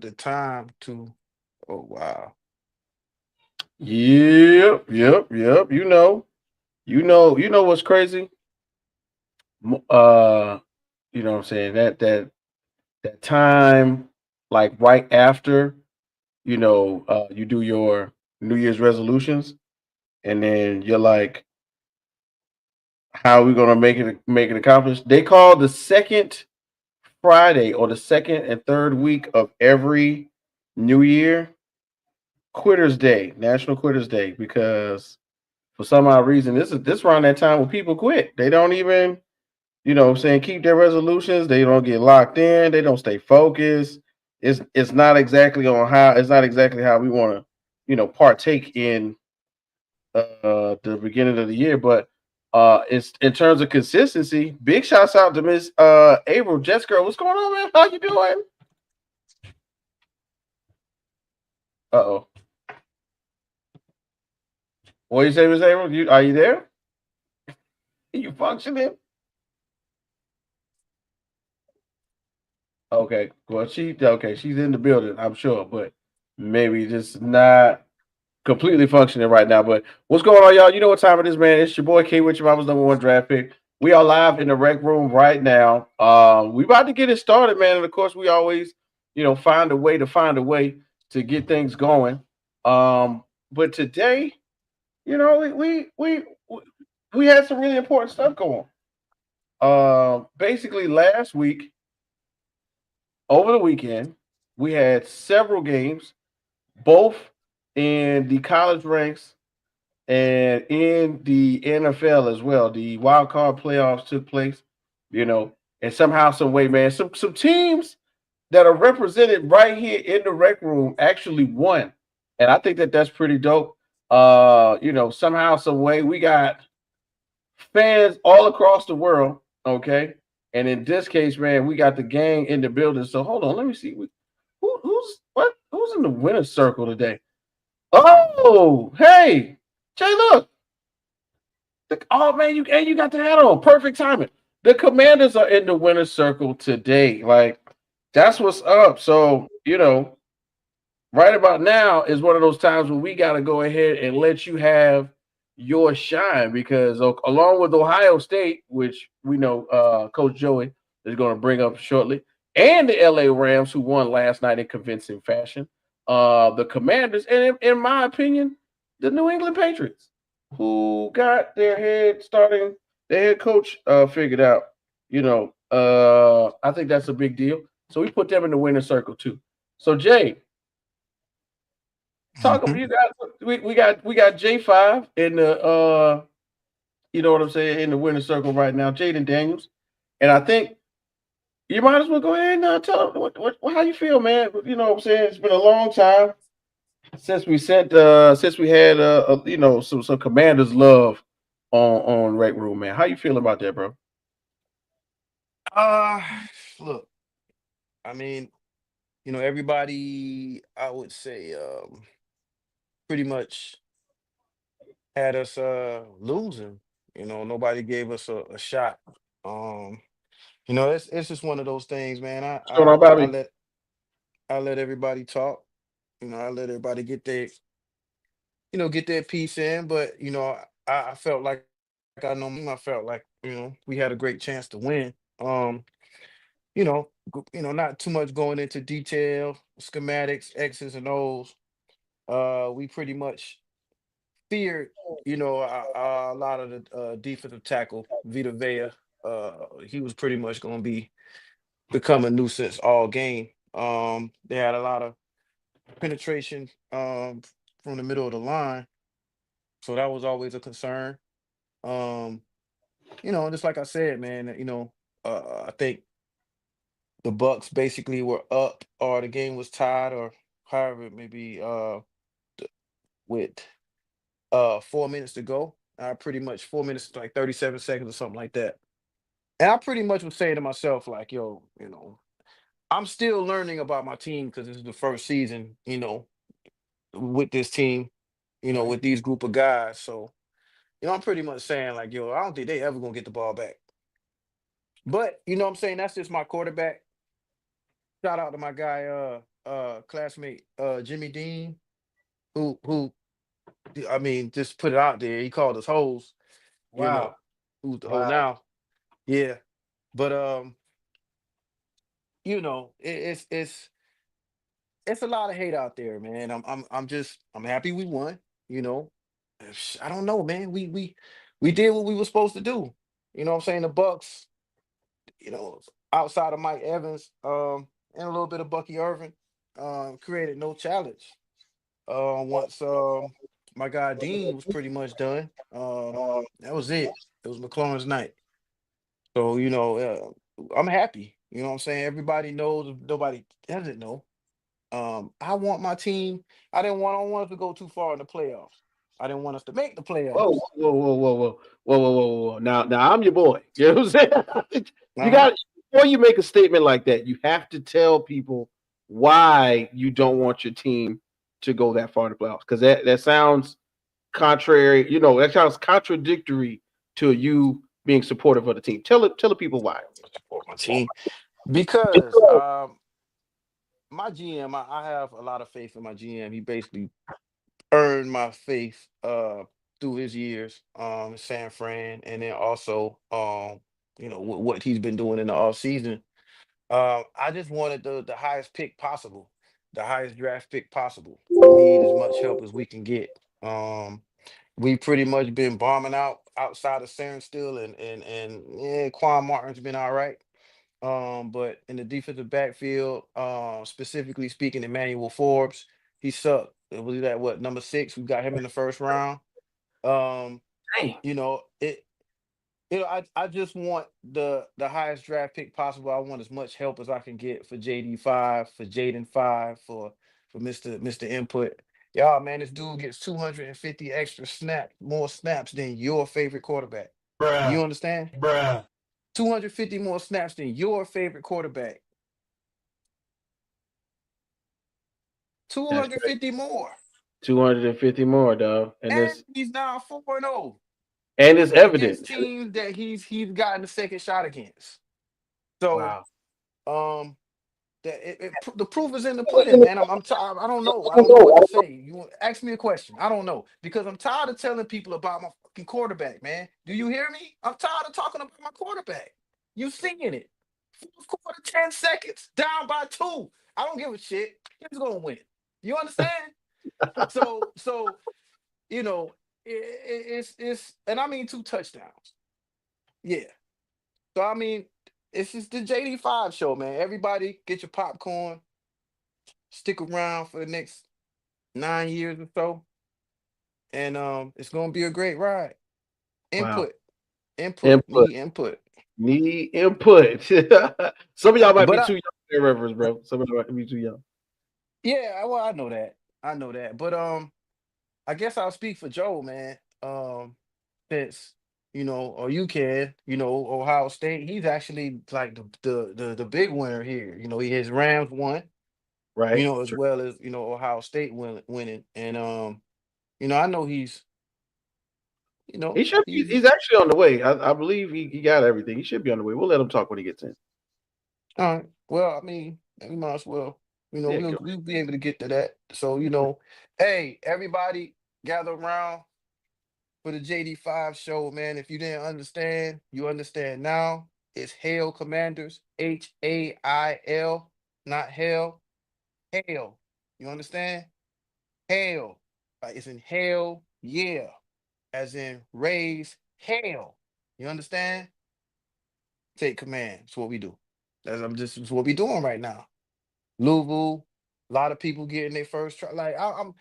have the time to. Oh wow. Yep. You know what's crazy? Mo- Uh, you know what I'm saying? That time, like right after, you do your New Year's resolutions, and then you're like, how are we gonna make it accomplished? They call the second Friday or the second and third week of every New Year Quitters Day, National Quitters Day, because for some odd reason, this around that time when people quit. They don't even, what I'm saying, keep their resolutions. They don't get locked in. They don't stay focused. It's not exactly how we want to, partake in the beginning of the year. But it's in terms of consistency. Big shouts out to Miss April Jess Girl. What's going on, man? How you doing? Uh oh. What you say, Miss April? Are you there? You functioning? Okay. Well, she's in the building, I'm sure, but maybe just not completely functioning right now. But what's going on, y'all? You know what time it is, man. It's your boy K with your mama's number one draft pick. We are live in the rec room right now. We about to get it started, man. And of course, we always, find a way to get things going. But today, you know, we had some really important stuff going. Basically last week, over the weekend, we had several games, both in the college ranks and in the NFL as well. The wild card playoffs took place, you know, and somehow, some way, man, some teams that are represented right here in the rec room actually won, and I think that that's pretty dope. Somehow, some way, we got fans all across the world. Okay, and in this case, man, we got the gang in the building. So hold on, let me see. Who's in the winner's circle today? Oh, hey, Jay, look. Oh man, you got the hat on. Perfect timing. The Commanders are in the winner's circle today. Like that's what's up. So right about now is one of those times when we got to go ahead and let you have your shine because along with Ohio State, which we know Coach Joey is going to bring up shortly, and the LA Rams who won last night in convincing fashion, the Commanders, and in my opinion, the New England Patriots, who got their head coach figured out. I think that's a big deal. So we put them in the winner circle too. So Jay, talk Hmm. you got we got J5 in the you know what I'm saying, in the winner circle right now, Jaden Daniels. And I think you might as well go ahead and tell him how you feel, man. You know what I'm saying? It's been a long time since we had some commanders love on Rec Room, man. How you feel about that, bro? Uh, Look, I mean, everybody, I would say, pretty much had us losing. Nobody gave us a shot. Um, it's just one of those things, man. What's going on, Bobby? I let everybody talk. I let everybody get their piece in. But I felt like I know my team. I felt like we had a great chance to win. Not too much going into detail, schematics, X's and O's. We pretty much feared, a lot of the defensive tackle, Vita Vea. He was pretty much going to become a nuisance all game. They had a lot of penetration from the middle of the line, so that was always a concern. Um, just like I said, man, I think the Bucks basically were up, or the game was tied, or however it may be, with 4 minutes to go. Pretty much 4 minutes, like 37 seconds or something like that. And I pretty much was saying to myself, like, yo, I'm still learning about my team because this is the first season, with this team, with these group of guys. So, I'm pretty much saying, like, yo, I don't think they ever gonna get the ball back. But you know what I'm saying? That's just my quarterback. Shout out to my guy, classmate Jimmy Dean, who I mean, just put it out there. He called us hoes, you Wow. know, who's the hoe Wow. now? Yeah. But it's a lot of hate out there, man. I'm happy we won, you know. I don't know, man. We did what we were supposed to do. You know what I'm saying? The Bucks, you know, outside of Mike Evans, and a little bit of Bucky Irvin, created no challenge. Once my guy Dean was pretty much done, that was it. It was McLaurin's night. So, I'm happy. You know what I'm saying? Everybody knows if nobody doesn't know. I want my team. I don't want us to go too far in the playoffs. I didn't want us to make the Whoa, playoffs. whoa, whoa, whoa, whoa, whoa, whoa, whoa, whoa. Now I'm your boy. You know what I'm saying? You Uh-huh. got before you make a statement like that, you have to tell people why you don't want your team to go that far in the playoffs. Because that sounds contrary. That sounds contradictory to you being supportive of the team. Tell the people why. Support my team. Because my GM, I have a lot of faith in my GM. He basically earned my faith through his years in San Fran, and then also what he's been doing in the off season. I just wanted the highest pick possible, the highest draft pick possible. We need as much help as we can get. We pretty much been bombing outside of Saren still, and yeah, Quan Martin's been all right. But in the defensive backfield, specifically speaking, Emmanuel Forbes, he sucked. I believe that what number 6? We got him in the first round. Um, Dang. it. I just want the highest draft pick possible. I want as much help as I can get for JD 5, for Jaden 5, for Mr. Input. Y'all, man, this dude gets 250 extra more snaps than your favorite quarterback. Do you understand? Bruh. 250 more snaps than your favorite quarterback. That's great. 250 more. 250 more, dog, and And this he's now 4-0 and it's evident. against teams that he's gotten the second shot against. So, Wow. um, the proof is in the pudding, man. I'm tired. I don't know. I don't know what to say. Ask me a question. I don't know because I'm tired of telling people about my fucking quarterback, man. Do you hear me? I'm tired of talking about my quarterback. You seeing it? Fourth quarter, 10 seconds, down by 2. I don't give a shit. He's gonna win. You understand? So it's and I mean 2 touchdowns. Yeah. So I mean, it's just the JD 5 show, man. Everybody get your popcorn, stick around for the next 9 years or so, and it's gonna be a great ride. Wow. Input, input, Input. need input. Need input. Some of y'all might But be too young for that reference, bro. Some of y'all might be too young. yeah, well, I know that. I know that. But I guess I'll speak for Joe, man. Since or you can, Ohio State, he's actually like the big winner here. He his Rams won, Right? as well as Ohio State winning, and I know He should be. he's He's actually on the way. I believe he got everything. He should be on the way. We'll let him talk when he gets in. all right. Well, I mean, we might as well. Yeah, We'll be able to get to that. So hey, everybody, gather around for the JD 5 show, man. If you didn't understand, you understand now. It's Hail Commanders, HAIL, not hell, hail. You understand? Hail. Like it's in hell, yeah. As in raise hell. You understand? Take command. That's what we do. It's what we doing right now. Louisville, a lot of people getting their first try. Like I don't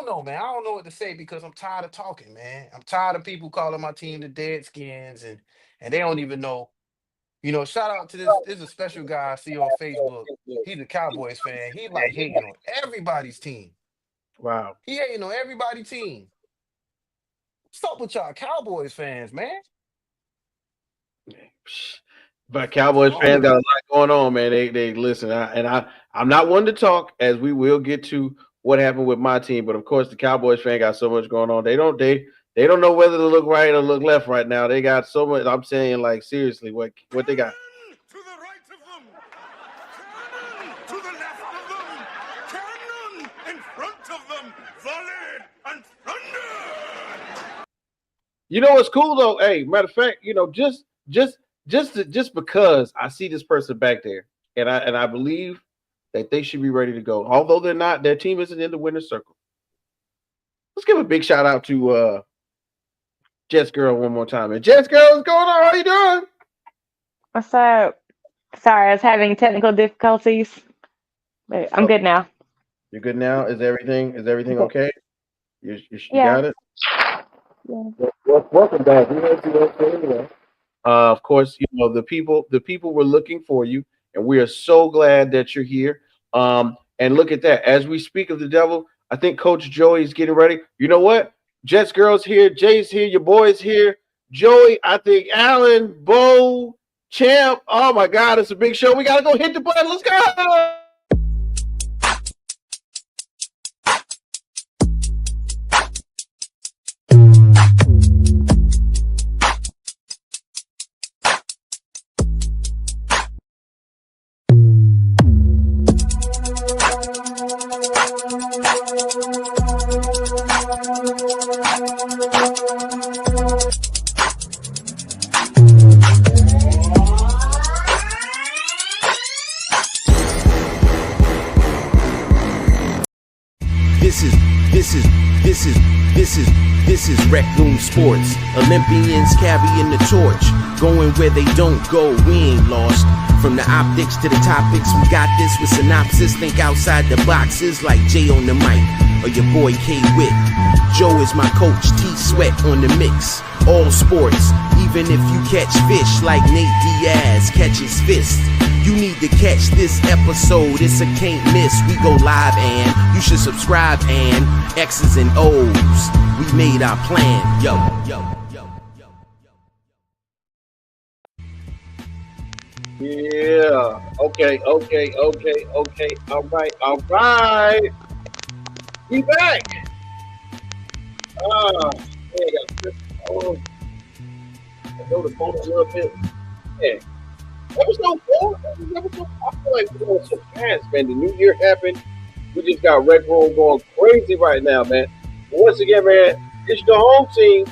know, man. I don't know what to say because I'm tired of talking, man. I'm tired of people calling my team the Deadskins and they don't even know. Shout out to this is a special guy I see on Facebook. He's a Cowboys fan. He like hating on everybody's team. wow. He hating on everybody's team. What's up with y'all Cowboys fans, man? But What's Cowboys wrong fans with got a you? lot going on, man. They listen, I'm not one to talk, as we will get to what happened with my team. But of course, the Cowboys fan got so much going on. They don't know whether to look right or look left right now. They got so much. I'm saying, like, seriously, what they got? To the right of them. Cannon to the left of them. Freedom, volley, and thunder! You know what's cool though? Hey, matter of fact, just because I see this person back there, and I believe that they should be ready to go. Although they're not, their team isn't in the winner's circle. Let's give a big shout out to Jets Girl one more time. And Jets Girl, what's going on? How you doing? What's up? Sorry, I was having technical difficulties, but I'm Oh, good now. you're good now. Is everything Okay. okay? You Yeah. got it. Yeah. Welcome back. We heard you anyway. Of course, the people were looking for you, and we are so glad that you're here. And look at that. As we speak of the devil, I think Coach Joey is getting ready. You know what? Jets girls here, Jay's here, your boys here. Joey, I think Alan, Bo, Champ. Oh my God, it's a big show. We gotta go hit the button. Let's go. This is Rec Room Sports. Olympians carrying the torch, going where they don't go. We ain't lost. From the optics to the topics, we got this with synopsis. Think outside the boxes like Jay on the mic or your boy K Witt. Joe is my coach, T Sweat on the mix. All sports, even if you catch fish like Nate Diaz catches fist. You need to catch this episode, it's a can't miss. We go live and you should subscribe and X's and O's. We made our plan, yo. Yeah. Okay. All right. We back. Oh, I know the phone a little bit. Yeah. Episode 4. I feel like we're going so fast, man. The new year happened. We just got Rec Room going crazy right now, man. But once again, man, it's the home team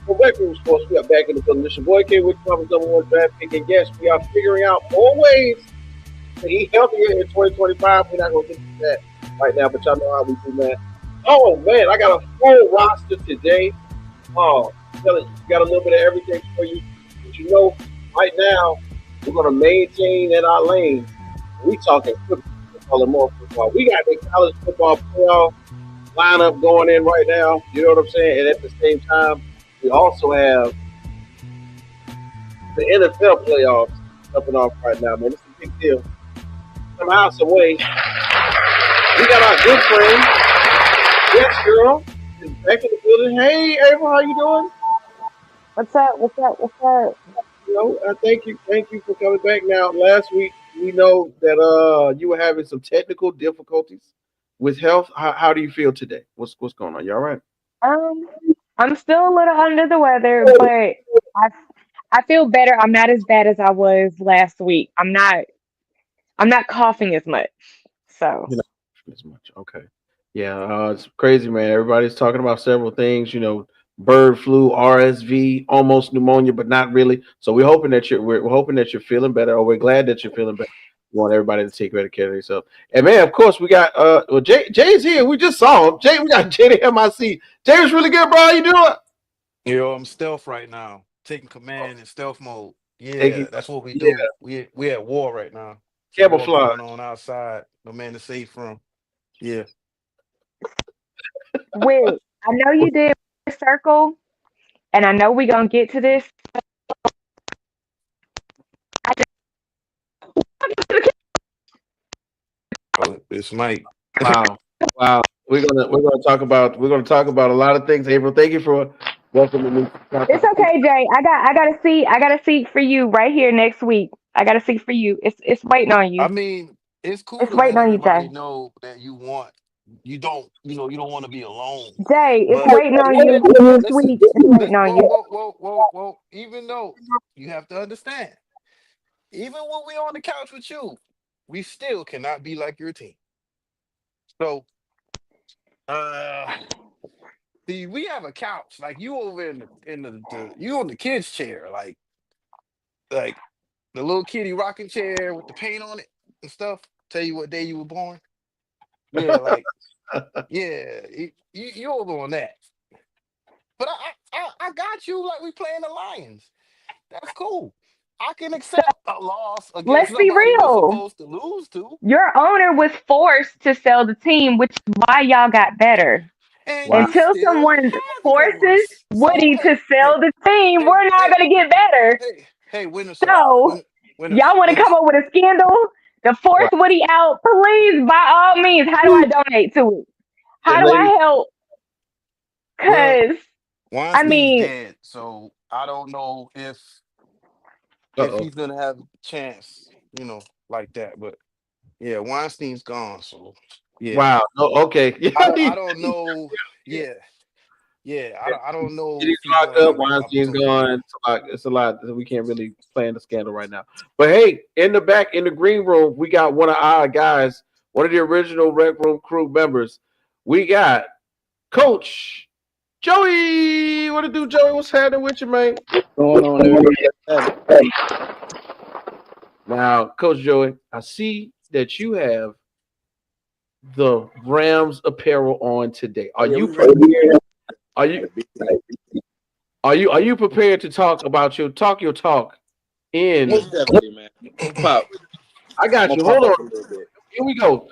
for Rec Room Sports. We are back in the building. This your boy K, which covers number one draft pick. And yes, we are figuring out more ways to eat healthier in 2025. We're not going to get to that right now, but y'all know how we do, man. Oh, man, I got a full roster today. Oh, got a little bit of everything for you. But you know, right now, we're going to maintain in our lane. We talking football and more football. We got the college football playoff lineup going in right now. You know what I'm saying? And at the same time, we also have the NFL playoffs jumping off right now, man. It's a big deal. Somehow, some way, we got our good friend, Yes Girl, is back in the building. Hey, April, how you doing? What's up? You know, thank you for coming back. Now, last week we know that you were having some technical difficulties with health. How do you feel today? What's going on? You all right? Um, I'm still a little under the weather, but I I feel better. I'm not as bad as I was last week. I'm not coughing as much. So You know, as much. Okay. Yeah, it's crazy, man. Everybody's talking about several things. You know, bird flu, RSV, almost pneumonia, but not really. So we're hoping that you're feeling better, or we're glad that you're feeling better. We want everybody to take better care of themselves. And man, of course, we got well, Jay's here. We just saw him. Jay, we got Jay the MIC. Jay was really good, bro. How you doing? I'm stealth right now, taking command in stealth mode. Taking Yeah, that's what we yeah, do. We at war right now. Some war camouflage. going on outside. No man to save from. Yeah. wait, I know you did a circle, and I know we gonna get to this. Oh, it's Mike. Wow. Wow. We're gonna talk about a lot of things. April, thank you for welcoming me. It's okay, Jay. I got a seat for you right here next week. I got a seat for you. It's waiting on I you. mean, it's cool It's to waiting let on you, everybody Jay. know that you don't want to be alone. Jay, it's But waiting on you even next listen, week. It's waiting on you. whoa, even though you have to understand, even when we on the couch with you, we still cannot be like your team. So Uh, see, we have a couch. Like you over in you on the kids chair, like the little kitty rocking chair with the paint on it and stuff. Tell you what day you were born. Yeah, like yeah, you over on that. But I got you. Like we playing the Lions. That's cool. I can So accept a loss against let's be somebody we're real. supposed to lose to. Your owner was forced to sell the team, which is why y'all got better. And Wow. you Until still someone have forces yours. So Woody to hey, sell the team, hey, we're not hey, going to get better. hey, Winterset, So, y'all want to come Winterset. up with a scandal to force Wow. Woody out? Please, by all means, how do I donate to it? How do Lady. I help? Well, Because, I Weinstein's mean, dead, so I don't know if Uh-oh. he's gonna have a chance, like that. But yeah, Weinstein's gone, so yeah, Wow. Oh, okay. Yeah, I don't know. Yeah, yeah, I don't know he's if he's locked gonna up. have an Weinstein's opportunity. gone. It's a lot. We can't really plan the scandal right now. But hey, in the back in the green room, we got one of our guys, one of the original Rec Room crew members. We got Coach Joey. What to do, Joey? What's happening with you, man? Going on, everybody? Now, Coach Joey, I see that you have the Rams apparel on today. Oh yeah, we ready. Are Got you a big night. are you prepared to talk about your talk in Most definitely, man. I'm gonna pop. I I'm got gonna you. pop Hold on. up a little bit. Here we go.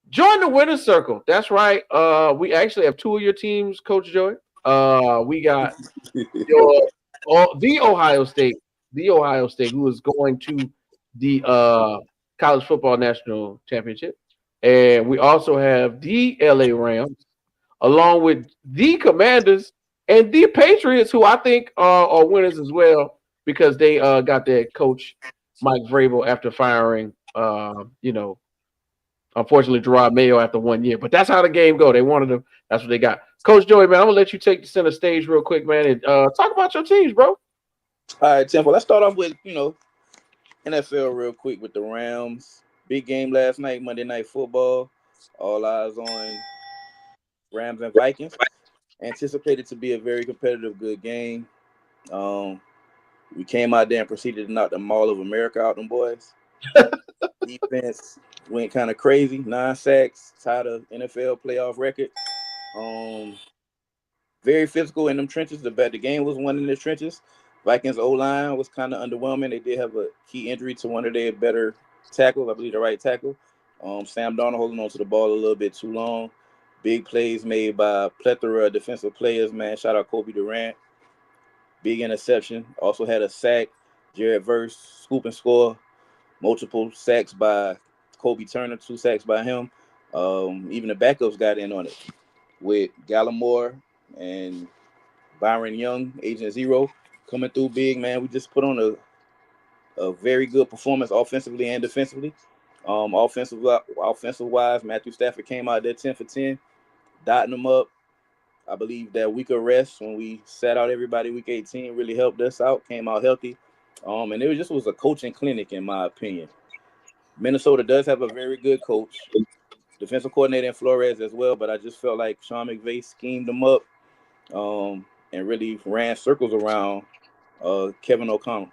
Join the winner's circle. That's right. We actually have two of your teams, Coach Joey. We got your the Ohio State, who is going to the college football national championship. And we also have the LA Rams, along with the Commanders and the Patriots, who I think are winners as well because they got their coach Mike Vrabel after firing, unfortunately Gerard Mayo after 1 year. But that's how the game go. They wanted them. That's what they got. Coach Joey, man, I'm gonna let you take the center stage real quick, man, and talk about your teams, bro. All right, Temple. Let's start off with NFL real quick with the Rams. Big game last night, Monday Night Football. All eyes on Rams and Vikings. Anticipated to be a very competitive, good game. Um, we came out there and proceeded to knock the Mall of America out, them boys. Defense went kind of crazy, 9 sacks, tied a NFL playoff record. Um, Very physical in them trenches. The game was won in the trenches. Vikings O line was kind of underwhelming. They did have a key injury to one of their better tackles, I believe the right tackle. Sam Darnold holding on to the ball a little bit too long. Big plays made by a plethora of defensive players, man. Shout out Kobe Durant. Big interception. Also had a sack. Jared Verse, scoop and score. Multiple sacks by Kobe Turner, 2 sacks by him. Even the backups got in on it with Gallimore and Byron Young, Agent Zero, coming through big, man. We just put on a very good performance offensively and defensively. Offensive wise, Matthew Stafford came out there 10 for 10, dotting them up. I believe that week of rest when we sat out everybody week 18 really helped us out, came out healthy. And it was a coaching clinic in my opinion. Minnesota does have a very good coach, defensive coordinator in Flores as well, but I just felt like Sean McVay schemed them up and really ran circles around Kevin O'Connell.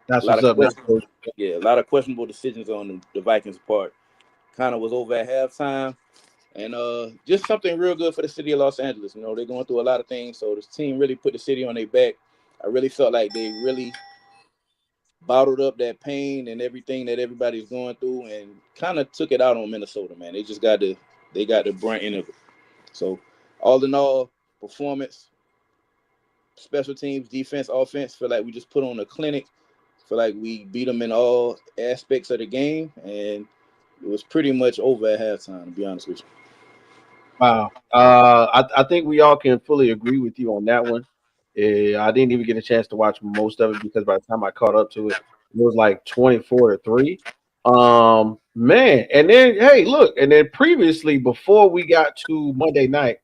A That's lot what's of up, man. a lot of questionable decisions on the Vikings' part. Kind of was over at halftime, and just something real good for the city of Los Angeles. They're going through a lot of things, so this team really put the city on their back. I really felt like they really bottled up that pain and everything that everybody's going through, and kind of took it out on Minnesota. Man, they got the brunt end of it. So, all in all, performance, special teams, defense, offense, feel like we just put on a clinic. Feel like we beat them in all aspects of the game, and it was pretty much over at halftime, to be honest with you. Wow. I think we all can fully agree with you on that one. I didn't even get a chance to watch most of it because by the time I caught up to it, it was like 24-3. Man, and then hey, look, and then previously before we got to Monday night,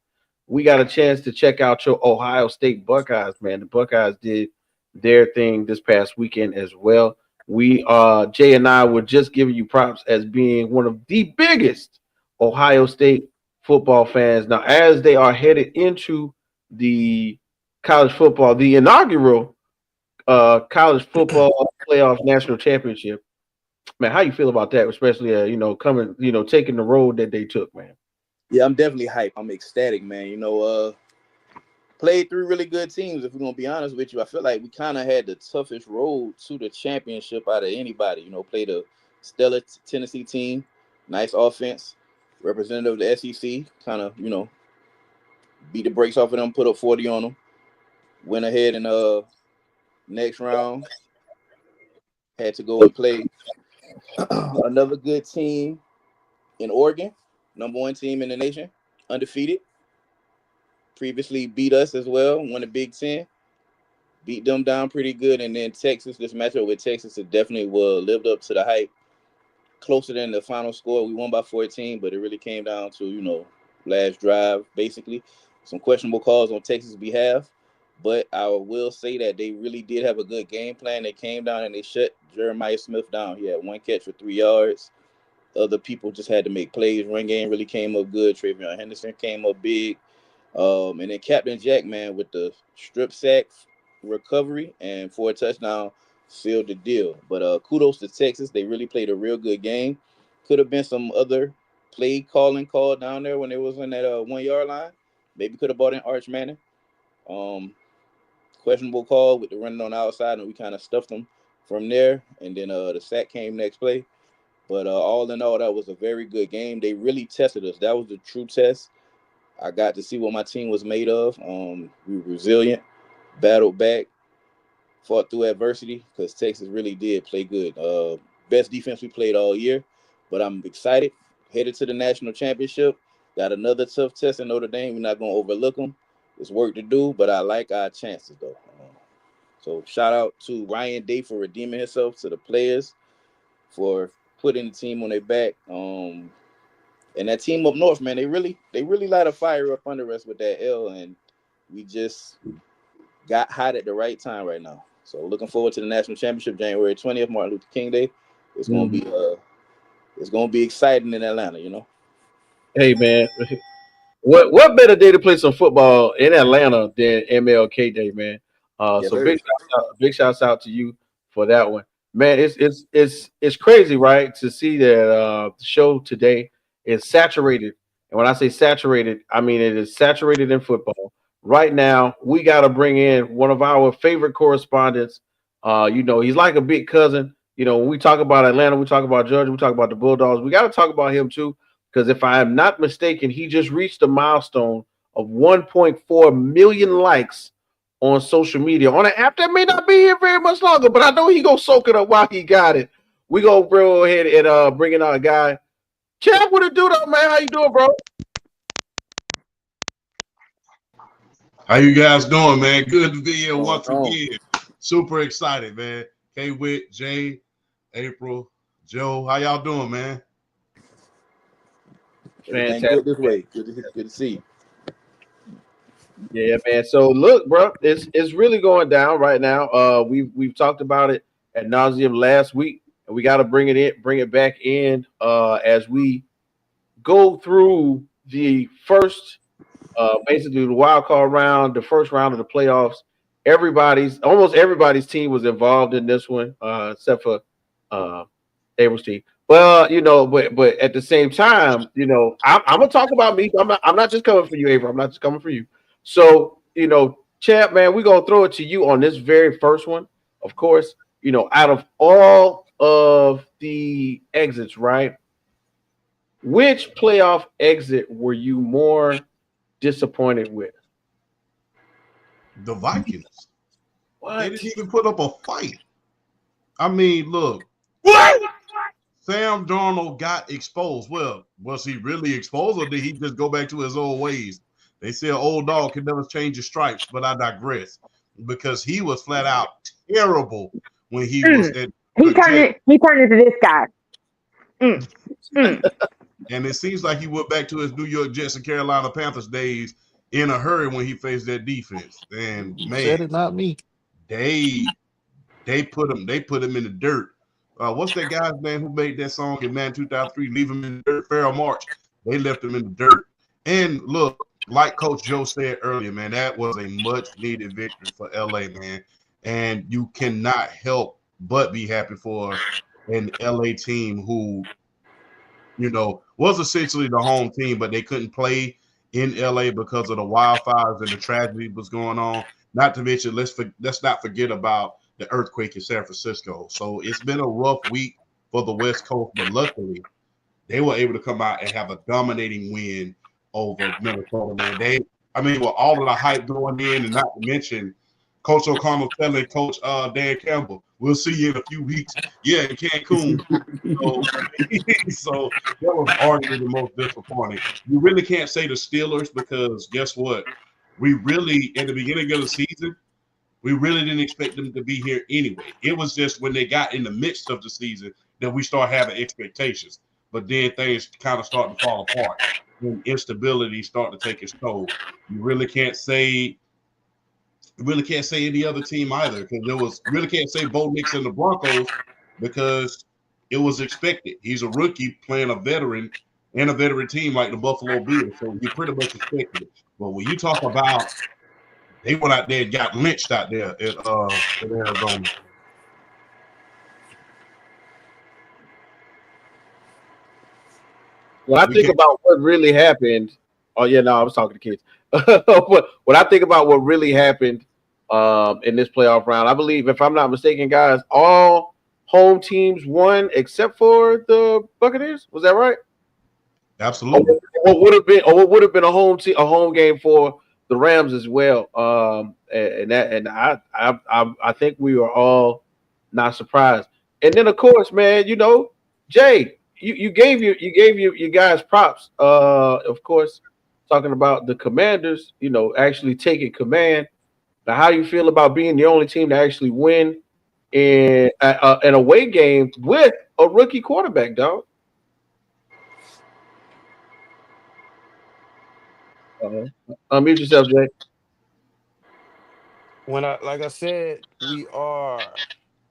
we got a chance to check out your Ohio State Buckeyes, man. The Buckeyes did their thing this past weekend as well. We Jay and I were just giving you props as being one of the biggest Ohio State football fans. Now, as they are headed into the college football, the inaugural college football playoff national championship, man, how you feel about that? Especially, coming, taking the road that they took, man. Yeah, I'm definitely hyped. I'm ecstatic, man. Played three really good teams. If we're gonna be honest with you, I feel like we kind of had the toughest road to the championship out of anybody. Played a stellar Tennessee team, nice offense, representative of the SEC. Kind of, beat the brakes off of them, put up 40 on them. Went ahead and next round had to go and play another good team in Oregon, number one team in the nation, undefeated. Previously beat us as well, won the Big Ten, beat them down pretty good. And then Texas, this matchup with Texas, it definitely lived up to the hype. Closer than the final score. We won by 14, but it really came down to, last drive, basically. Some questionable calls on Texas' behalf. But I will say that they really did have a good game plan. They came down and they shut Jeremiah Smith down. He had one catch for 3 yards. Other people just had to make plays. Run game really came up good. Travion Henderson came up big. And then Captain Jack, man, with the strip sack recovery and for a touchdown, sealed the deal. But kudos to Texas. They really played a real good game. Could have been some other play calling called down there when they was on that 1 yard line. Maybe could have brought in Arch Manning. Questionable call with the running on the outside, and we kind of stuffed them from there. And then the sack came next play. But all in all, that was a very good game. They really tested us. That was the true test. I got to see what my team was made of. We were resilient, battled back, fought through adversity because Texas really did play good. Best defense we played all year, but I'm excited. Headed to the national championship. Got another tough test in Notre Dame. We're not going to overlook them. There's work to do, but I like our chances, though. So shout out to Ryan Day for redeeming himself, to the players for putting the team on their back. And that team up north, man, they really light a fire up under us with that L, and we just got hot at the right time right now. So looking forward to the national championship, January 20th, Martin Luther King Day. It's gonna be exciting in Atlanta. Hey, man, what better day to play some football in Atlanta than MLK Day, man? Yes, So sir. big shouts out to you for that one, man. It's crazy, right? To see that the show today is saturated, and when I say saturated, I mean it is saturated in football. Right now, we got to bring in one of our favorite correspondents. He's like a big cousin. When we talk about Atlanta, we talk about Georgia, we talk about the Bulldogs. We got to talk about him too, because if I am not mistaken, he just reached a milestone of 1.4 million likes on social media on an app that may not be here very much longer, but I know he gonna soak it up while he got it. We gonna go ahead and bring in our guy. Chad, what it do though, man? How you doing, bro? How you guys doing, man? Good to be here Going once on. again. Super excited, man. K Witt, Jay, April, Joe. How y'all doing, man? Everything Fantastic. good this way. Good to see you. Yeah, man. So look, bro, it's really going down right now. We've talked about it at nauseum last week, and we got to bring it back in as we go through the first, basically the wild card round, the first round of the playoffs. Almost everybody's team was involved in this one, except for Abel's team. Well, but at the same time, I'm gonna talk about me. I'm not just coming for you, April. I'm not just coming for you. So, Champ, man, we're gonna throw it to you on this very first one. Of course, out of all of the exits, right? Which playoff exit were you more disappointed with? The Vikings. They What? didn't even put up a fight. I mean, look, Sam Darnold got exposed. Well, was he really exposed, or did he just go back to his old ways? They say an old dog can never change his stripes, but I digress, because he was flat out terrible when he was Mm. at He the Jets. turned into this guy. Mm. Mm. And it seems like he went back to his New York Jets and Carolina Panthers days in a hurry when he faced that defense. And You man, said it, not me. they put him in the dirt. What's that guy's name who made that song in Man 2003? Leave him in the dirt. Farrell March. They left them in the dirt. And look, like Coach Joe said earlier, man, that was a much needed victory for LA, man. And you cannot help but be happy for an LA team who, was essentially the home team, but they couldn't play in LA because of the wildfires and the tragedy was going on. Not to mention, let's not forget about the earthquake in San Francisco. So it's been a rough week for the West Coast, but luckily they were able to come out and have a dominating win over Minnesota, man. With all of the hype going in, and not to mention Coach O'Connell telling Coach Dan Campbell, we'll see you in a few weeks. Yeah, in Cancun. So, so that was arguably the most disappointing. You really can't say the Steelers because guess what? We really, at the beginning of the season, we really didn't expect them to be here anyway. It was just when they got in the midst of the season that we start having expectations. But then things kind of start to fall apart. When instability start to take its toll. You really can't say any other team either because really can't say Bo Nix and the Broncos because it was expected. He's a rookie playing a veteran and a veteran team like the Buffalo Bills, so you pretty much expected it. But when you talk about they went out there and got lynched out there in Arizona. When I We think can't. about what really happened, oh yeah, no, I was talking to kids. When I think about what really happened in this playoff round, I believe, if I'm not mistaken, guys, all home teams won except for the Buccaneers. Was that right? Absolutely. What would have been a home game for the Rams as well. I think we were all not surprised. And then of course, man, Jay, you guys props. Of course, talking about the Commanders, actually taking command. Now, how do you feel about being the only team to actually win in an away game with a rookie quarterback, dog? Unmute yourself, Jay. Like I said, we are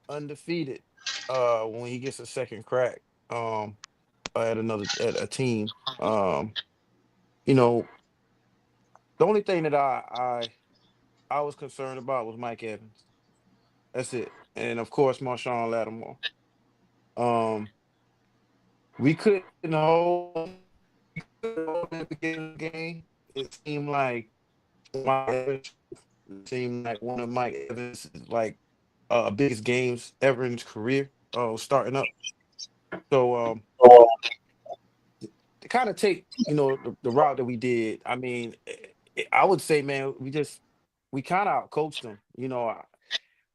undefeated when he gets a second crack at a team. You know, the only thing that I was concerned about was Mike Evans. That's it. And of course Marshawn Lattimore. Um we couldn't hold at the beginning of the game. It seemed like Mike Evans it seemed like one of Mike Evans like biggest games ever in his career, starting up. So to kind of take, the route that we did, I mean, I would say, man, we kind of outcoached them.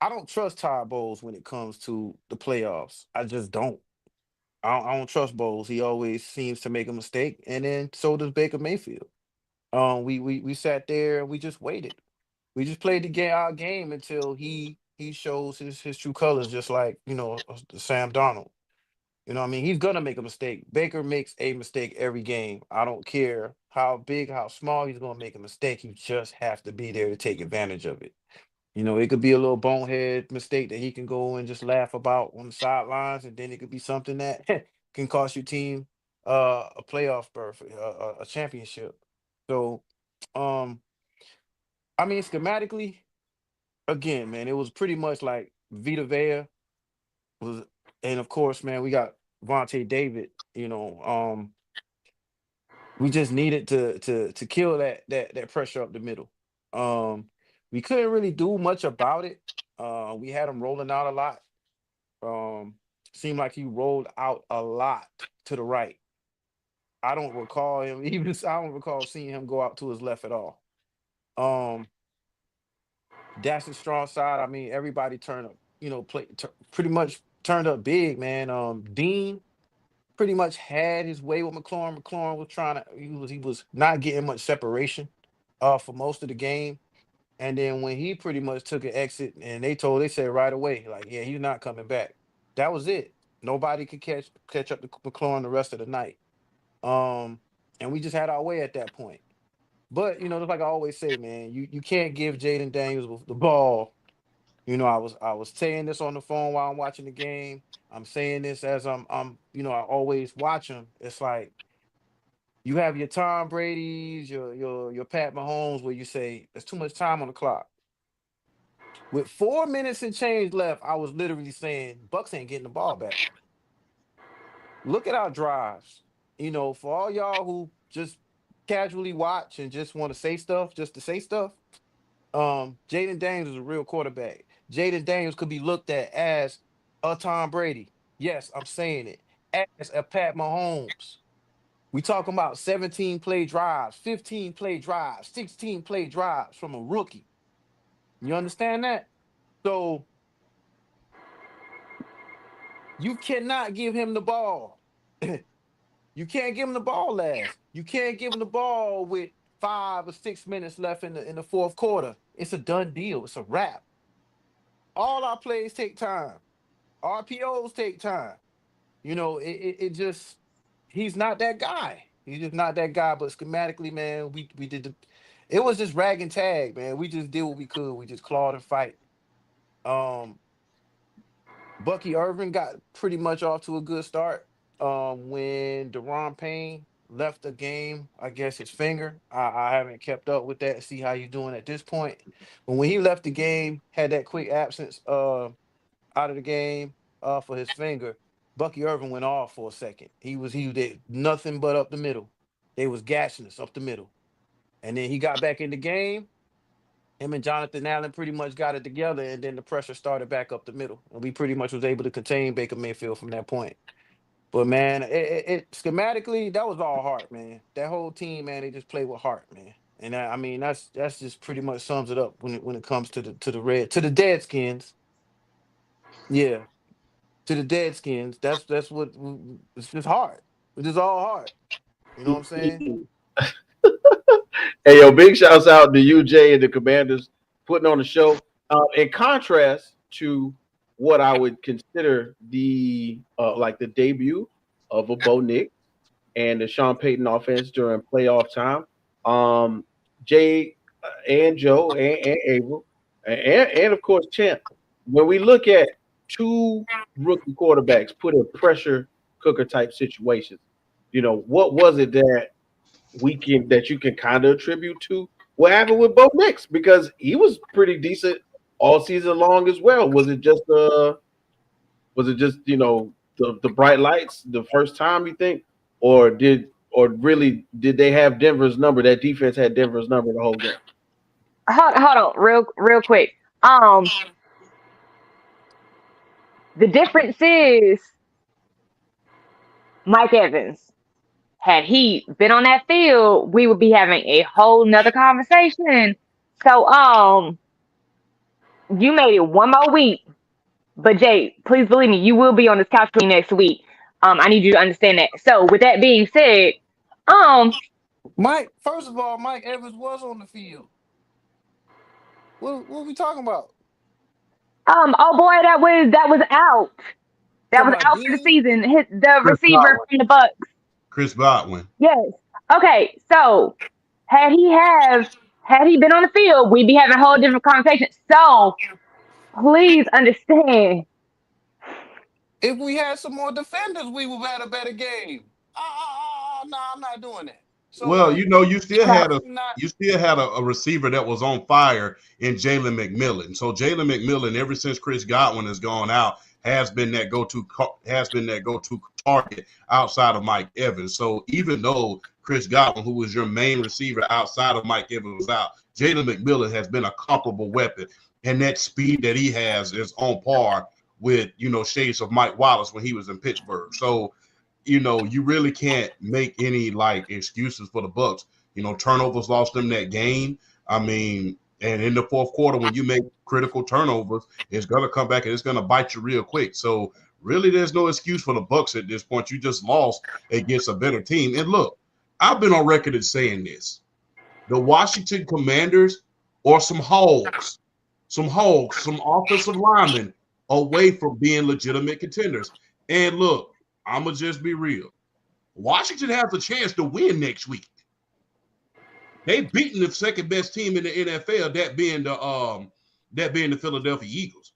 I don't trust Todd Bowles when it comes to the playoffs. I just don't. I don't trust Bowles. He always seems to make a mistake, and then so does Baker Mayfield. We sat there and we just waited. We just played our game until he shows his true colors, just like Sam Darnold. What I mean, he's gonna make a mistake. Baker makes a mistake every game. I don't care how big, how small, he's gonna make a mistake. You just have to be there to take advantage of it. It could be a little bonehead mistake that he can go and just laugh about on the sidelines, and then it could be something that can cost your team a playoff berth, a championship. So, um, I mean, schematically, again, man, it was pretty much like Vita Vea was, and of course, man, we got Vontae David. We just needed to kill that pressure up the middle. Um, we couldn't really do much about it. We had him rolling out a lot. Um, Seemed like he rolled out a lot to the right. I don't recall him even. I don't recall seeing him go out to his left at all. Um, that's the strong side. I mean, everybody turned up. Pretty much turned up big, man. Dean pretty much had his way with McLaurin. McLaurin was trying to. He was not getting much separation, for most of the game. And then when he pretty much took an exit, and they said right away, like, yeah, he's not coming back. That was it. Nobody could catch up to McLaurin the rest of the night. Um, and we just had our way at that point. But just like I always say, man, you can't give Jaden Daniels the ball. I was saying this on the phone while I'm watching the game. I'm saying this as I always watch him. It's like You have your Tom Brady's, your Pat Mahomes, where you say there's too much time on the clock. With 4 minutes and change left, I was literally saying Bucks ain't getting the ball back. Look at our drives. For all y'all who just casually watch and just want to say stuff, just to say stuff. Jaden Daniels is a real quarterback. Jaden Daniels could be looked at as a Tom Brady. Yes, I'm saying it. As a Pat Mahomes. We talking about 17 play drives, 15 play drives, 16 play drives from a rookie. You understand that? So you cannot give him the ball. You can't give him the ball last. You can't give him the ball with 5 or 6 minutes left in the fourth quarter. It's a done deal. It's a wrap. All our plays take time. RPOs take time. It just he's not that guy. He's just not that guy. But schematically, man, we did it was just rag and tag, man. We just did what we could. We just clawed and fight. Um, Bucky Irvin got pretty much off to a good start. When Deron Payne left the game, I guess his finger. I haven't kept up with that to see how he's doing at this point. But when he left the game, had that quick absence out of the game for his finger, Bucky Irvin went off for a second. He did nothing but up the middle. They was gashing us up the middle. And then he got back in the game. Him and Jonathan Allen pretty much got it together, and then the pressure started back up the middle. And we pretty much was able to contain Baker Mayfield from that point. But man, it schematically, that was all heart, man. That whole team, man, they just play with heart, man. And I mean, that's just pretty much sums it up when it comes to the Deadskins. Yeah, to the Deadskins. That's what it's just hard. It's just all hard. You know what I'm saying? Hey, yo, big shouts out to you, Jay, and the Commanders putting on the show. In contrast to what I would consider the debut of a Bo Nick and the Sean Payton offense during playoff time. Jay and Joe and Abel and of course Champ. When we look at two rookie quarterbacks put in pressure cooker type situations, what was it that you can kind of attribute to what happened with Bo Nix? Because he was pretty decent all season long as well. Was it just the bright lights the first time, you think, or really did they have Denver's number? That defense had Denver's number the whole game. Hold on, real quick. The difference is Mike Evans. Had he been on that field, we would be having a whole nother conversation. So, you made it one more week. But Jay, please believe me, you will be on this couch with me next week. I need you to understand that. So with that being said, First of all, Mike Evans was on the field. What are we talking about? oh boy, that was out. That was Talking about out for the Dean? season. The Chris receiver Godwin. from the Bucks. Chris Godwin. Yes. Okay. So had he been on the field, we'd be having a whole different conversation. So please understand. If we had some more defenders, we would have had a better game. No, I'm not doing that. So Well, you still had not a receiver that was on fire in Jalen McMillan. So Jalen McMillan, ever since Chris Godwin has gone out, has been that go-to target outside of Mike Evans. So even though Chris Godwin, who was your main receiver outside of Mike Evans, was out, Jalen McMillan has been a comparable weapon, and that speed that he has is on par with shades of Mike Wallace when he was in Pittsburgh. So you really can't make any excuses for the Bucks. Turnovers lost them that game. I mean, and in the fourth quarter, when you make critical turnovers, it's gonna come back and it's gonna bite you real quick. So really, there's no excuse for the Bucks at this point. You just lost against a better team. And look, I've been on record as saying this: the Washington Commanders are some hogs, some offensive linemen away from being legitimate contenders. And look, I'm going to just be real. Washington has a chance to win next week. They've beaten the second best team in the NFL, that being the Philadelphia Eagles.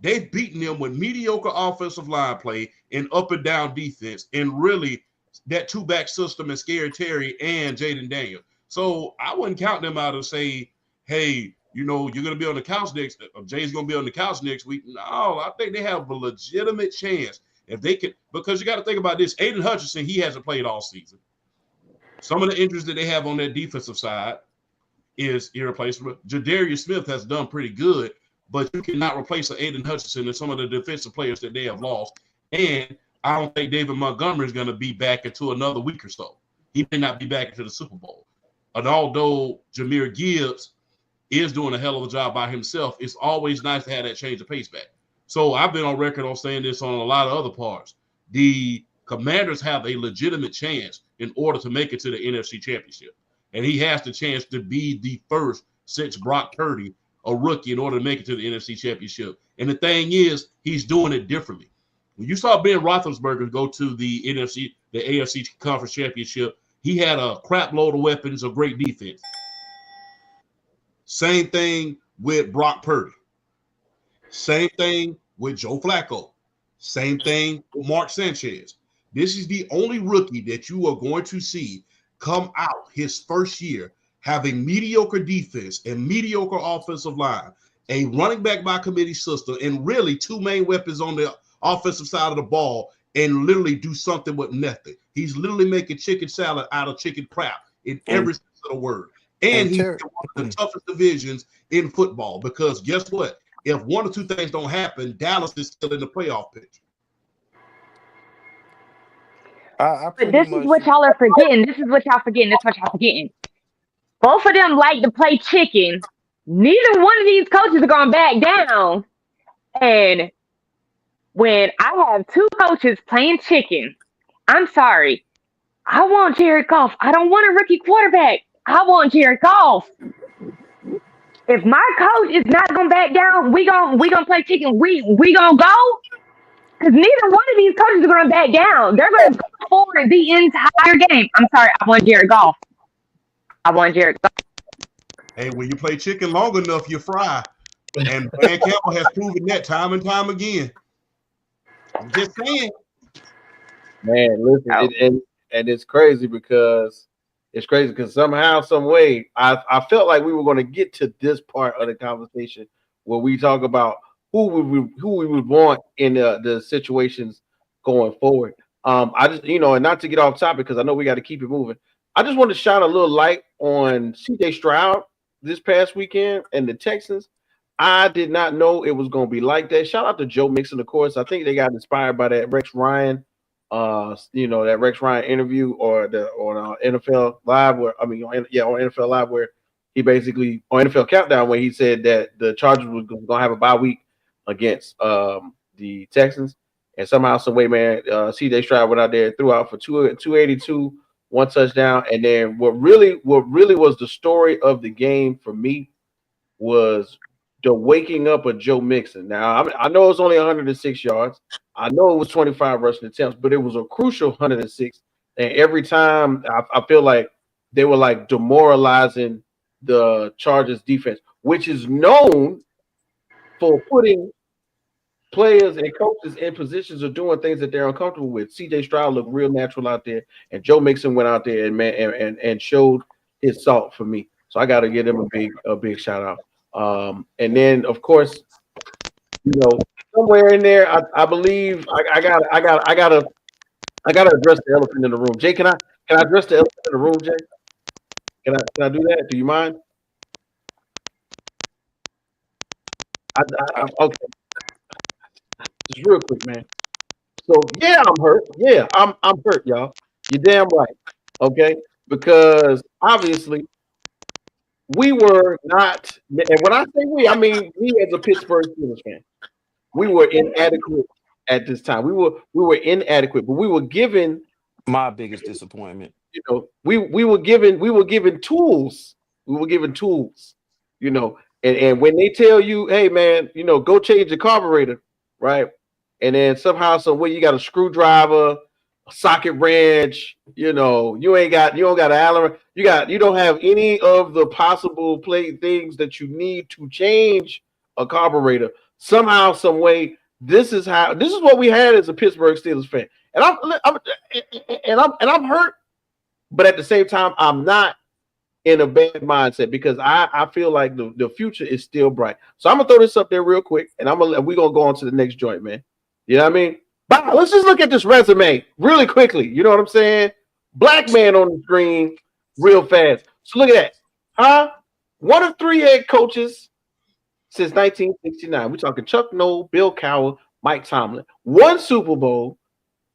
They've beaten them with mediocre offensive line play and up and down defense, and really that two-back system and Scary Terry and Jaden Daniel. So I wouldn't count them out and say, hey, you're going to be on the couch next. Jay's going to be on the couch next week. No, I think they have a legitimate chance if they can, because you got to think about this. Aiden Hutchinson, he hasn't played all season. Some of the injuries that they have on their defensive side is irreplaceable. Jadarius Smith has done pretty good, but you cannot replace an Aiden Hutchinson and some of the defensive players that they have lost. And I don't think David Montgomery is going to be back until another week or so. He may not be back into the Super Bowl. And although Jahmyr Gibbs is doing a hell of a job by himself, it's always nice to have that change of pace back. So I've been on record on saying this on a lot of other parts. The Commanders have a legitimate chance in order to make it to the NFC Championship. And he has the chance to be the first since Brock Purdy, a rookie, in order to make it to the NFC Championship. And the thing is, he's doing it differently. When you saw Ben Roethlisberger go to the AFC Conference Championship, he had a crap load of weapons, a great defense. Same thing with Brock Purdy. Same thing with Joe Flacco. Same thing with Mark Sanchez. This is the only rookie that you are going to see come out his first year having mediocre defense and mediocre offensive line, a running back by committee system, and really two main weapons on the offensive side of the ball, and literally do something with nothing. He's literally making chicken salad out of chicken crap in every sense of the word. And he's in one of the toughest divisions in football, because guess what? If one or two things don't happen, Dallas is still in the playoff picture. But this is what y'all are forgetting. This is what y'all forgetting. Both of them like to play chicken. Neither one of these coaches are going to back down. And when I have two coaches playing chicken, I'm sorry. I want Jared Goff. I don't want a rookie quarterback. I want Jared Goff. If my coach is not going to back down, we gonna play chicken. We going to go? Because neither one of these coaches are going to back down. They're going to go forward the entire game. I'm sorry. I want Jared Goff. Hey, when you play chicken long enough, you fry. And Dan Campbell has proven that time and time again. I'm just saying. Man, listen, and it's crazy because somehow, some way, I felt like we were going to get to this part of the conversation where we talk about who we would want in the situations going forward. I just, and not to get off topic because I know we got to keep it moving. I just want to shine a little light on C.J. Stroud this past weekend and the Texans. I did not know it was going to be like that. Shout out to Joe Mixon, of course. I think they got inspired by that Rex Ryan, that Rex Ryan interview on NFL Live, on NFL Live, where he basically on NFL Countdown, where he said that the Chargers was going to have a bye week against the Texans, and somehow, some way, man, C.J. Stroud went out there, threw out for 282, 1 touchdown, and then what really was the story of the game for me was the waking up of Joe Mixon. Now, I know it's only 106 yards. I know it was 25 rushing attempts, but it was a crucial 106. And every time I feel like they were like demoralizing the Chargers defense, which is known for putting players and coaches in positions of doing things that they're uncomfortable with. C.J. Stroud looked real natural out there, and Joe Mixon went out there and showed his salt for me. So I got to give him a big shout out. And then, of course, somewhere in there, I believe I gotta address the elephant in the room. Jay, can I address the elephant in the room, Jay? Can I do that? Do you mind? Okay. Just real quick, man. So yeah, I'm hurt. Yeah, I'm hurt, y'all. You're damn right. Okay, because obviously we were not, and when I say we, I mean me as a Pittsburgh Steelers fan. We were inadequate at this time. We were inadequate, but we were given my biggest disappointment. We were given tools. We were given tools. And when they tell you, hey man, go change the carburetor, right? And then somehow, some way, you got a screwdriver, a socket wrench. You don't got an Allen. You don't have any of the possible things that you need to change a carburetor. Somehow, some way, this is what we had as a Pittsburgh Steelers fan. And I'm hurt, but at the same time, I'm not in a bad mindset because I feel like the future is still bright. So I'm gonna throw this up there real quick, and we're gonna go on to the next joint, man. You know what I mean? But let's just look at this resume really quickly. You know what I'm saying? Black man on the screen, real fast. So look at that, huh? One of 3 head coaches since 1969. We're talking Chuck Noll, Bill Cowher, Mike Tomlin. 1 Super Bowl.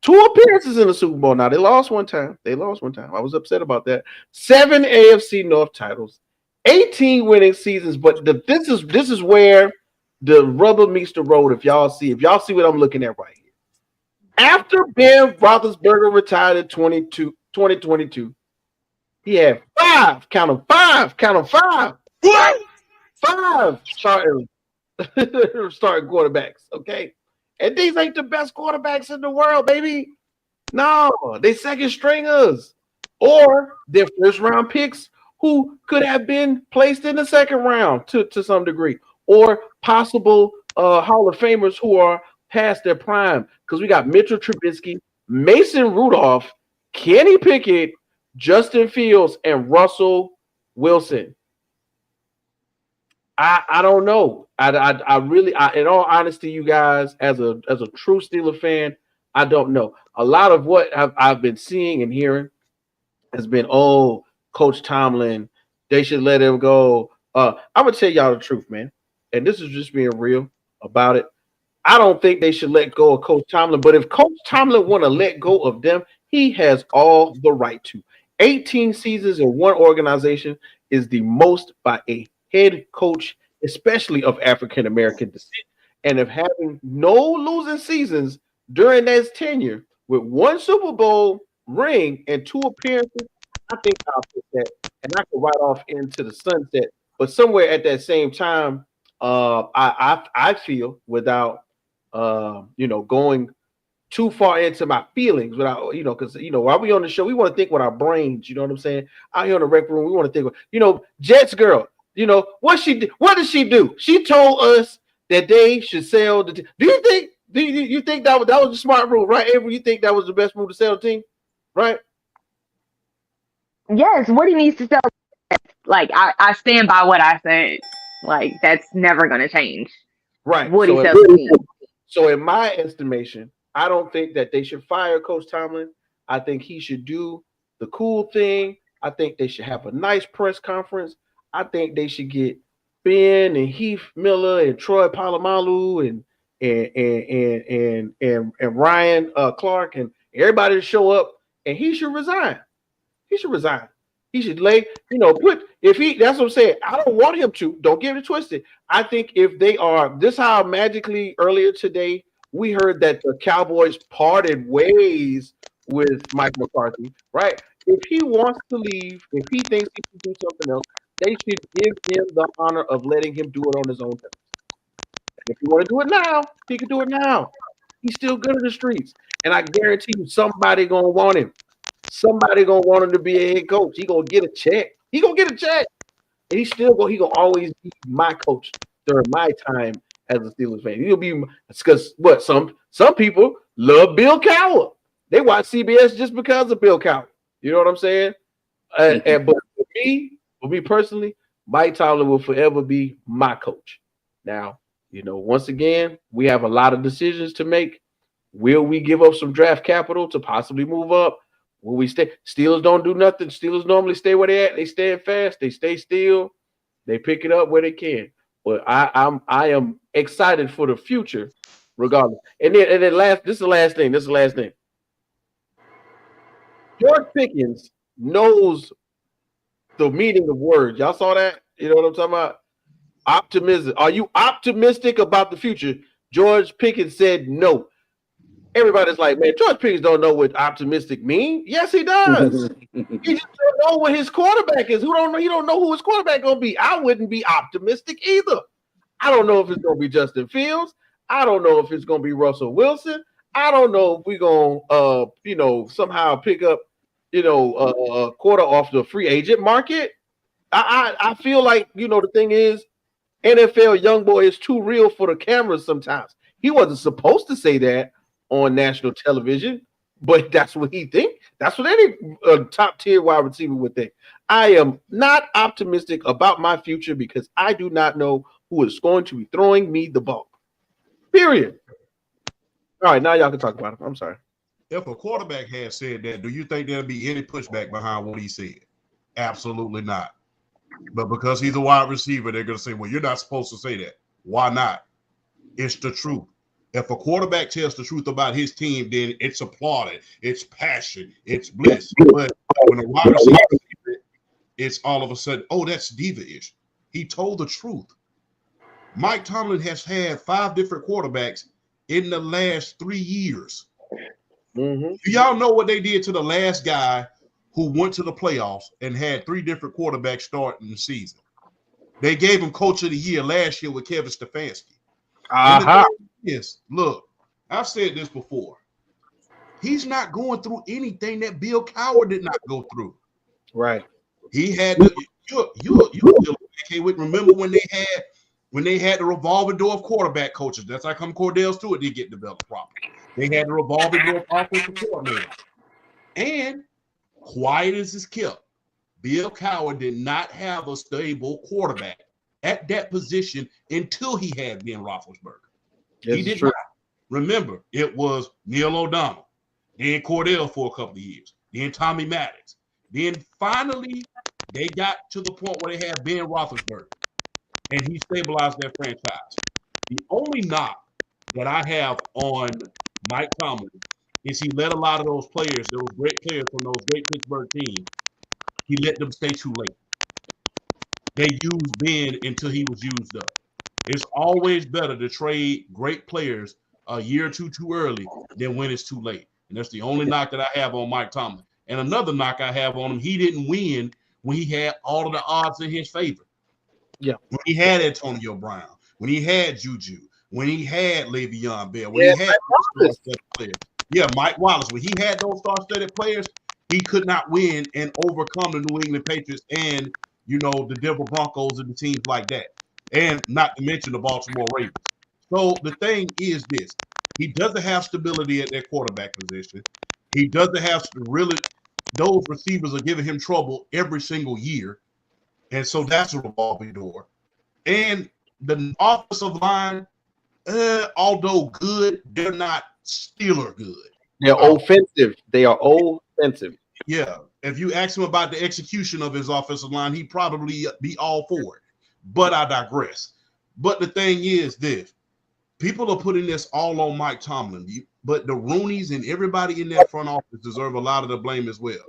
2 appearances in the Super Bowl. Now they lost one time. I was upset about that. 7 AFC North titles, 18 winning seasons. But this is where the rubber meets the road. If y'all see what I'm looking at right here. After Ben Roethlisberger retired in 2022, he had 5 starting quarterbacks. Okay. And these ain't the best quarterbacks in the world, baby. No, they second stringers or they're first round picks who could have been placed in the second round to some degree, or possible Hall of Famers who are past their prime. Because we got Mitchell Trubisky, Mason Rudolph, Kenny Pickett, Justin Fields, and Russell Wilson. I don't know. I really, in all honesty, you guys, as a true Steeler fan, I don't know. A lot of what I've been seeing and hearing has been, oh, Coach Tomlin, they should let him go. I'm gonna tell y'all the truth, man, and this is just being real about it. I don't think they should let go of Coach Tomlin, but if Coach Tomlin want to let go of them, he has all the right to. 18 seasons in one organization is the most by a head coach, especially of African American descent, and of having no losing seasons during his tenure with 1 Super Bowl ring and 2 appearances, I think I'll put that and I can ride off into the sunset. But somewhere at that same time, I feel without going too far into my feelings without, because while we on the show, we want to think with our brains, you know what I'm saying? Out here in the rec room, we want to think, Jets girl. What did she do? She told us that they should sell the team. Do you think that was a smart move, right, Avery? You think that was the best move to sell the team, right? Yes, Woody needs to sell. Like I stand by what I said. Like that's never gonna change. Right. Woody sells the team. So in my estimation, I don't think that they should fire Coach Tomlin. I think he should do the cool thing. I think they should have a nice press conference. I think they should get Ben and Heath Miller and Troy Polamalu and Ryan Clark and everybody to show up, and he should resign. He should resign. He should that's what I'm saying. I don't want him to. Don't get it twisted. I think if they are, this how magically earlier today we heard that the Cowboys parted ways with Mike McCarthy, right? If he wants to leave, if he thinks he can do something else, they should give him the honor of letting him do it on his own terms. And if you want to do it now, he can do it now. He's still good in the streets. And I guarantee you somebody gonna want him. Somebody gonna want him to be a head coach. He gonna get a check. And he gonna always be my coach during my time as a Steelers fan. He'll be, because what some people love Bill Cowher. They watch CBS just because of Bill Cowher. You know what I'm saying? But for me personally, Mike Tomlin will forever be my coach. Now, once again, we have a lot of decisions to make. Will we give up some draft capital to possibly move up? Will we stay? Steelers don't do nothing. Steelers normally stay where they at. They stand fast. They stay still. They pick it up where they can. But I am excited for the future, regardless. And then this is the last thing. George Pickens knows the meaning of words. Y'all saw that? You know what I'm talking about? Optimism. Are you optimistic about the future? George Pickens said no. Everybody's like, man, George Pickens don't know what optimistic means. Yes, he does. He just don't know what his quarterback is. He don't know who his quarterback gonna be. I wouldn't be optimistic either. I don't know if it's gonna be Justin Fields. I don't know if it's gonna be Russell Wilson. I don't know if we're gonna somehow pick up a quarter off the free agent market. I feel like the thing is, NFL young boy is too real for the cameras sometimes. He wasn't supposed to say that on national television, but that's what he think. That's what any top tier wide receiver would think. I am not optimistic about my future because I do not know who is going to be throwing me the ball. Period. All right, now y'all can talk about it. I'm sorry. If a quarterback had said that, do you think there'd be any pushback behind what he said? Absolutely not. But because he's a wide receiver, they're going to say, well, you're not supposed to say that. Why not? It's the truth. If a quarterback tells the truth about his team, then it's applauded, it's passion, it's bliss. But when a wide receiver says it, it's all of a sudden, oh, that's diva-ish. He told the truth. Mike Tomlin has had 5 different quarterbacks in the last 3 years. Mm-hmm. Do y'all know what they did to the last guy who went to the playoffs and had 3 different quarterbacks starting the season? They gave him Coach of the Year last year with Kevin Stefanski. And the thing is, look, I've said this before. He's not going through anything that Bill Cowher did not go through. Right. He had to. You remember when they had the revolving door of quarterback coaches? That's how come Cordell Stewart didn't get developed properly. They had the revolving door of offensive coordinator. And quiet as is kept, Bill Cowher did not have a stable quarterback at that position until he had Ben Roethlisberger. He did not. Remember, it was Neil O'Donnell, then Cordell for a couple of years, then Tommy Maddox. Then finally, they got to the point where they had Ben Roethlisberger, and he stabilized their franchise. The only knock that I have on Mike Tomlin is he let a lot of those players, those great players from those great Pittsburgh teams, he let them stay too late. They used Ben until he was used up. It's always better to trade great players a year or two too early than when it's too late. And that's the only knock that I have on Mike Tomlin. And another knock I have on him, he didn't win when he had all of the odds in his favor. Yeah. When he had Antonio Brown, when he had Juju, when he had Le'Veon Bell, when he had star-studded players. Yeah, Mike Wallace. When he had those star-studded players, he could not win and overcome the New England Patriots and, the Denver Broncos and the teams like that. And not to mention the Baltimore Ravens. So the thing is this. He doesn't have stability at that quarterback position. He doesn't have those receivers are giving him trouble every single year. And so that's a revolving door. And the offensive line, although good, they're not Steeler good. They're offensive. They are offensive. Yeah. If you ask him about the execution of his offensive line, he'd probably be all for it. But I digress. But the thing is this. People are putting this all on Mike Tomlin, but the Rooneys and everybody in that front office deserve a lot of the blame as well.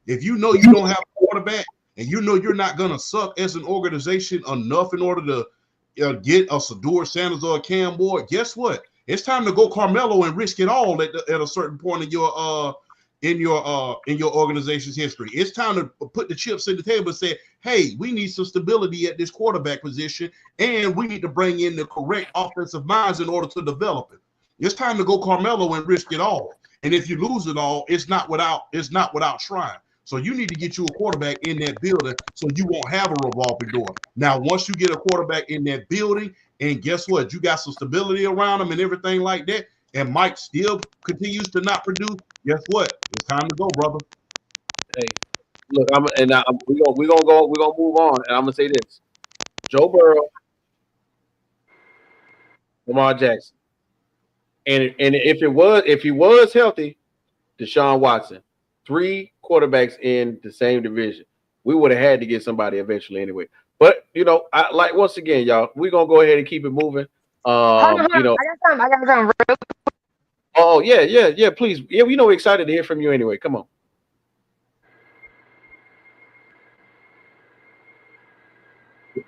If you know you don't have a quarterback and you know you're not going to suck as an organization enough in order to get a Sador Sanders or a Cam Ward, guess what? It's time to go Carmelo and risk it all at a certain point in your organization's history. It's time to put the chips in the table and say, hey, we need some stability at this quarterback position, and we need to bring in the correct offensive minds in order to develop it. It's time to go Carmelo and risk it all. And if you lose it all, it's not without trying. So you need to get you a quarterback in that building so you won't have a revolving door. Now, once you get a quarterback in that building, and guess what? You got some stability around him and everything like that, and Mike still continues to not produce, guess what? It's time to go, brother. Hey, look, we're gonna move on, and I'm gonna say this: Joe Burrow, Lamar Jackson, and if he was healthy, Deshaun Watson, 3 quarterbacks in the same division, we would have had to get somebody eventually anyway. But once again, y'all, we're gonna go ahead and keep it moving. Hold on. I got something. Oh yeah, please. Yeah, we're excited to hear from you anyway. Come on.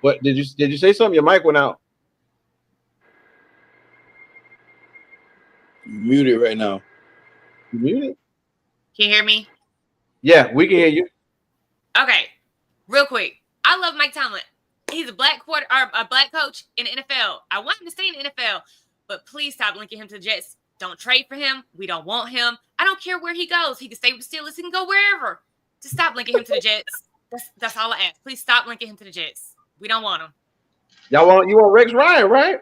What did you say something? Your mic went out. You muted right now. You muted? Can you hear me? Yeah, we can hear you. Okay, real quick. I love Mike Tomlin. He's a black coach in the NFL. I want him to stay in the NFL, but please stop linking him to the Jets. Don't trade for him. We don't want him. I don't care where he goes. He can stay with the Steelers. He can go wherever. Just stop linking him to the Jets. That's all I ask. Please stop linking him to the Jets. We don't want him. You want Rex Ryan, right?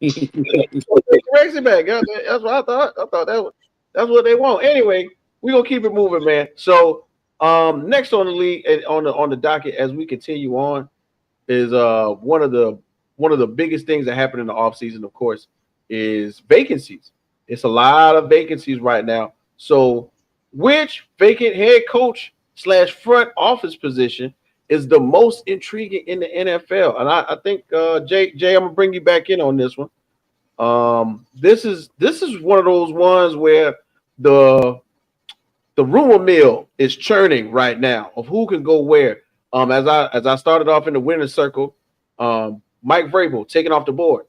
Correction back. That's what I thought. I thought that's what they want. Anyway, we're gonna keep it moving, man. So next on the league and on the docket as we continue on is one of the biggest things that happened in the offseason, of course, is vacancies. It's a lot of vacancies right now. So which vacant head coach / front office position is the most intriguing in the NFL? And I think Jay, I'm gonna bring you back in on this one. This is one of those ones where the rumor mill is churning right now of who can go where. As I started off in the winner's circle, Mike Vrabel taken off the board.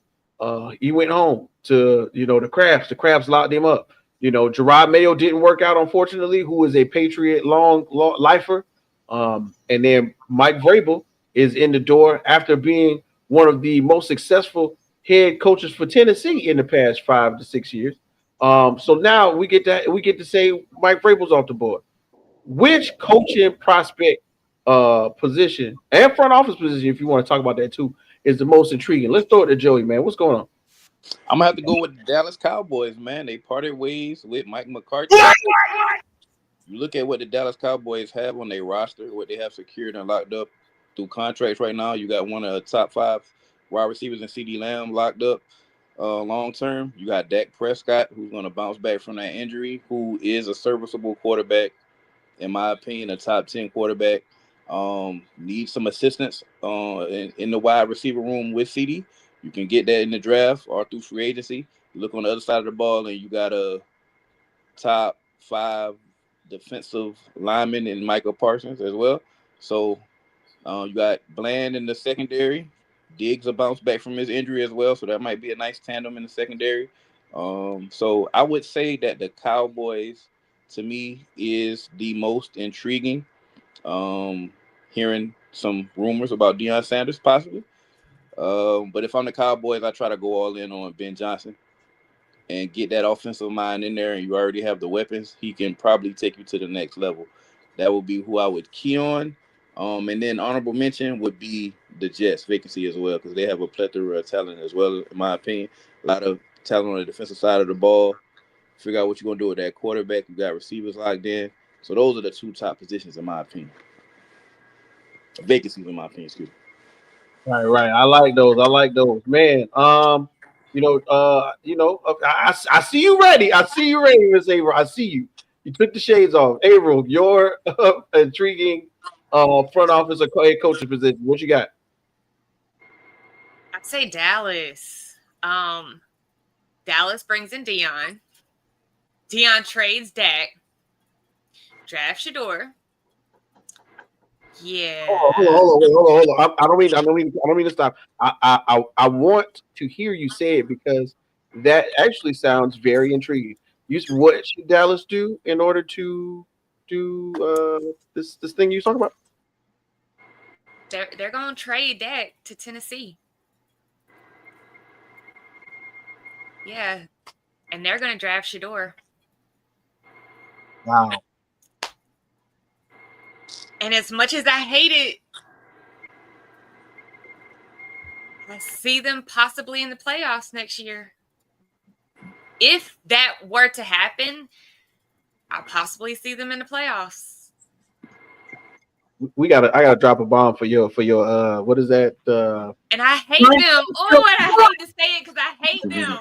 He went home to the Crabs. The Crabs locked him up. Gerard Mayo didn't work out, unfortunately, who is a Patriot long lifer. And then Mike Vrabel is in the door after being one of the most successful head coaches for Tennessee in the past 5 to 6 years. So now we get to say Mike Vrabel's off the board. Which coaching prospect position and front office position, if you want to talk about that too, is the most intriguing? Let's throw it to Joey, man. What's going on? I'm gonna have to go with the Dallas Cowboys, man. They parted ways with Mike McCarthy. You look at what the Dallas Cowboys have on their roster, what they have secured and locked up through contracts right now. You got one of the top 5 wide receivers in CD Lamb locked up long term. You got Dak Prescott, who's going to bounce back from that injury, who is a serviceable quarterback, in my opinion, a top 10 quarterback. Needs some assistance in the wide receiver room with CD. You can get that in the draft or through free agency. You look on the other side of the ball, and you got a top 5 defensive lineman in Michael Parsons as well. So you got Bland in the secondary. Diggs will bounce back from his injury as well, so that might be a nice tandem in the secondary. So I would say that the Cowboys, to me, is the most intriguing. Hearing some rumors about Deion Sanders possibly. But if I'm the Cowboys, I try to go all in on Ben Johnson and get that offensive mind in there, and you already have the weapons. He can probably take you to the next level. That would be who I would key on. And then honorable mention would be the Jets vacancy as well, because they have a plethora of talent as well, in my opinion. A lot of talent on the defensive side of the ball. Figure out what you're going to do with that quarterback. You got receivers locked in. So those are the 2 top positions, in my opinion. Vacancies, in my opinion, excuse me. Right. I like those. Man, I see you ready. I see you ready, Miss Averill. I see you. You took the shades off. Averill, your intriguing front office or head coaching position. What you got? I'd say Dallas. Dallas brings in Deion. Deion trades Dak. Draft Shador. Yeah. Hold on. I don't mean to stop. I want to hear you say it because that actually sounds very intriguing. What should Dallas do in order to do this thing you talking about? They're gonna trade Dak to Tennessee. Yeah, and they're gonna draft Shador. Wow. And as much as I hate it, I see them possibly in the playoffs next year. If that were to happen, I possibly see them in the playoffs. I gotta drop a bomb for your what is that? And I hate them. Oh, and I hate to say it because I hate them.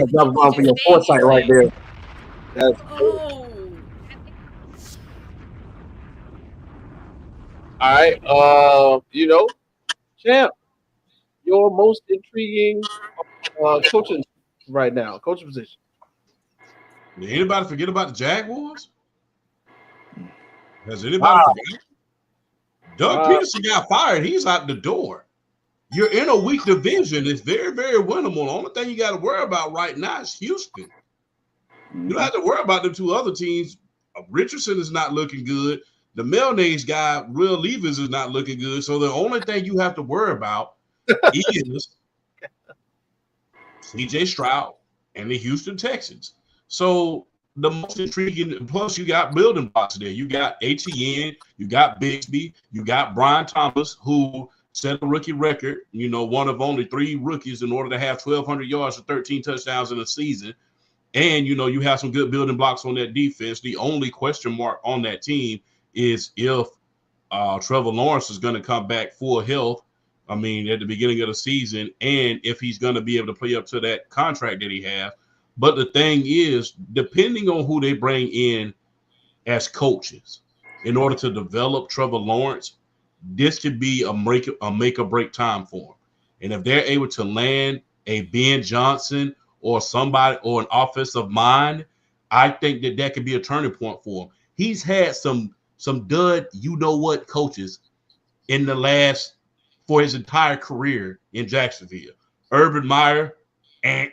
Drop a bomb for your foresight right there. Oh. All right. Champ, your most intriguing coaching right now, coaching position. Did anybody forget about the Jaguars? Has anybody forgot? Doug Peterson got fired. He's out the door. You're in a weak division. It's very, very winnable. The only thing you got to worry about right now is Houston. You don't have to worry about them 2 other teams. Richardson is not looking good. The mayonnaise guy, Will Levis, is not looking good. So the only thing you have to worry about is C.J. Stroud and the Houston Texans. So the most intriguing, plus you got building blocks there. You got ATN, you got Bixby, you got Brian Thomas, who set a rookie record, one of only 3 rookies in order to have 1,200 yards and 13 touchdowns in a season. And, you have some good building blocks on that defense. The only question mark on that team is if Trevor Lawrence is going to come back full health, at the beginning of the season, and if he's going to be able to play up to that contract that he has. But the thing is, depending on who they bring in as coaches in order to develop Trevor Lawrence, this could be a make or break time for him. And if they're able to land a Ben Johnson or somebody or an offensive mind, I think that could be a turning point for him. He's had some dud, coaches in the last for his entire career in Jacksonville. Urban Meyer and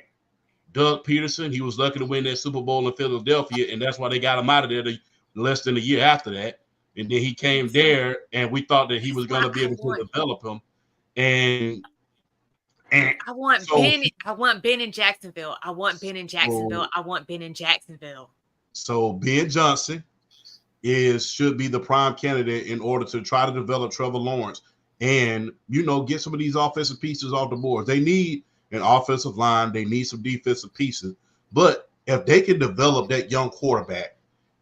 Doug Peterson. He was lucky to win that Super Bowl in Philadelphia, and that's why they got him out of there less than a year after that. And then he came there, and we thought that he was going to be able to develop him. And I want Ben. I want Ben in Jacksonville. I want Ben in Jacksonville. I want Ben in Jacksonville. So Ben Johnson should be the prime candidate in order to try to develop Trevor Lawrence and get some of these offensive pieces off the board. They need an offensive line. They need some defensive pieces. But if they can develop that young quarterback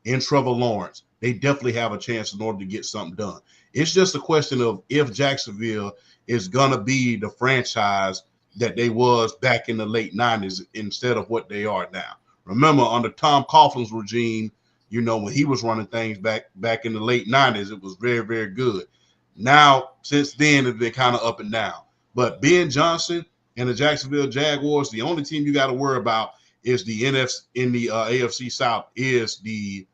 in Trevor Lawrence, they definitely have a chance in order to get something done. It's just a question of if Jacksonville is going to be the franchise that they was back in the late 90s instead of what they are now. Remember, under Tom Coughlin's regime, when he was running things back in the late 90s, it was very, very good. Now, since then, it's been kind of up and down. But Ben Johnson and the Jacksonville Jaguars, the only team you got to worry about is the AFC South is the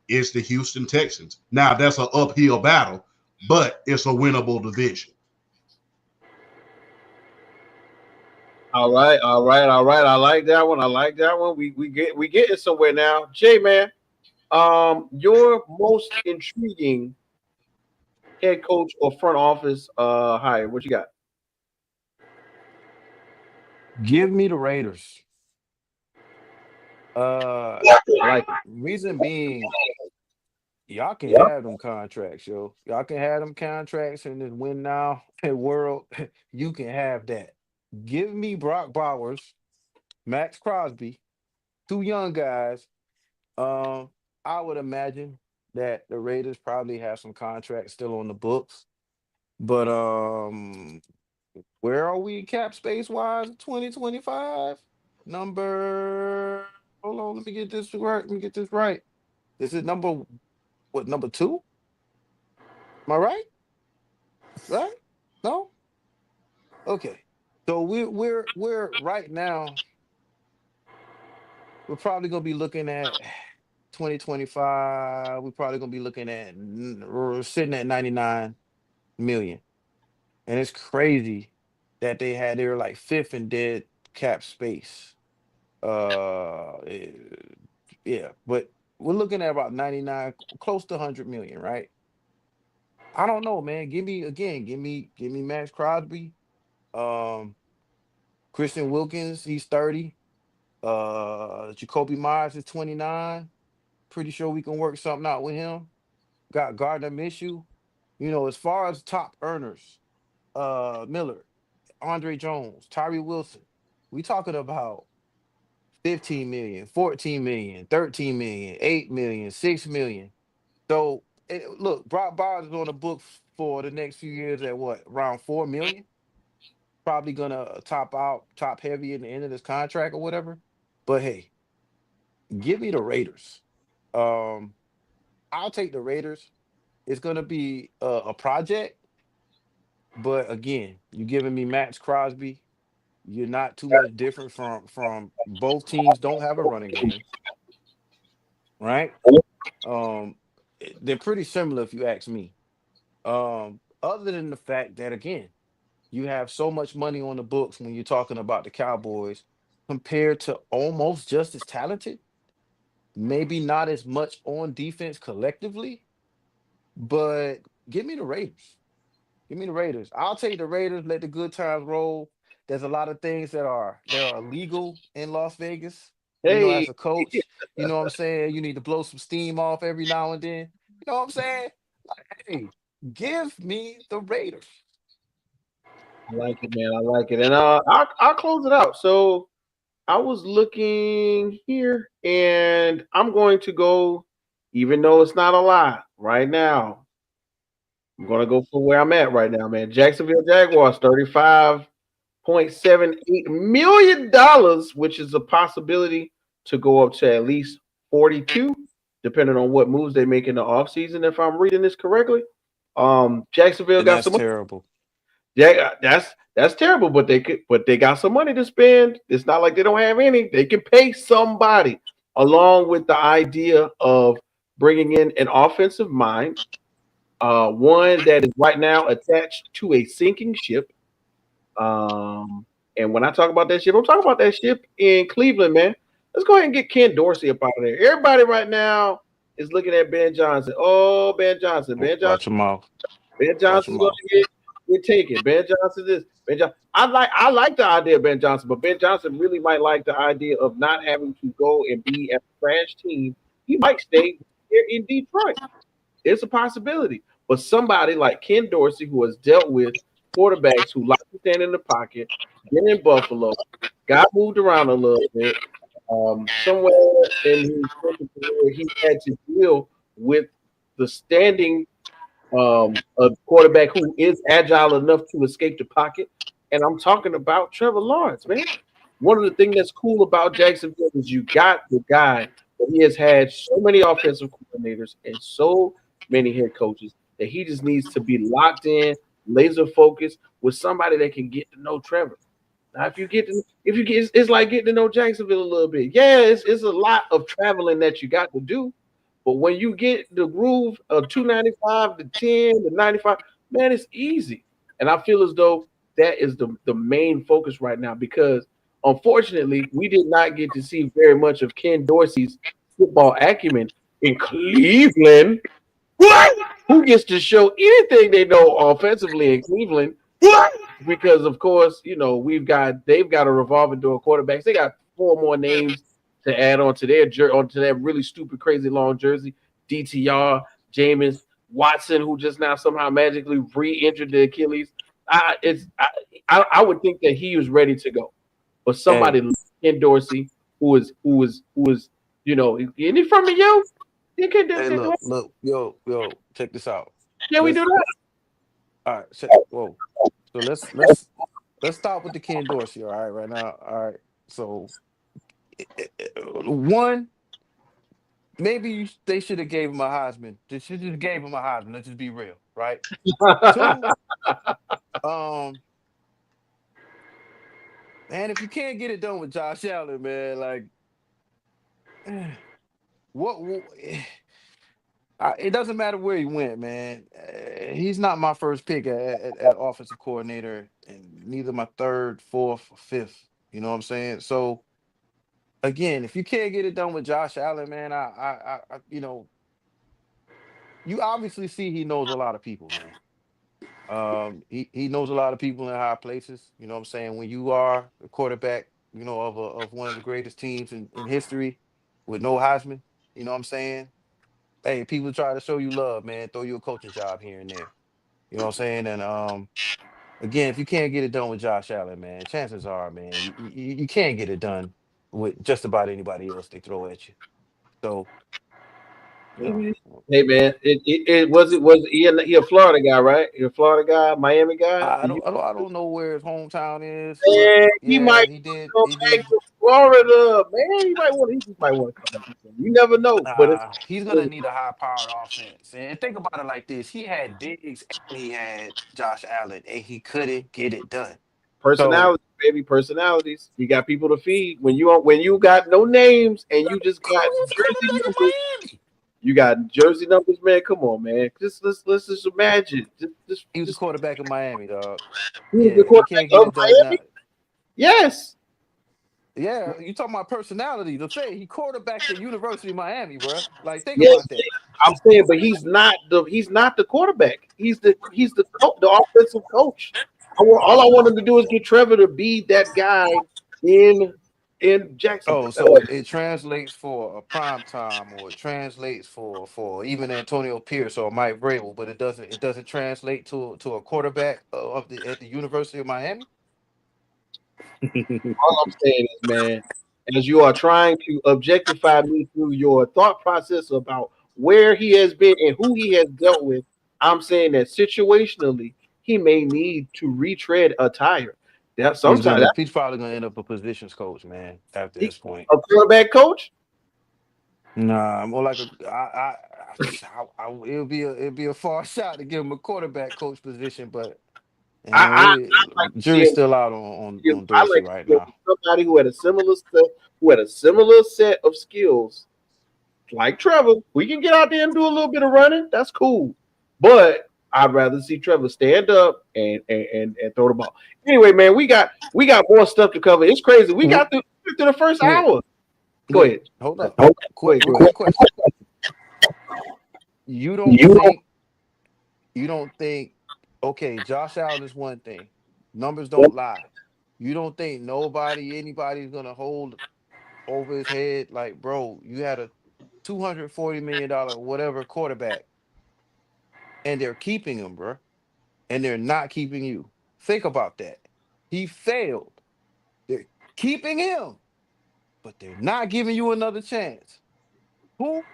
Houston Texans. Now, that's an uphill battle, but it's a winnable division. All right. I like that one. We getting somewhere now. Jay, man, your most intriguing head coach or front office hire, what you got? Give me the Raiders. Reason being, y'all can have them contracts, yo. Y'all can have them contracts in this win now world. You can have that. Give me Brock Bowers, Max Crosby, 2 young guys. I would imagine that the Raiders probably have some contracts still on the books. But where are we cap space wise? 2025 number. Hold on, let me get this right. This is number 2? Am I right? Right? No? Okay. So we're right now. We're probably gonna be looking at 2025. We're probably gonna be looking at we're sitting at 99 million. And it's crazy that they were like 5th in dead cap space. Yeah, but we're looking at about 99, close to 100 million, right? I don't know, man. Give me Max Crosby. Christian Wilkins, he's 30. Jacoby Myers is 29. Pretty sure we can work something out with him. Got Gardner Minshew. As far as top earners, Miller, Andre Jones, Tyree Wilson, we talking about 15 million, 14 million, 13 million, 8 million, 6 million. So look, Brock Bowers is on the book for the next few years at what, around 4 million? Probably gonna top heavy in the end of this contract or whatever. But hey, give me the Raiders. I'll take the Raiders. It's gonna be a project, but again, you're giving me Max Crosby. You're not too much different from both teams. Don't have a running game, right? They're pretty similar if you ask me. Other than the fact that again, you have so much money on the books when you're talking about the Cowboys compared to almost just as talented. Maybe not as much on defense collectively, but give me the Raiders. Give me the Raiders. I'll take the Raiders. Let the good times roll. There's a lot of things that are legal in Las Vegas. Hey, As a coach, you know what I'm saying? You need to blow some steam off every now and then. You know what I'm saying? Like, hey, give me the Raiders. I like it, man. I like it. And I'll close it out. So I was looking here, and I'm going to go, even though it's not a lot right now. I'm going to go for where I'm at right now, man. Jacksonville Jaguars, $35.78 million, which is a possibility to go up to at least 42, depending on what moves they make in the offseason, if I'm reading this correctly. Jacksonville And got that's some. terrible. Yeah, that's terrible, but they got some money to spend. It's not like they don't have any. They can pay somebody, along with the idea of bringing in an offensive mind, one that is right now attached to a sinking ship. And when I talk about that ship, I'm talking about that ship in Cleveland, man. Let's go ahead and get Ken Dorsey up out of there. Everybody right now is looking at Ben Johnson. Oh, Ben Johnson. Watch your mouth. Ben Watch your Johnson's going mouth. to get taken. Ben Johnson this. Ben Johnson. I like the idea of Ben Johnson, but Ben Johnson really might like the idea of not having to go and be at a trash team. He might stay here in Detroit. It's a possibility. But somebody like Ken Dorsey, who has dealt with quarterbacks who like to stand in the pocket, been in Buffalo, got moved around a little bit. Somewhere in his career, he had to deal with the standing a quarterback who is agile enough to escape the pocket. And I'm talking about Trevor Lawrence, man. One of the things that's cool about Jacksonville is you got the guy that he has had so many offensive coordinators and so many head coaches that he just needs to be locked in, laser focused with somebody that can get to know Trevor. Now, it's like getting to know Jacksonville a little bit. Yeah, it's a lot of traveling that you got to do. But when you get the groove of 295 to 10 to 95, man, it's easy. And I feel as though that is the main focus right now because, unfortunately, we did not get to see very much of Ken Dorsey's football acumen in Cleveland. What? Who gets to show anything they know offensively in Cleveland? What? Because, of course, they've got a revolving door quarterbacks. They got 4 more names to add onto onto that really stupid, crazy long jersey. DTR, Jameis, Watson, who just now somehow magically re-injured the Achilles. I would think that he was ready to go, but somebody like Ken Dorsey, who is, isn't he from the U? Hey, look, yo, check this out. Can we do that? All right, whoa. So let's start with the Ken Dorsey. All right, right now. All right, so one, maybe they should have gave him a Heisman. They should have gave him a Heisman. Let's just be real, right? 2, man, if you can't get it done with Josh Allen, man, like, what it doesn't matter where he went, man. He's not my first pick at offensive coordinator, and neither my 3rd, 4th, or 5th. You know what I'm saying? So again, if you can't get it done with Josh Allen, man, you obviously see he knows a lot of people, man. He knows a lot of people in high places. You know what I'm saying? When you are the quarterback, of one of the greatest teams in history with no Heisman, you know what I'm saying? Hey, people try to show you love, man. Throw you a coaching job here and there. You know what I'm saying? And again, if you can't get it done with Josh Allen, man, chances are, man, you can't get it done with just about anybody else they throw at you. So, you know, Hey man, he a Florida guy, right? He a Florida guy, Miami guy. I don't know where his hometown is, but Man, he yeah, might he did. go He back did. to Florida, man. He just might want to come back. You never know, but it's He's gonna need a high-powered offense. And think about it like this: he had Diggs and he had Josh Allen, and he couldn't get it done. So personality, baby, personalities. You got people to feed. When you got no names and you just got jersey numbers, you got jersey numbers, man. Come on, man. Let's just imagine. he was the quarterback of Miami, dog. He was Yeah, the if he can't quarterback get of it done now. Miami. Yes, Yeah, you talking about personality. To say he quarterbacked the University of Miami, bro. Like, think yes. about that. I'm saying, but he's not the quarterback. He's the offensive coach. All I want him to do is get Trevor to be that guy in in Oh, Jacksonville. so it translates for a prime time, or it translates for even Antonio Pierce or Mike Vrabel, but it doesn't translate to a quarterback of the at the University of Miami. All I'm saying is, man, as you are trying to objectify me through your thought process about where he has been and who he has dealt with, I'm saying that situationally, he may need to retread a tire. That sometimes He's probably gonna end up a positions coach, man. After he, this point, a quarterback coach. nah, more like it'll be a far shot to give him a quarterback coach position, but I like to see jury's him. still out on I Dorsey like to right see him now. with somebody who had a similar set of skills like Trevor. We can get out there and do a little bit of running. That's cool. But I'd rather see Trevor stand up and throw the ball. Anyway, man, we got more stuff to cover. It's crazy. We Wh- got through the first Wait, hour. Go wait, ahead. hold up. Go Quick, ahead. Go quick ahead. question. You don't think you don't think okay, Josh Allen is one thing. Numbers don't lie. You don't think anybody's gonna hold over his head like, bro, you had a $240 million whatever quarterback, and they're keeping him, bro, and they're not keeping you. Think about that. He failed. They're keeping him, but they're not giving you another chance. Who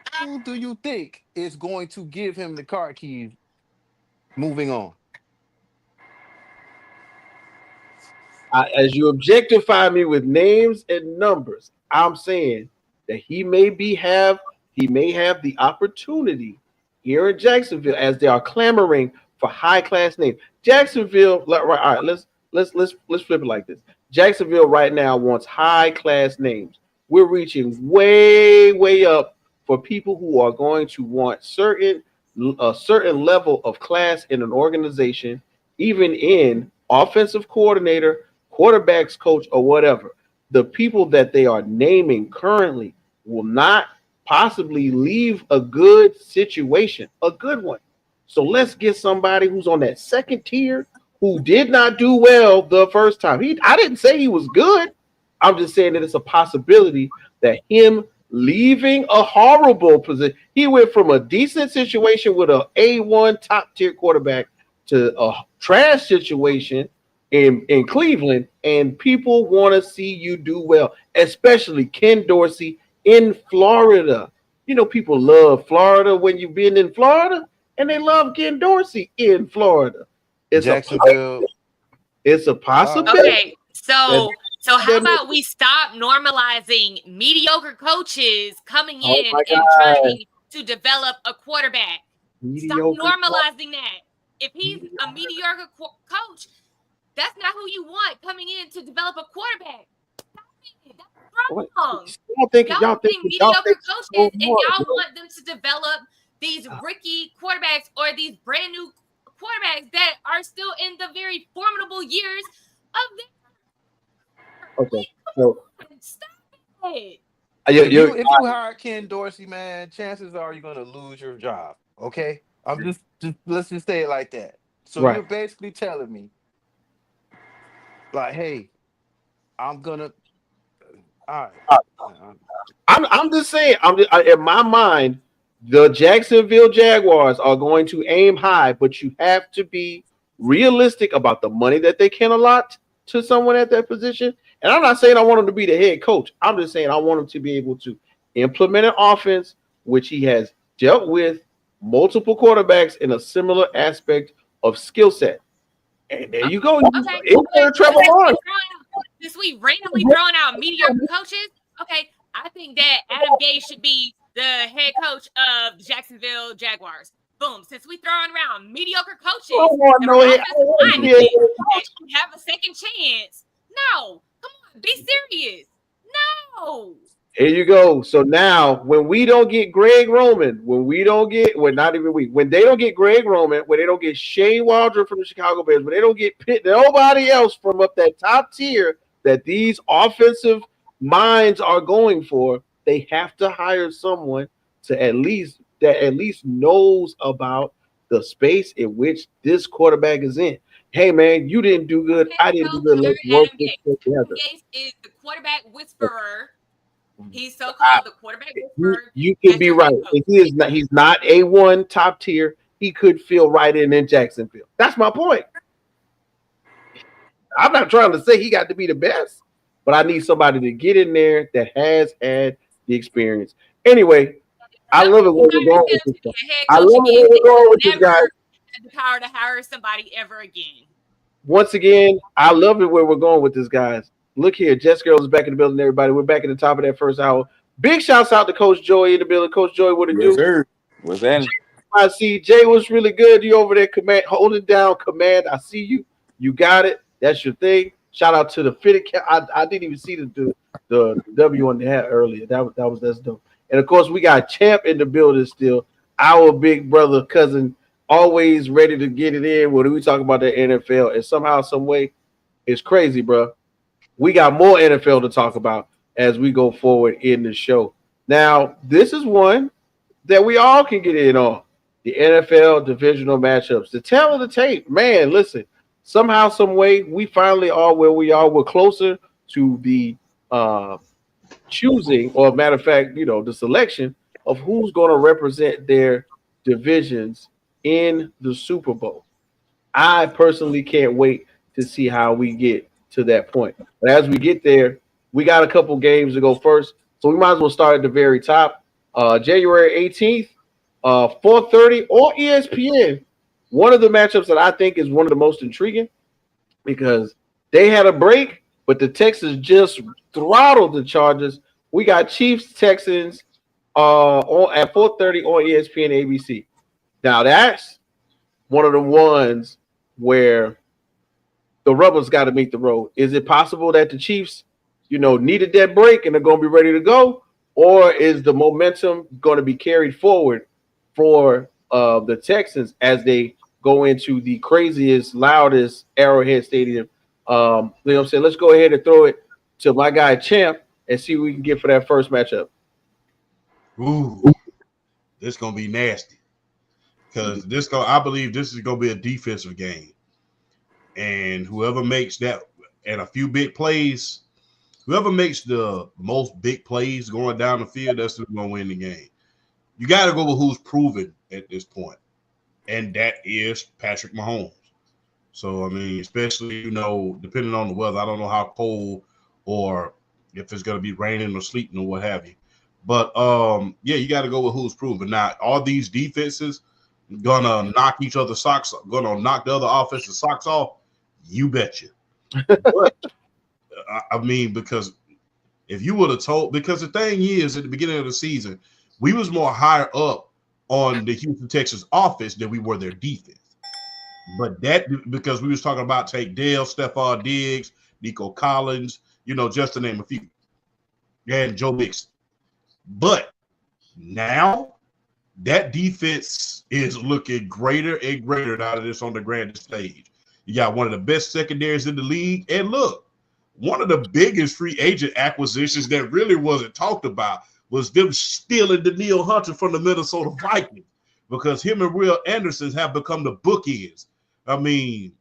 do you think is going to give him the car keys moving on? As you objectify me with names and numbers, I'm saying that he may have the opportunity here in Jacksonville as they are clamoring for high class names. Jacksonville, right? All right, let's flip it like this. Jacksonville right now wants high class names. We're reaching way up for people who are going to want a certain level of class in an organization, even in offensive coordinator, quarterbacks coach, or whatever. The people that they are naming currently will not possibly leave a good situation, a good one. So let's get somebody who's on that second tier who did not do well the first time. I didn't say he was good. I'm just saying that it's a possibility that him leaving a horrible position, he went from a decent situation with a A1 top tier quarterback to a trash situation in Cleveland, and people want to see you do well, especially Ken Dorsey in Florida. You know, people love Florida when you've been in Florida, and they love Ken Dorsey in Florida. It's a Jacksonville. it's a All right. possibility. Okay, so how about we stop normalizing mediocre coaches coming Oh in my and God, trying to develop a quarterback? Stop mediocre. normalizing that. If he's a mediocre coach, that's not who you want coming in to develop a quarterback. Stop it. What? That's wrong. Y'all think Y'all y'all think getting y'all think mediocre so coaches and much. y'all want them to develop these rookie quarterbacks or these brand new quarterbacks that are still in the very formidable years of their. Okay, so Stop it. If you hire Ken Dorsey, man, chances are you're gonna lose your job. Okay, I'm just let's just say it like that. So right. you're basically telling me, like, hey, I'm gonna. All right. I'm just saying. In my mind, the Jacksonville Jaguars are going to aim high, but you have to be realistic about the money that they can allot to someone at that position. And I'm not saying I want him to be the head coach. I'm just saying I want him to be able to implement an offense which he has dealt with multiple quarterbacks in a similar aspect of skill set. And there you go. Okay. Trevor Lawrence. Since we randomly throwing out mediocre coaches, okay, I think that Adam Gase should be the head coach of the Jacksonville Jaguars. Boom. Since we throwing around mediocre coaches that are offensive linemen that should have a second chance. No. Come on. Be serious. No. Here you go. So now, when we don't get Greg Roman, when they don't get Greg Roman, when they don't get Shane Waldron from the Chicago Bears, when they don't get nobody else from up that top tier that these offensive minds are going for, they have to hire someone to at least knows about the space in which this quarterback is in. Hey man, you didn't do good. I didn't do good. Let's work this together. Gase is the quarterback whisperer. He's so called the quarterback whisperer. You could as be your right. head coach. If he is not, he's not A1 top tier. He could feel right in Jacksonville. That's my point. I'm not trying to say he got to be the best, but I need somebody to get in there that has had the experience. Anyway, I love it when we're going with this guy. I love it when we're going with this guy. Had the power to hire somebody ever again. Once again, I love it where we're going with this, guys. Look here, Jess Girl is back in the building, everybody. We're back at the top of that first hour. Big shouts out to Coach Joey in the building. Coach Joey, what it do? Sir. What's that? I see Jay was really good. You over there, command, holding down command. I see you. You got it. That's your thing. Shout out to the fitted cap. I didn't even see the W on the hat earlier. That's dope. And of course, we got Champ in the building still. Our big brother, cousin, always ready to get it in. When we talk about the NFL, and somehow, some way, it's crazy, bro. We got more NFL to talk about as we go forward in the show. Now, this is one that we all can get in on. The NFL divisional matchups. The tail of the tape. Man, listen. Somehow, some way, we finally are where we are. We're closer to the choosing, or matter of fact, the selection of who's going to represent their divisions in the Super Bowl. I personally can't wait to see how we get to that point. But as we get there, we got a couple games to go first. So we might as well start at the very top. January 18th, 4:30 or ESPN. One of the matchups that I think is one of the most intriguing because they had a break, but the Texans just throttled the Chargers. We got Chiefs, Texans at 4:30 on ESPN ABC. Now that's one of the ones where the rubber's got to meet the road. Is it possible that the Chiefs, needed that break and they're going to be ready to go? Or is the momentum going to be carried forward for the Texans as they go into the craziest, loudest Arrowhead Stadium? You know what I'm saying? Let's go ahead and throw it to my guy Champ and see what we can get for that first matchup. Ooh, this is gonna be nasty because I believe this is gonna be a defensive game, and whoever makes that and a few big plays, whoever makes the most big plays going down the field, that's who's gonna win the game. You got to go with who's proven at this point, and that is Patrick Mahomes. So, I mean, especially, depending on the weather, I don't know how cold or if it's going to be raining or sleeting or what have you. But, you got to go with who's proven. Now, all these defenses going to knock each other's socks, going to knock the other offensive socks off, you betcha. But, I mean, because if you would have told – because the thing is, at the beginning of the season, we was more higher up on the Houston Texans offense than we were their defense. But that because we was talking about Tank Dell, Stephon Diggs, Nico Collins, just to name a few, and Joe Mixon. But now that defense is looking greater and greater now that it's on the grandest stage. You got one of the best secondaries in the league. And look, one of the biggest free agent acquisitions that really wasn't talked about was them stealing Daniil Hunter from the Minnesota Vikings because him and Will Anderson have become the bookends. I mean,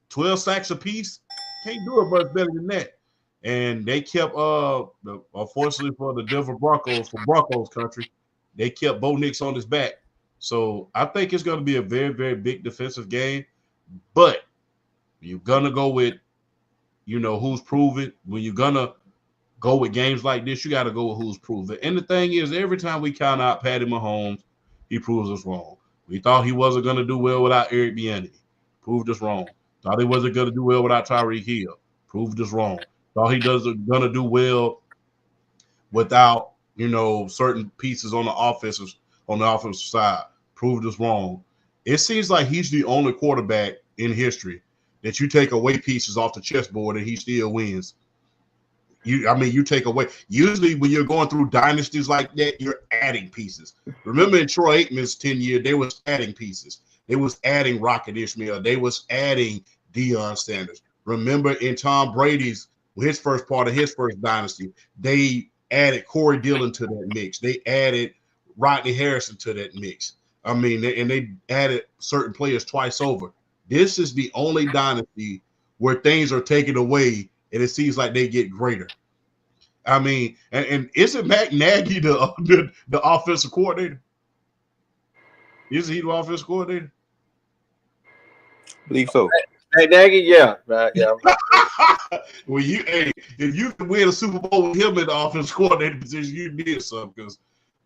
12 sacks apiece, can't do it much better than that. And they kept, unfortunately for the Denver Broncos, for Broncos country, they kept Bo Nix on his back. So I think it's going to be a very, very big defensive game. But you're going to go with, who's proven. When you're going to go with games like this, you got to go with who's proven. And the thing is, every time we count out Patty Mahomes, he proves us wrong. We thought he wasn't going to do well without Eric Bieniemy. Proved us wrong. Thought he wasn't going to do well without Tyreek Hill. Proved us wrong. Thought he wasn't going to do well without, certain pieces on the offensive side. Proved us wrong. It seems like he's the only quarterback in history that you take away pieces off the chessboard and he still wins. You take away. Usually when you're going through dynasties like that, you're adding pieces. Remember in Troy Aikman's tenure, they was adding pieces. They was adding Rocket Ishmael. They was adding Deion Sanders. Remember in Tom Brady's, his first part of his first dynasty, they added Corey Dillon to that mix. They added Rodney Harrison to that mix. I mean, they added certain players twice over. This is the only dynasty where things are taken away and it seems like they get greater. I mean, and isn't Matt Nagy the offensive coordinator? Isn't he the offensive coordinator? I believe so. Hey, Nagy, yeah. Yeah. Well, if you could win a Super Bowl with him in the offensive coordinator position, you did something because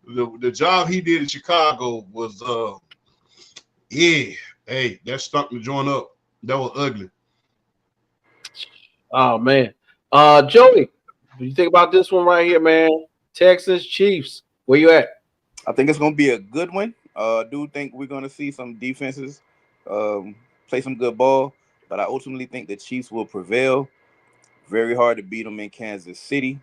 the job he did in Chicago was yeah. Hey, that stunk the joint up. That was ugly. Oh man. Joey, what do you think about this one right here, man? Texans Chiefs. Where you at? I think it's going to be a good one. I do think we're going to see some defenses play some good ball, but I ultimately think the Chiefs will prevail. Very hard to beat them in Kansas City.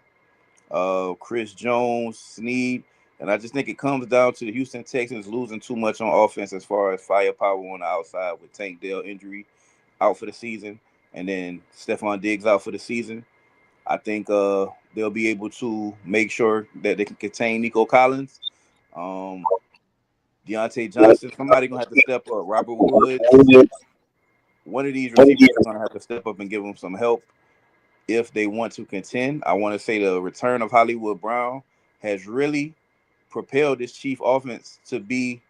Chris Jones, Snead, and I just think it comes down to the Houston Texans losing too much on offense as far as firepower on the outside with Tank Dell injury out for the season, and then Stephon Diggs out for the season. I think they'll be able to make sure that they can contain Nico Collins. Deontay Johnson, somebody gonna have to step up. Robert Woods, one of these receivers is gonna have to step up and give them some help if they want to contend. I want to say the return of Hollywood Brown has really propelled this Chief offense to be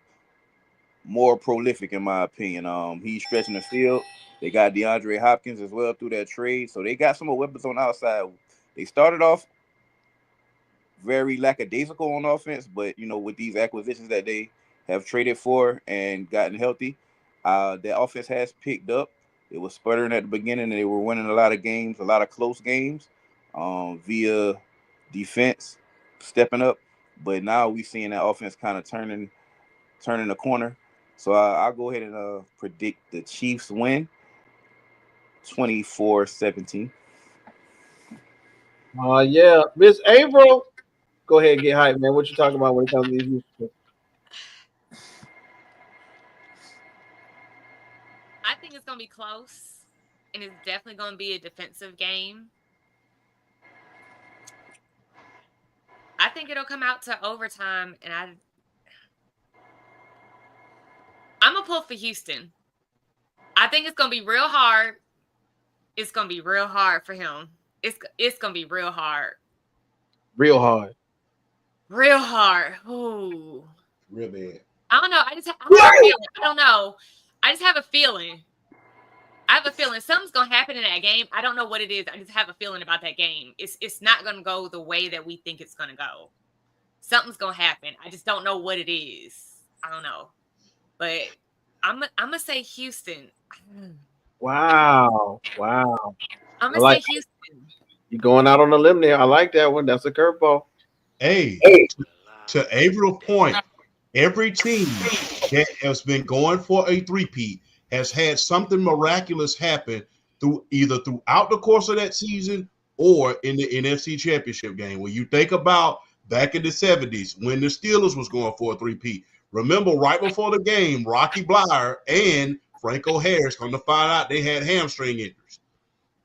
more prolific, in my opinion. He's stretching the field. They got DeAndre Hopkins as well through that trade, so they got some more weapons on the outside. They started off very lackadaisical on offense, but with these acquisitions that they have traded for and gotten healthy, their offense has picked up. It was sputtering at the beginning, and they were winning a lot of games, a lot of close games, via defense stepping up. But now we're seeing that offense kind of turning the corner. So I'll go ahead and predict the Chiefs win 24-17. Yeah. Miss April. Go ahead and get hyped, man. What you talking about when it comes to these? I think it's going to be close, and it's definitely going to be a defensive game. I think it'll come out to overtime, and I'm going to pull for Houston. I think it's going to be real hard. It's going to be real hard for him. It's going to be real hard. Real hard. Real hard. Ooh. Real bad. I don't know. I have a feeling. I don't know. I just have a feeling. I have a feeling something's going to happen in that game. I don't know what it is. I just have a feeling about that game. It's not going to go the way that we think it's going to go. Something's going to happen. I just don't know what it is. I don't know. But I'm going to say Houston. Wow. I'm going to say Houston. You're going out on a limb there. I like that one. That's a curveball. Hey, to April's point, every team that has been going for a three-peat has had something miraculous happen either throughout the course of that season or in the NFC Championship game. When you think about back in the 70s when the Steelers was going for a three-peat, remember right before the game, Rocky Bleier and Franco Harris come to find out they had hamstring injuries.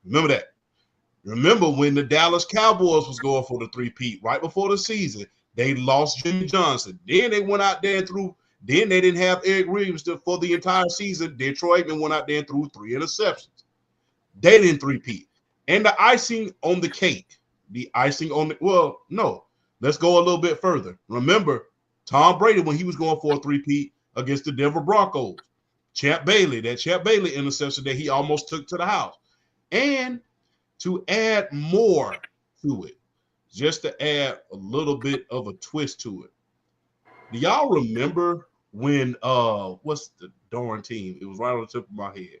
Remember that. Remember when the Dallas Cowboys was going for the three-peat right before the season, they lost Jimmy Johnson. Then they went out there and threw. Then they didn't have Eric Reeves for the entire season. Detroit even went out there and threw 3 interceptions. They didn't three-peat. And the icing on the cake, let's go a little bit further. Remember, Tom Brady, when he was going for a three-peat against the Denver Broncos, Champ Bailey interception that he almost took to the house. And to add more to it, just to add a little bit of a twist to it. Do y'all remember when what's the darn team? It was right on the tip of my head.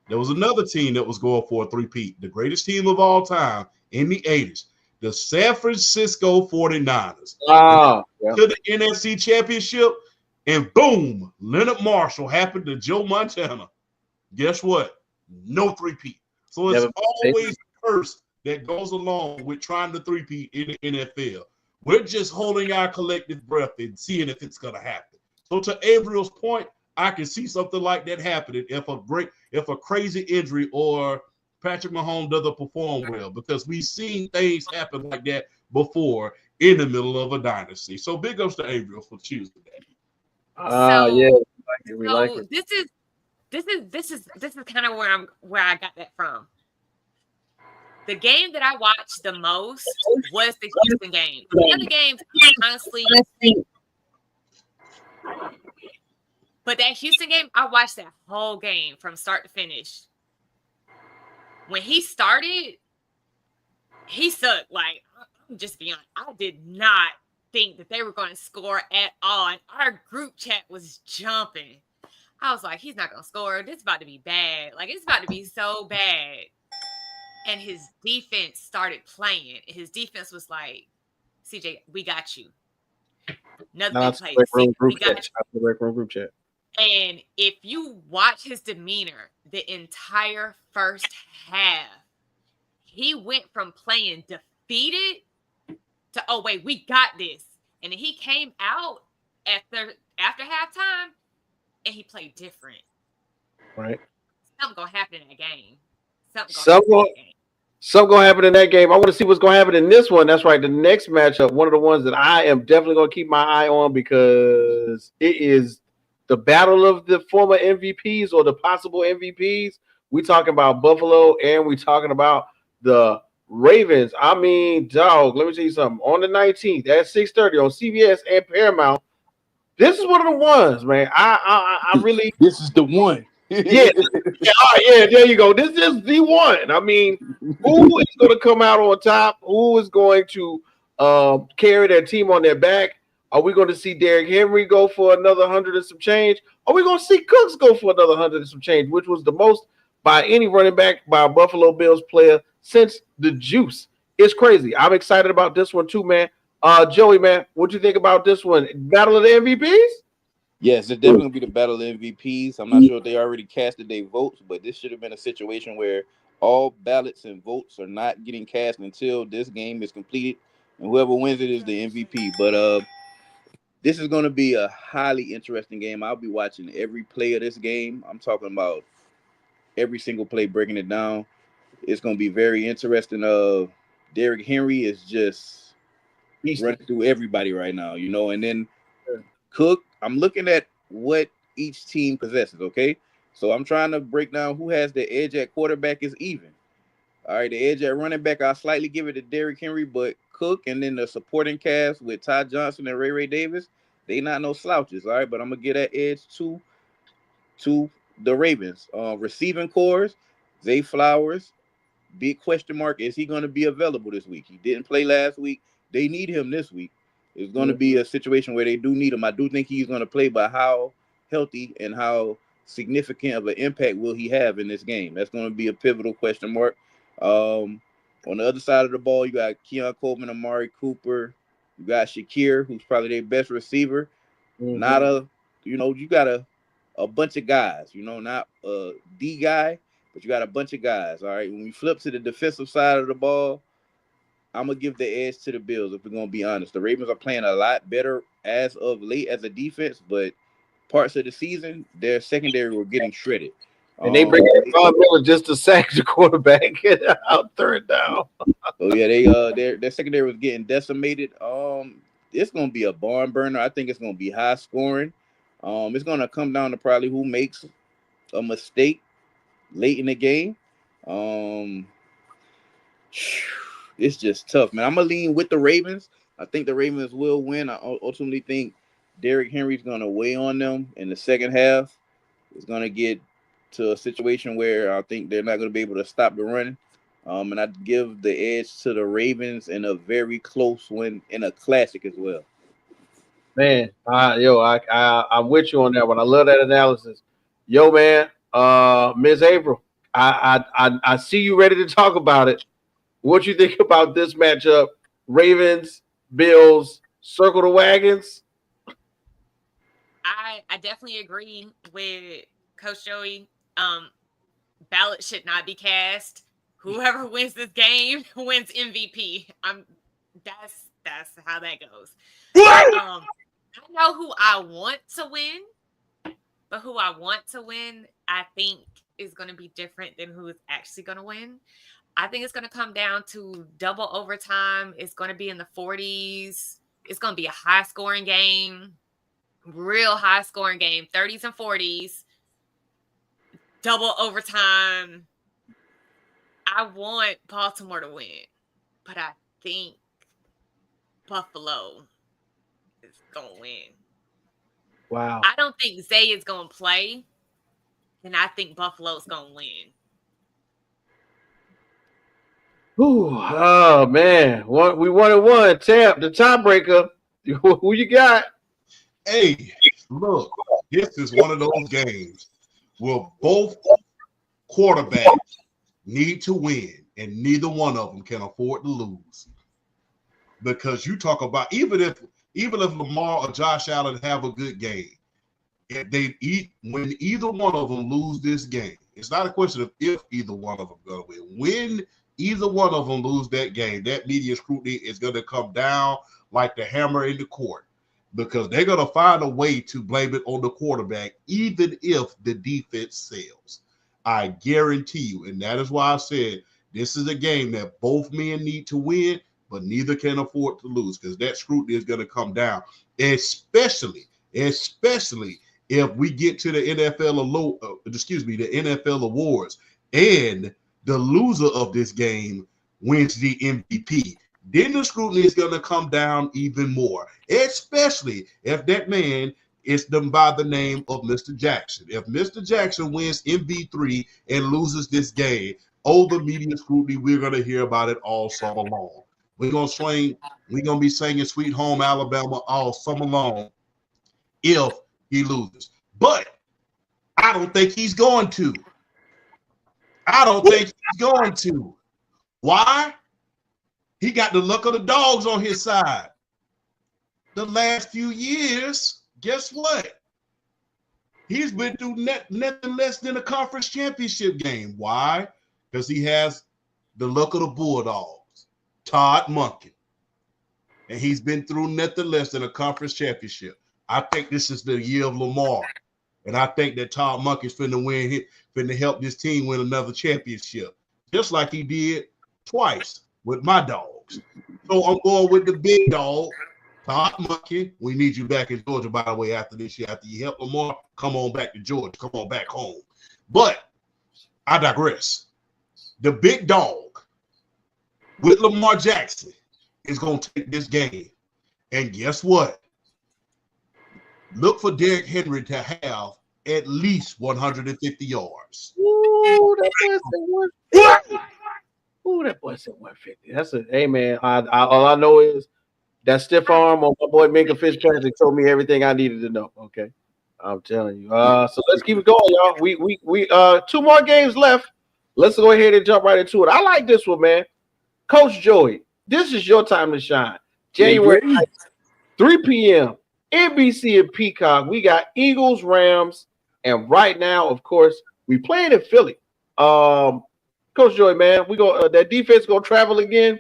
There was another team that was going for a three-peat, the greatest team of all time in the 80s, the San Francisco 49ers. To the NFC Championship, and boom, Leonard Marshall happened to Joe Montana. Guess what? No three-peat. So it's always a curse that goes along with trying to three-peat in the NFL. We're just holding our collective breath and seeing if it's going to happen. So to Avriel's point, I can see something like that happening if a crazy injury or Patrick Mahomes doesn't perform well, because we've seen things happen like that before in the middle of a dynasty. So big ups to Avriel for choosing that. We like it. This is kind of where I got that from. The game that I watched the most was the Houston game. The other games, honestly, but that Houston game, I watched that whole game from start to finish. When he started, he sucked. Like, I'm just being honest, I did not think that they were going to score at all. And our group chat was jumping. I was like, he's not going to score. This is about to be bad. Like, it's about to be so bad. And his defense started playing. His defense was like, CJ, we got you. Another big play. We got you. And if you watch his demeanor the entire first half, he went from playing defeated to, oh, wait, we got this. And then he came out after halftime and he played different. Right. Something going to happen in that game. Something going to happen in that game. I want to see what's going to happen in this one. That's right. The next matchup, one of the ones that I am definitely going to keep my eye on because it is the battle of the former MVPs or the possible MVPs. We talking about Buffalo and we talking about the Ravens. I mean, dog, let me tell you something. On the 19th at 6:30 on CBS and Paramount, this is one of the ones, man. I really. This is the one. Yeah, there you go. This is the one. I mean, who is going to come out on top? Who is going to carry their team on their back? Are we going to see Derrick Henry go for another 100 and some change? Are we going to see Cooks go for another 100 and some change, which was the most by any running back by a Buffalo Bills player since the juice? It's crazy. I'm excited about this one too, man. Joey, man, what do you think about this one? Battle of the MVPs? Yes, it's definitely going to be the battle of MVPs. I'm not sure if they already casted their votes, but this should have been a situation where all ballots and votes are not getting cast until this game is completed, and whoever wins it is the MVP. But this is going to be a highly interesting game. I'll be watching every play of this game. I'm talking about every single play, breaking it down. It's going to be very interesting. Derrick Henry is just running through everybody right now, you know, and then Cook, I'm looking at what each team possesses, okay? So I'm trying to break down who has the edge at quarterback is even. All right, the edge at running back, I'll slightly give it to Derrick Henry, but Cook and then the supporting cast with Ty Johnson and Ray Davis, they not no slouches, all right? But I'm going to give that edge to the Ravens. Receiving cores, Zay Flowers, big question mark, is he going to be available this week? He didn't play last week. They need him this week. It's going to be a situation where they do need him. I do think he's going to play, but how healthy and how significant of an impact will he have in this game? That's going to be a pivotal question mark. On the other side of the ball, you got Keon Coleman, Amari Cooper. You got Shakir, who's probably their best receiver. You got a bunch of guys, not a D guy, but you got a bunch of guys, all right? When we flip to the defensive side of the ball, I'm going to give the edge to the Bills, if we're going to be honest. The Ravens are playing a lot better as of late as a defense, but parts of the season, their secondary were getting shredded. And they bring in Von Miller just to sack the quarterback out third down. So, yeah, their secondary was getting decimated. It's going to be a barn burner. I think it's going to be high scoring. It's going to come down to probably who makes a mistake late in the game. It's just tough, man. I'm going to lean with the Ravens. I think the Ravens will win. I ultimately think Derrick Henry's going to weigh on them in the second half. It's going to get to a situation where I think they're not going to be able to stop the run. And I'd give the edge to the Ravens in a very close win in a classic as well. Man, I'm with you on that one. I love that analysis. Yo, man, Ms. April, I see you ready to talk about it. What you think about this matchup? Ravens, Bills, circle the wagons. I definitely agree with Coach Joey. Ballot should not be cast. Whoever wins this game wins MVP. That's how that goes. I know who I want to win, but who I want to win, I think is going to be different than who is actually going to win. I think it's going to come down to double overtime. It's going to be in the 40s. It's going to be a high-scoring game, real high-scoring game, 30s and 40s, double overtime. I want Baltimore to win, but I think Buffalo is going to win. Wow. I don't think Zay is going to play, and I think Buffalo's going to win. Ooh, oh man, we won at one. Champ, the tiebreaker. Who you got? Hey, look, this is one of those games where both quarterbacks need to win, and neither one of them can afford to lose. Because you talk about even if Lamar or Josh Allen have a good game, when either one of them lose this game, it's not a question of if either one of them gonna win. When either one of them lose that game, that media scrutiny is gonna come down like the hammer in the court, because they're gonna find a way to blame it on the quarterback, even if the defense fails. I guarantee you, and that is why I said this is a game that both men need to win, but neither can afford to lose, because that scrutiny is going to come down, especially if we get to the NFL awards, and the loser of this game wins the MVP. Then the scrutiny is going to come down even more, especially if that man is done by the name of Mr. Jackson. If Mr. Jackson wins MV3 and loses this game, the media scrutiny, we're going to hear about it all summer long. We're going to be singing Sweet Home Alabama all summer long if he loses. But I don't think he's going to. Why? He got the luck of the dogs on his side. The last few years, guess what? He's been through nothing less than a conference championship game. Why? Because he has the luck of the Bulldogs, Todd Monken. And he's been through nothing less than a conference championship. I think this is the year of Lamar. And I think that Todd Monken's finna help this team win another championship, just like he did twice with my dogs. So I'm going with the big dog, Todd Monken. We need you back in Georgia, by the way, after this year. After you help Lamar, come on back to Georgia. Come on back home. But I digress. The big dog with Lamar Jackson is going to take this game. And guess what? Look for Derrick Henry to have at least 150 yards. Ooh, that boy said 150. That's a hey man. All I know is that stiff arm on my boy Minka Fitzpatrick told me everything I needed to know. Okay, I'm telling you. So let's keep it going, y'all. We 2 more games left. Let's go ahead and jump right into it. I like this one, man. Coach Joey, this is your time to shine. January 9th, 3 p.m. NBC and Peacock. We got Eagles, Rams, and right now, of course, we playing in Philly. Coach Joey, man, we go that defense gonna travel again,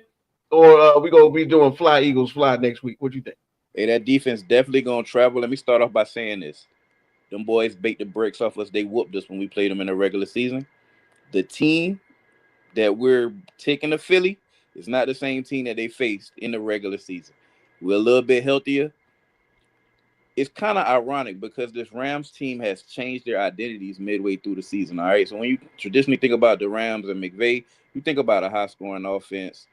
or we gonna be doing Fly Eagles Fly next week? What do you think? Hey, that defense definitely gonna travel. Let me start off by saying this: them boys baked the bricks off us. They whooped us when we played them in the regular season. The team that we're taking to Philly is not the same team that they faced in the regular season. We're a little bit healthier. It's kind of ironic because this Rams team has changed their identities midway through the season. All right. So when you traditionally think about the Rams and McVay, you think about a high scoring offense,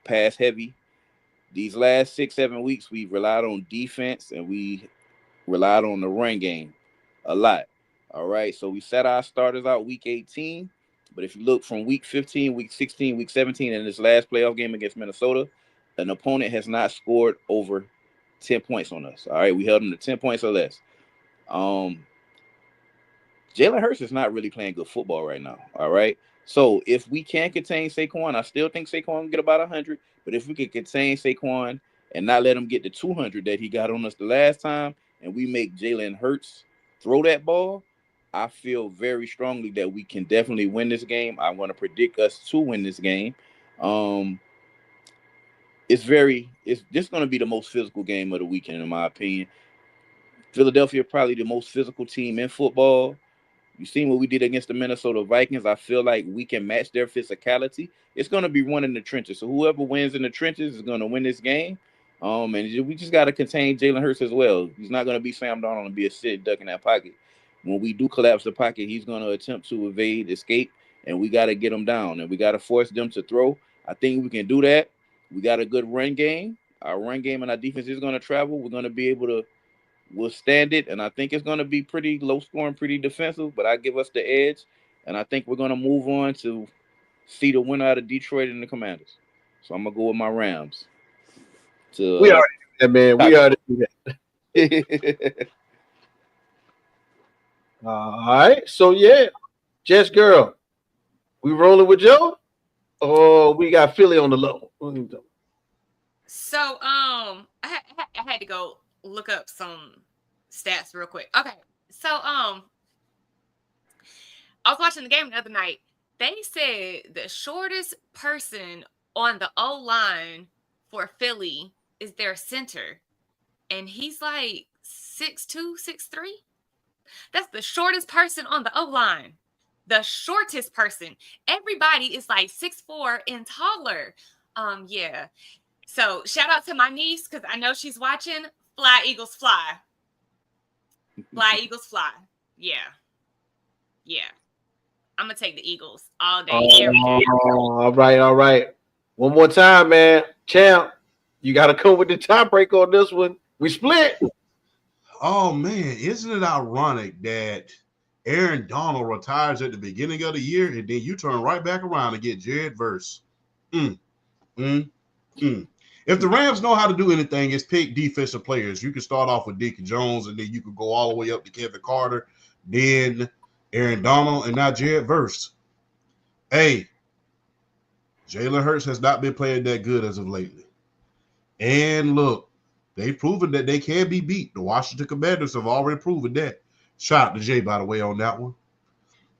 pass heavy. These last 6-7 weeks, we've relied on defense and we relied on the run game a lot. All right. So we set our starters out week 18. But if you look from week 15, week 16, week 17, and this last playoff game against Minnesota, an opponent has not scored over 10 points on us. All right, we held them to 10 points or less. Jalen Hurts is not really playing good football right now. All right, so if we can contain Saquon, I still think Saquon will get about 100. But if we can contain Saquon and not let him get the 200 that he got on us the last time, and we make Jalen Hurts throw that ball, I feel very strongly that we can definitely win this game. I want to predict us to win this game. It's just going to be the most physical game of the weekend, in my opinion. Philadelphia probably the most physical team in football. You've seen what we did against the Minnesota Vikings. I feel like we can match their physicality. It's going to be one in the trenches. So whoever wins in the trenches is going to win this game. And we just got to contain Jalen Hurts as well. He's not going to be Sam Darnold and be a sit duck in that pocket. When we do collapse the pocket, he's going to attempt to evade, escape, and we got to get them down, and we got to force them to throw. I think we can do that. We got a good run game. Our run game and our defense is going to travel. We're going to be able to withstand it, and I think it's going to be pretty low scoring, pretty defensive, but I give us the edge, and I think we're going to move on to see the winner out of Detroit and the Commanders. So I'm going to go with my Rams. We already do that, man. We already do that. All right. So, yeah, Jess Girl, we rolling with Joe? Or we got Philly on the low? So, I had to go look up some stats real quick. Okay. So, I was watching the game the other night. They said the shortest person on the O line for Philly is their center, and he's like 6'2", 6'3". That's the shortest person on the O line. The shortest person. Everybody is like 6'4" and taller. Yeah. So shout out to my niece because I know she's watching. Fly Eagles fly. Fly Eagles fly. Yeah. Yeah. I'm gonna take the Eagles all day, every day. All right, all right. One more time, man. Champ, you got to come with the tiebreaker on this one. We split. Oh man, isn't it ironic that Aaron Donald retires at the beginning of the year and then you turn right back around and get Jared Verse? If the Rams know how to do anything, it's pick defensive players. You can start off with Deacon Jones and then you can go all the way up to Kevin Carter, then Aaron Donald, and now Jared Verse. Hey, Jalen Hurts has not been playing that good as of lately. And look, they've proven that they can be beat. The Washington Commanders have already proven that. Shout out to Jay, by the way, on that one.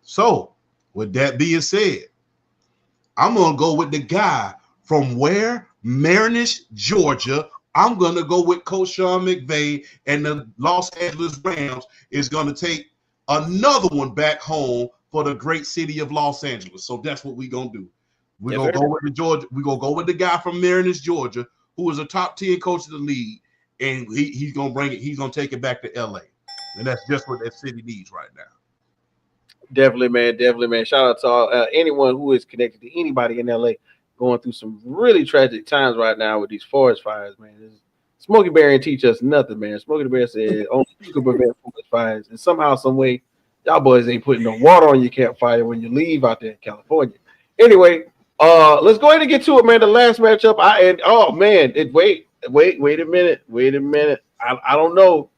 So, with that being said, I'm going to go with the guy from where? Marinus, Georgia. I'm going to go with Coach Sean McVay, and the Los Angeles Rams is going to take another one back home for the great city of Los Angeles. So that's what we're going to do. We're going to go with the Georgia. We're going to go with the guy from Marinus, Georgia, who is a top 10 coach of the league, and he's going to bring it. He's going to take it back to LA. And that's just what that city needs right now. Definitely, man. Definitely, man. Shout out to all, anyone who is connected to anybody in LA going through some really tragic times right now with these forest fires, man. Smokey Bear ain't teach us nothing, man. Smokey the Bear said only you can prevent forest fires. And somehow, some way, y'all boys ain't putting no water on your campfire when you leave out there in California. Anyway, let's go ahead and get to it, man. The last matchup. Wait a minute. I don't know.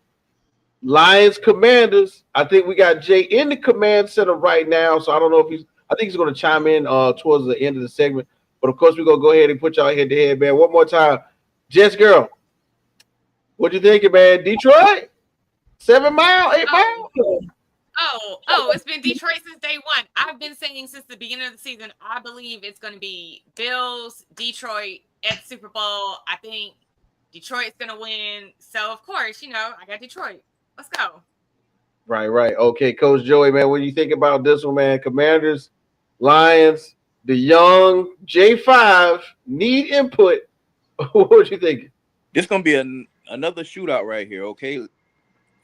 Lions Commanders. I think we got Jay in the command center right now, so I don't know if I think he's going to chime in towards the end of the segment. But of course, we're gonna go ahead and put y'all head to head, man. One more time, Jess Girl. What you thinking, man? Detroit, 7 mile, 8 mile. It's been Detroit since day one. I've been saying since the beginning of the season, I believe it's going to be Bills, Detroit at Super Bowl. I think Detroit's going to win. So, of course, I got Detroit. Let's go. Right. Okay, Coach Joey, man, what do you think about this one, man? Commanders, Lions, the young J5 need input. What you thinking? This going to be another shootout right here, okay?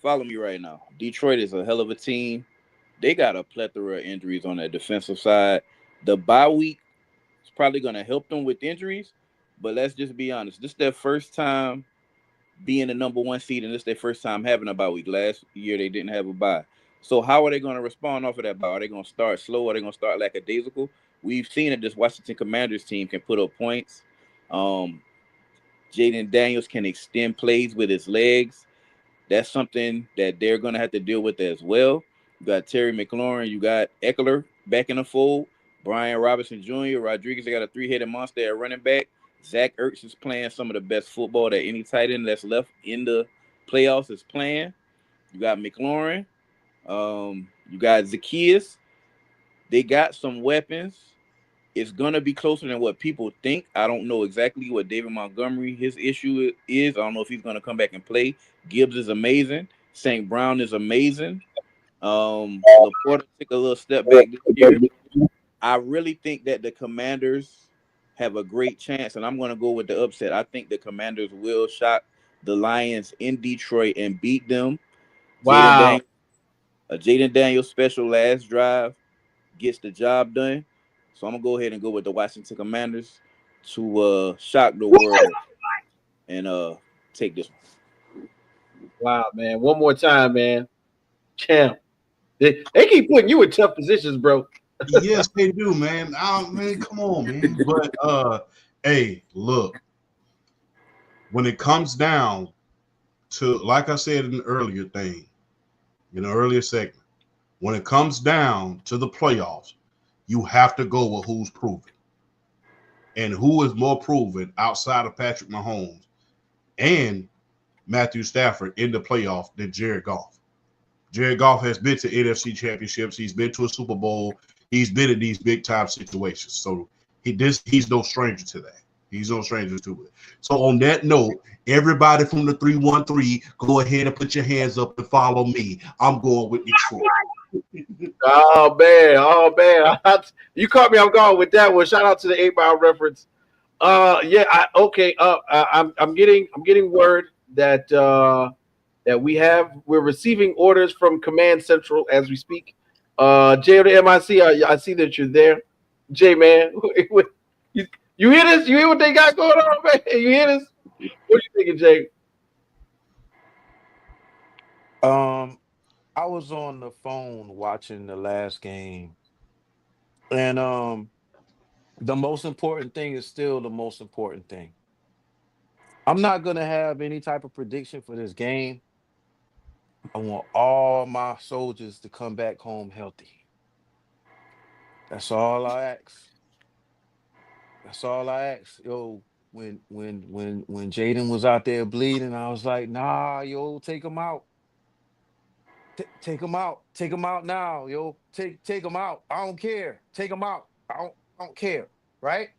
Follow me right now. Detroit is a hell of a team. They got a plethora of injuries on their defensive side. The bye week is probably going to help them with injuries, but let's just be honest. This is their first time being the number 1 seed, and this is their first time having a bye week. Last year, they didn't have a bye. So how are they going to respond off of that bye? Are they going to start slow? Are they going to start lackadaisical? We've seen that this Washington Commanders team can put up points. Jaden Daniels can extend plays with his legs. That's something that they're going to have to deal with as well. You got Terry McLaurin. You got Eckler back in the fold. Brian Robinson Jr., Rodriguez. They got a 3-headed monster at running back. Zach Ertz is playing some of the best football that any tight end that's left in the playoffs is playing. You got McLaurin. You got Zacchaeus. They got some weapons. It's going to be closer than what people think. I don't know exactly what David Montgomery, his issue is. I don't know if he's going to come back and play. Gibbs is amazing. St. Brown is amazing. Laporta took a little step back this year. I really think that the Commanders have a great chance, and I'm going to go with the upset. I think the Commanders will shock the Lions in Detroit and beat them. Wow. Jaden Daniels special last drive. gets the job done. So I'm gonna go ahead and go with the Washington Commanders to shock the world and take this one. Wow, man. One more time, man. Champ. They keep putting you in tough positions, bro. Yes, they do, man. Man, come on, man. But hey, look, when it comes down to, like I said in the earlier thing, in the earlier segment, when it comes down to the playoffs, you have to go with who's proven. And who is more proven outside of Patrick Mahomes and Matthew Stafford in the playoff than Jared Goff. Jared Goff has been to NFC championships. He's been to a Super Bowl. He's been in these big time situations. So he's no stranger to that. He's no stranger to it. So on that note, everybody from the 313, go ahead and put your hands up and follow me. I'm going with Detroit. Oh man. You caught me off guard with that one. Shout out to the 8 Mile reference. Yeah, I'm getting word that we're receiving orders from Command Central as we speak. Jay of the MIC, I see that you're there. Jay, man, you hear this? You hear what they got going on, man? You hear this? What are you thinking, Jay? I was on the phone watching the last game, and the most important thing is still the most important thing. I'm not gonna have any type of prediction for this game. I want all my soldiers to come back home healthy. That's all I ask. That's all I ask. Yo, when Jaden was out there bleeding, I was like, nah, yo, take him out. Take him out. Take him out now, yo. Take him out. I don't care. Take him out. I don't care. Right?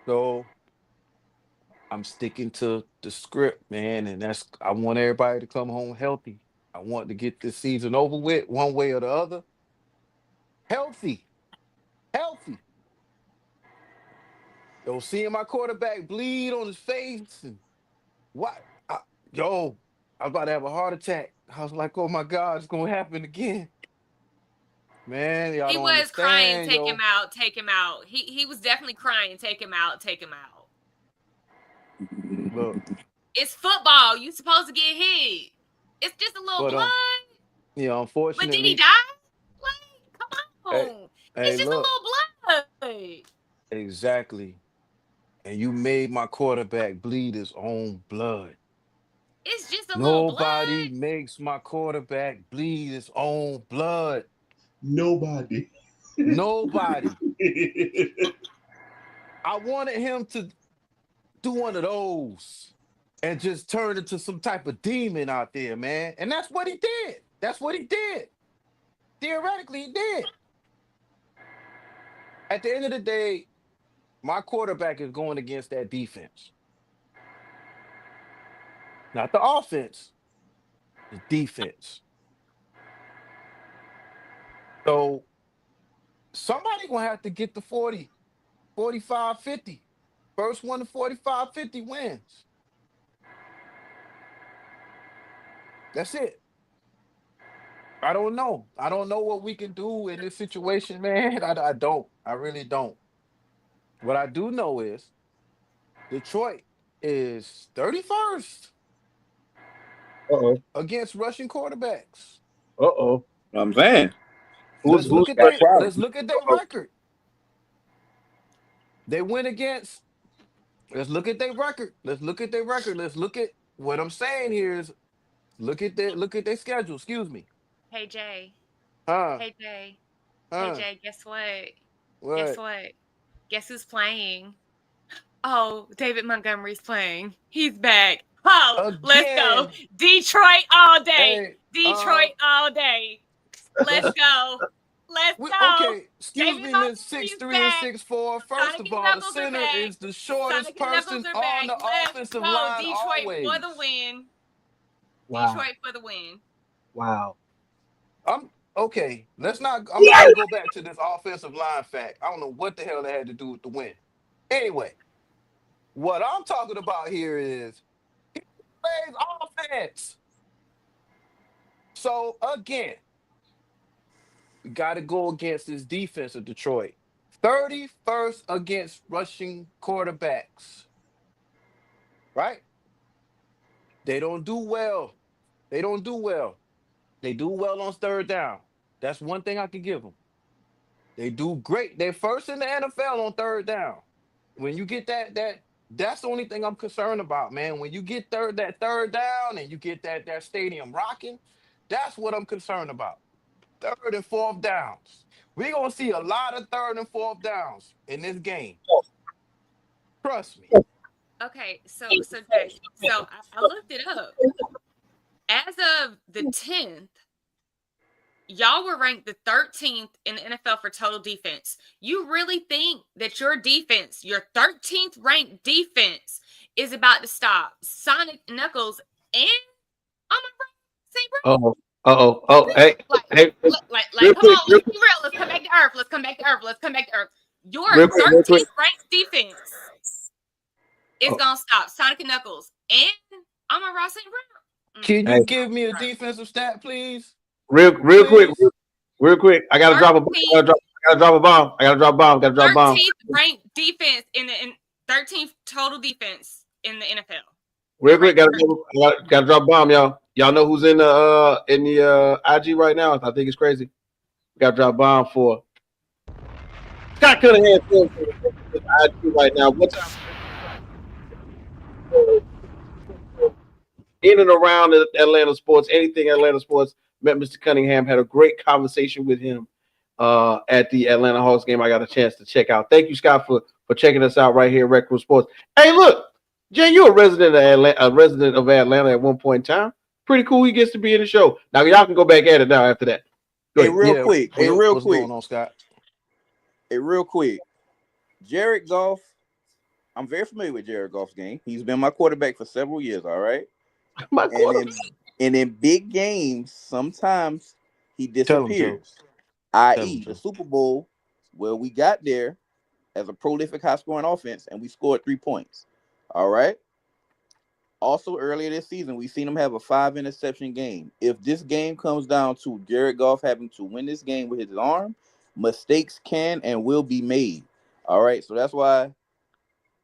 So I'm sticking to the script, man, and I want everybody to come home healthy. I want to get this season over with one way or the other. Healthy. Healthy. Yo, seeing my quarterback bleed on his face and what? Yo, I was about to have a heart attack. I was like, oh my God, it's gonna happen again. Man, y'all He don't was crying, understand, take yo. him out, take him out. He was definitely crying, take him out, take him out. Look, It's football. You supposed to get hit. It's just a little but blood. you know, But did he unfortunately, die? Like, come hey, on. hey, It's just a look, little blood. exactly. And you made my quarterback bleed his own blood. It's just a little Nobody blood. makes my quarterback bleed his own blood. Nobody. Nobody. I wanted him to do one of those and just turn into some type of demon out there, man. And that's what he did. That's what he did. Theoretically, he did. At the end of the day, my quarterback is going against that defense, not the offense, the defense. So somebody gonna have to get the 40, 45, 50. First one to 45, 50 wins. That's it. I don't know. I don't know what we can do in this situation, man. I don't. I really don't. What I do know is Detroit is 31st Uh-oh. against rushing quarterbacks. Uh-oh. I'm saying Who's Let's who's look at that their problem. let's look at their record. They went against. Let's look at their record. Let's look at their record. Let's look at what I'm saying here is look at their schedule. Excuse me. Hey Jay. Huh? Hey Jay. Hey Huh? Jay, guess what? Guess What? what? Guess who's playing? Oh, David Montgomery's playing. He's back. Oh, let's go. Again. Detroit all day. Hey, Detroit all day. Let's go. Let's go. okay, excuse David me, Miss Six Montgomery's Three and back. 6'4". First Sonic of and all, the Knuckles are center back. is the shortest Sonic and Knuckles person are on back. the Let's offensive go. line Detroit for the always. win. wow. Detroit for the win. Wow. I'm okay. I'm not gonna go back to this offensive line fact. I don't know what the hell they had to do with the win. Anyway, what I'm talking about here is plays offense. So again, We got to go against this defense of Detroit. 31st against rushing quarterbacks, right? They don't do well. They don't do well. They do well on third down. That's one thing I can give them. They do great. They're first in the NFL on third down. When you get that's the only thing I'm concerned about, man. When you get that third down and you get that stadium rocking, that's what I'm concerned about. Third and fourth downs. We're gonna see a lot of third and fourth downs in this game. Trust me. Okay, Jay, I looked it up. As of the 10th, y'all were ranked the 13th in the NFL for total defense. You really think that your defense, your 13th ranked defense, is about to stop Sonic Knuckles and St. Brown? Hey, hey, real Come quick, on, let's be real. Let's come back to earth. Let's come back to earth. Your real quick. 13th ranked defense is gonna stop Sonic Knuckles and Amon-Ra St. Brown. Can you give me a defensive stat, please? Real quick. I gotta drop a bomb. I gotta drop a bomb. 13th ranked defense in 13th total defense in the NFL. Real quick, gotta drop a bomb, y'all. Y'all know who's in the IG right now? I think it's crazy. Gotta drop a bomb for Scott Cunningham in IG right now. What's up? In and around Atlanta sports, anything Atlanta sports. Met Mr. Cunningham, had a great conversation with him at the Atlanta Hawks game. I got a chance to check out. Thank you, Scott, for checking us out right here at Rec Room Sports. Hey, look, Jay, you're a resident of Atlanta at one point in time. Pretty cool. He gets to be in the show. Now y'all can go back at it now after that. Hey, real quick. What's going on, Scott? Hey, real quick. Jared Goff. I'm very familiar with Jared Goff's game. He's been my quarterback for several years. All right. And in big games, sometimes he disappears. I.e., the Super Bowl, where we got there as a prolific high-scoring offense, and we scored 3 points. All right? Also, earlier this season, we've seen him have a 5-interception game. If this game comes down to Jared Goff having to win this game with his arm, mistakes can and will be made. All right? So that's why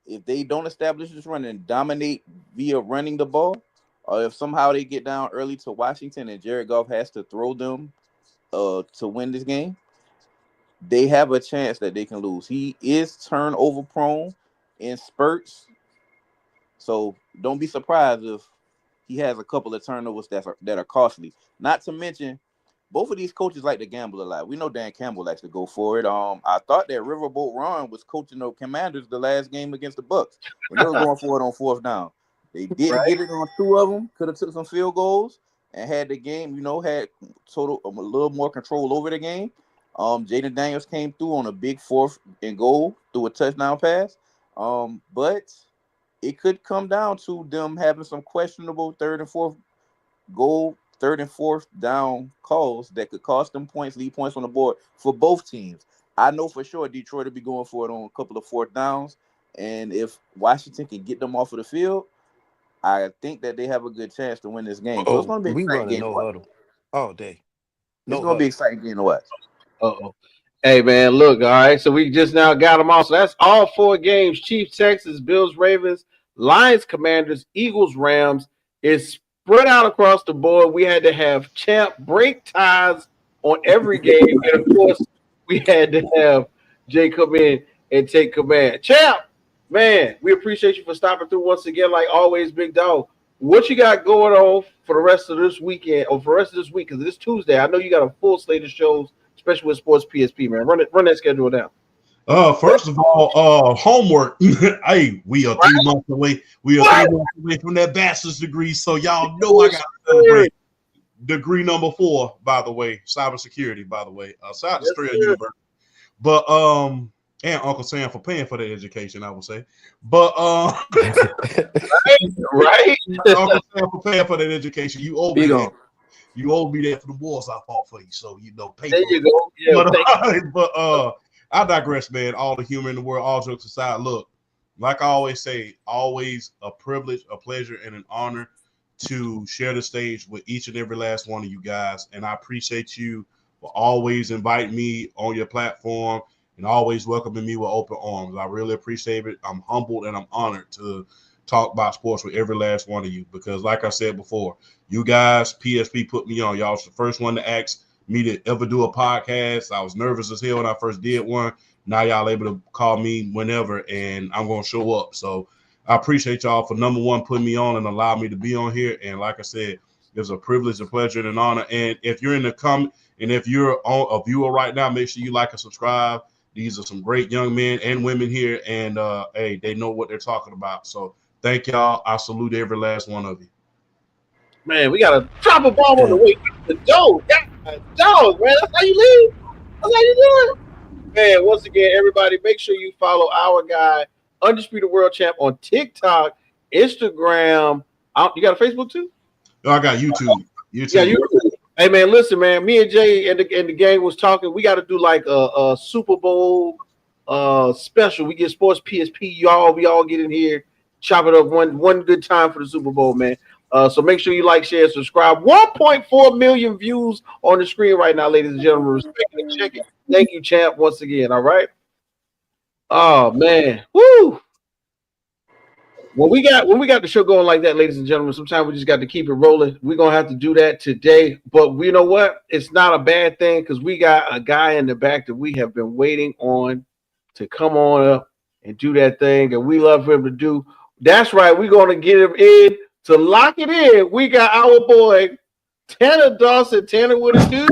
if they don't establish this run and dominate via running the ball, or if somehow they get down early to Washington and Jared Goff has to throw them to win this game, they have a chance that they can lose. He is turnover prone in spurts, so don't be surprised if he has a couple of turnovers that are costly. Not to mention, both of these coaches like to gamble a lot. We know Dan Campbell likes to go for it. I thought that Riverboat Ron was coaching the Commanders the last game against the Bucks, and they were going for it on fourth down. They didn't get it on 2 of them. Could have took some field goals and had the game, had total a little more control over the game. Jaden Daniels came through on a big 4th and goal through a touchdown pass. But it could come down to them having some questionable 3rd and 4th down calls that could cost them points, leave points on the board for both teams. I know for sure Detroit will be going for it on a couple of 4th downs. And if Washington can get them off of the field, I think that they have a good chance to win this game. So it's going to be exciting game to watch. Huddle all day. It's going to be exciting game to watch. Hey, man, look, all right. So we just now got them all. So that's all 4 games. Chiefs, Texans, Bills, Ravens, Lions, Commanders, Eagles, Rams. It's spread out across the board. We had to have Champ break ties on every game. And, of course, we had to have Jay come in and take command. Champ, man, we appreciate you for stopping through once again, like always, big dog. What you got going on for the rest of this weekend, or for the rest of this week? Because it's Tuesday. I know you got a full slate of shows, especially with Sports PSP, man. Run that schedule down. First of all, homework. Hey, we are 3 months away. We are 3 months away from that bachelor's degree, so y'all know I got to celebrate. Degree number 4, by the way, cybersecurity. By the way, shout out to Strayer University. But and Uncle Sam for paying for the education, I would say. But right, Uncle Sam for paying for that education. You owe me that. You owe me that for the wars I fought for you. So pay. There you go. Yeah, but I digress, man. All the humor in the world, all jokes aside. Look, like I always say, always a privilege, a pleasure, and an honor to share the stage with each and every last one of you guys. And I appreciate you for for always inviting me on your platform and always welcoming me with open arms. I really appreciate it. I'm humbled and I'm honored to talk about sports with every last one of you because, like I said before, you guys, PSP put me on. Y'all was the first one to ask me to ever do a podcast. I was nervous as hell when I first did one. Now y'all able to call me whenever, and I'm going to show up. So I appreciate y'all for, number one, putting me on and allow me to be on here. And like I said, it's a privilege, a pleasure, and an honor. And if you're in the comment, and if you're a viewer right now, make sure you like and subscribe. These are some great young men and women here, and hey, they know what they're talking about. So thank y'all. I salute every last one of you. Man, we got to drop a bomb on the way to the door. God, dog, man, that's how you live. That's how you do it. Man, once again, everybody, make sure you follow our guy, Undisputed World Champ, on TikTok, Instagram. You got a Facebook too? Oh, I got YouTube. Yeah, YouTube. Hey, man, listen, man. Me and Jay and the gang was talking. We got to do like a Super Bowl special. We get Sports PSP. We all get in here, chop it up one good time for the Super Bowl, man. So make sure you like, share, subscribe. 1.4 million views on the screen right now, ladies and gentlemen. Respect and check it. Thank you, champ, once again. All right. Oh man, woo! When we got the show going like that, ladies and gentlemen, sometimes we just got to keep it rolling. We're gonna have to do that today, but you know what? It's not a bad thing because we got a guy in the back that we have been waiting on to come on up and do that thing, and we love for him to do. That's right. We're gonna get him in to lock it in. We got our boy Tanner Dawson. Tanner, what it do?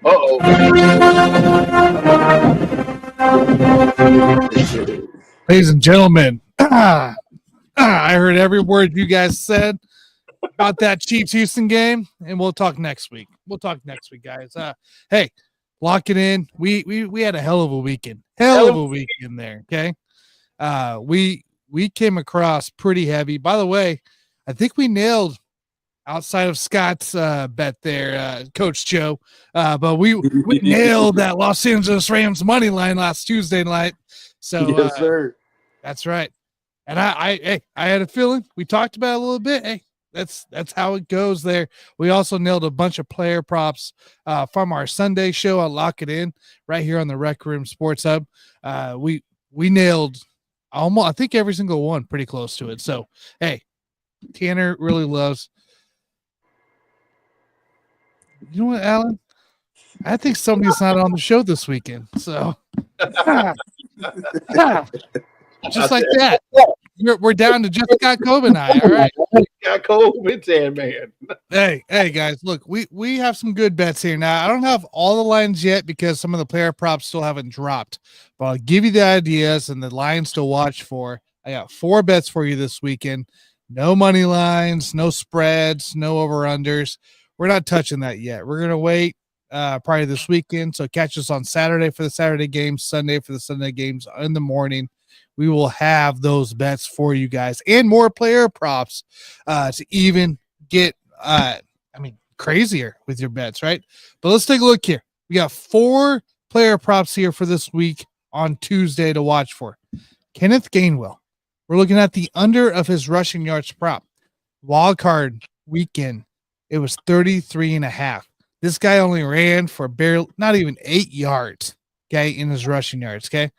Uh-oh. Ladies and gentlemen, I heard every word you guys said about that Chiefs Houston game, and we'll talk next week. Guys. Hey, lock it in. We had a hell of a weekend. There. Okay. We came across pretty heavy. By the way, I think we nailed, outside of Scott's bet there, Coach Joe, but we nailed that Los Angeles Rams money line last Tuesday night. So yes, sir. That's right. And I had a feeling. We talked about it a little bit. Hey, that's how it goes there. We also nailed a bunch of player props from our Sunday show on Lock It In right here on the Rec Room Sports Hub. We nailed almost, I think, every single one, pretty close to it. So hey, Tanner really loves. You know what, Alan? I think somebody's not on the show this weekend. So just like that. We're down to just Scott Cobe and I. All right. Got COVID, man. Hey, guys, look, we have some good bets here. Now, I don't have all the lines yet because some of the player props still haven't dropped, but I'll give you the ideas and the lines to watch for. I got 4 bets for you this weekend. No money lines, no spreads, no over-unders. We're not touching that yet. We're going to wait probably this weekend. So catch us on Saturday for the Saturday games, Sunday for the Sunday games in the morning. We will have those bets for you guys and more player props to even get, crazier with your bets, right? But let's take a look here. We got 4 player props here for this week on Tuesday to watch for. Kenneth Gainwell. We're looking at the under of his rushing yards prop. Wild card weekend. It was 33.5. This guy only ran for barely, not even 8 yards, okay, in his rushing yards, okay?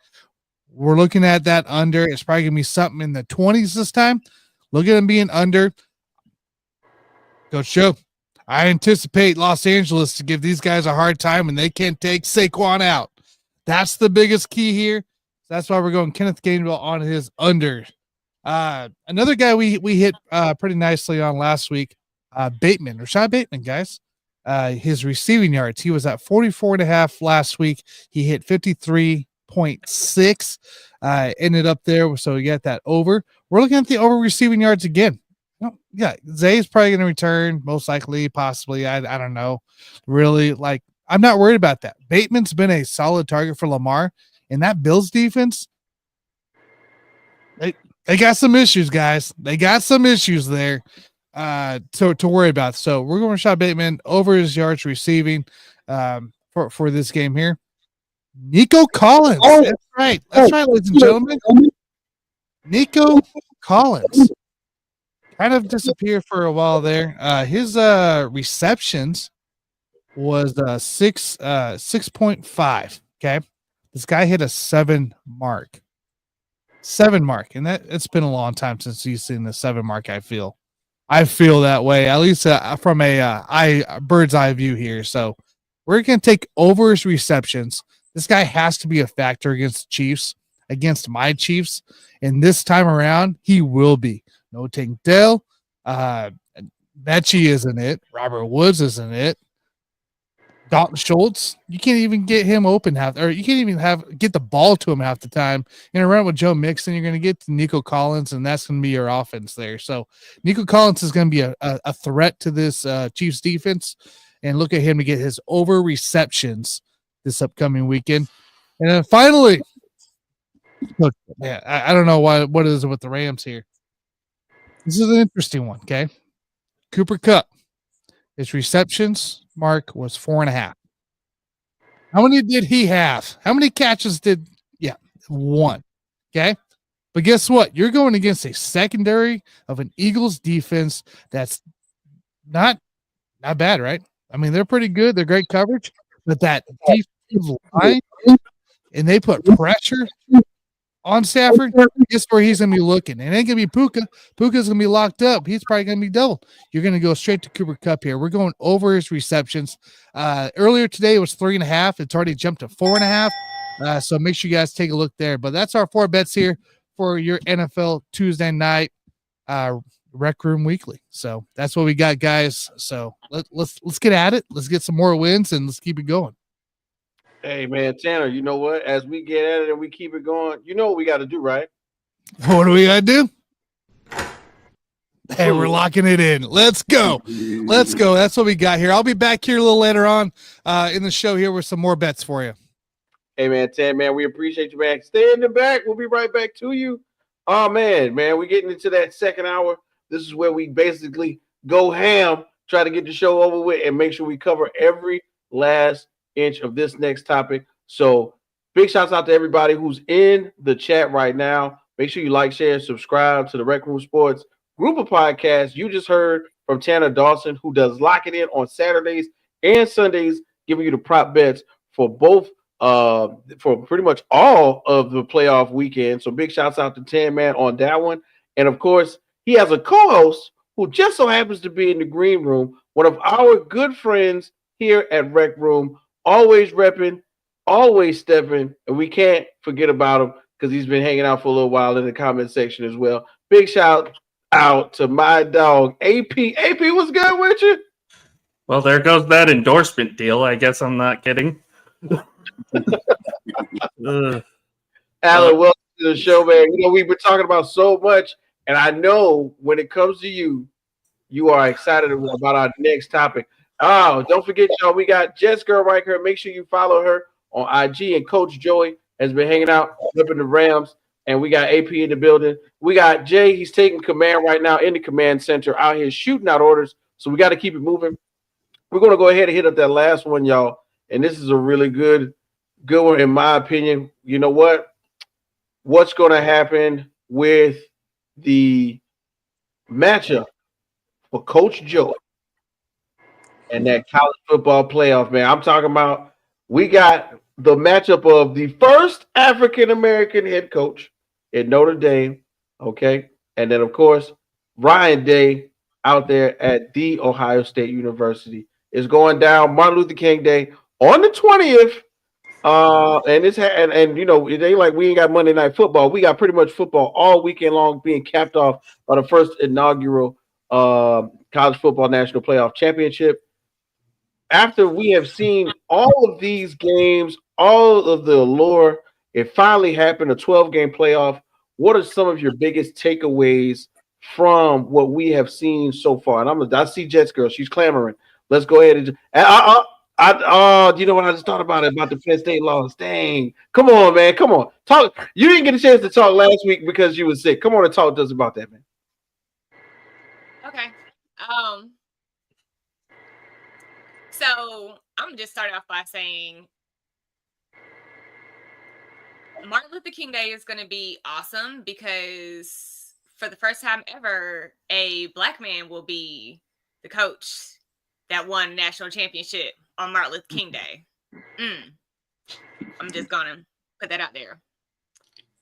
We're looking at that under. It's probably going to be something in the 20s this time. Look at him being under. Coach Joe, I anticipate Los Angeles to give these guys a hard time and they can't take Saquon out. That's the biggest key here. That's why we're going Kenneth Gainwell on his under. Another guy we hit pretty nicely on last week, Bateman, Rashad Bateman, guys. His receiving yards, he was at 44.5 last week. He hit 53.6, ended up there. So you got that over. We're looking at the over receiving yards again. Yeah, Zay's probably going to return, most likely, possibly. I don't know. Really, I'm not worried about that. Bateman's been a solid target for Lamar, and that Bills defense, they got some issues, guys. They got some issues there to worry about. So we're going to Rashad Bateman over his yards receiving for this game here. Nico Collins. That's right. That's right, ladies and gentlemen. Nico Collins. kind of disappeared for a while there. His receptions was 6.5. Okay. This guy hit a 7 mark. 7 mark. And it's been a long time since he's seen the 7 mark, I feel. I feel that way, at least from a bird's eye view here. So we're going to take over his receptions. This guy has to be a factor against the Chiefs, against my Chiefs. And this time around, he will be. No Tank Dell. Mechie isn't it. Robert Woods isn't it. Dalton Schultz, you can't even get him open you can't even get the ball to him half the time. In a run with Joe Mixon, you're going to get to Nico Collins, and that's going to be your offense there. So Nico Collins is going to be a threat to this Chiefs defense, and look at him to get his over receptions this upcoming weekend. And then finally, look, man, I don't know what is it with the Rams here. This is an interesting one, okay? Cooper Kupp, his receptions mark was 4.5. How many did he have? How many catches did? Yeah, 1. Okay. But guess what? You're going against a secondary of an Eagles defense that's not bad, right? I mean, they're pretty good. They're great coverage, but that defensive line, and they put pressure on Stafford, guess where he's going to be looking? It ain't going to be Puka. Puka's going to be locked up. He's probably going to be doubled. You're going to go straight to Cooper Kupp here. We're going over his receptions. Earlier today, it was 3.5. It's already jumped to 4.5. So make sure you guys take a look there. But that's our 4 bets here for your NFL Tuesday night Rec Room Weekly. So that's what we got, guys. So let's get at it. Let's get some more wins, and let's keep it going. Hey, man, Tanner, you know what? As we get at it and we keep it going, you know what we got to do, right? What do we got to do? Hey, we're locking it in. Let's go. Let's go. That's what we got here. I'll be back here a little later on in the show here with some more bets for you. Hey, man, Tan, man, we appreciate you, man. Stay in the back. We'll be right back to you. Oh, man, we're getting into that second hour. This is where we basically go ham, try to get the show over with, and make sure we cover every last inch of this next topic. So big shouts out to everybody who's in the chat right now. Make sure you like, share, and subscribe to the Rec Room Sports group of podcasts. You just heard from Tanner Dawson, who does Lock It In on Saturdays and Sundays, giving you the prop bets for both for pretty much all of the playoff weekend. So big shouts out to Tan Man on that one. And of course, he has a co-host who just so happens to be in the green room, one of our good friends here at Rec Room, always repping, always stepping, and we can't forget about him because he's been hanging out for a little while in the comment section as well. Big shout out to my dog, AP. AP, what's good with you? Well, there goes that endorsement deal. I guess I'm not kidding. Alan, welcome to the show, man. You know, we've been talking about so much, and I know when it comes to you, you are excited about our next topic. Oh, don't forget, y'all, we got Jess Girl right here. Make sure you follow her on IG. And Coach Joey has been hanging out up in the Rams. And we got AP in the building. We got Jay. He's taking command right now in the command center out here shooting out orders. So we got to keep it moving. We're going to go ahead and hit up that last one, y'all. And this is a really good one, in my opinion. You know what? What's going to happen with the matchup for Coach Joey and that college football playoff, man? I'm talking about we got the matchup of the first African-American head coach at Notre Dame, okay? And then, of course, Ryan Day out there at The Ohio State University is going down Martin Luther King Day on the 20th. And you know, it ain't like we ain't got Monday Night Football. We got pretty much football all weekend long being capped off by the first inaugural College Football National Playoff Championship. After we have seen all of these games, all of the allure, it finally happened, a 12-game playoff. What are some of your biggest takeaways from what we have seen so far? And I see Jets Girl. She's clamoring. Let's go ahead and you know what I just thought about the Penn State loss. Dang. Come on, man. Come on. Talk. You didn't get a chance to talk last week because you were sick. Come on and talk to us about that, man. Okay. So I'm gonna just start off by saying Martin Luther King Day is going to be awesome because for the first time ever, a black man will be the coach that won national championship on Martin Luther King Day. I'm just gonna put that out there.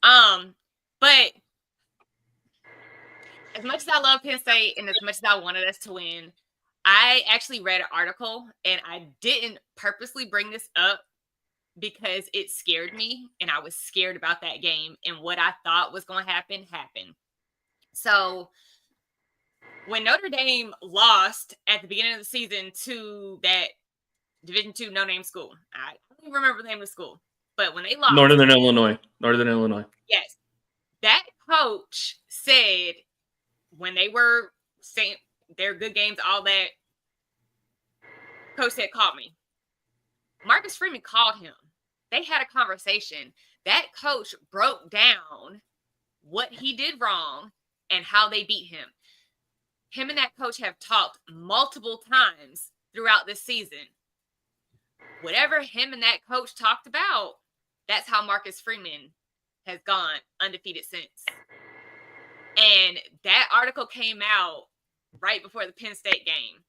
But as much as I love Penn State and as much as I wanted us to win, I actually read an article, and I didn't purposely bring this up because it scared me, and I was scared about that game, and what I thought was going to happen happened. So when Notre Dame lost at the beginning of the season to that Division II no-name school, I don't even remember the name of the school, but when they lost, Northern Illinois. yes, that coach said when they were saying their good games, all that, coach said, call me. Marcus Freeman called him. They had a conversation. That coach broke down what he did wrong and how they beat him. Him and that coach have talked multiple times throughout this season. Whatever him and that coach talked about, that's how Marcus Freeman has gone undefeated since. And that article came out right before the Penn State game.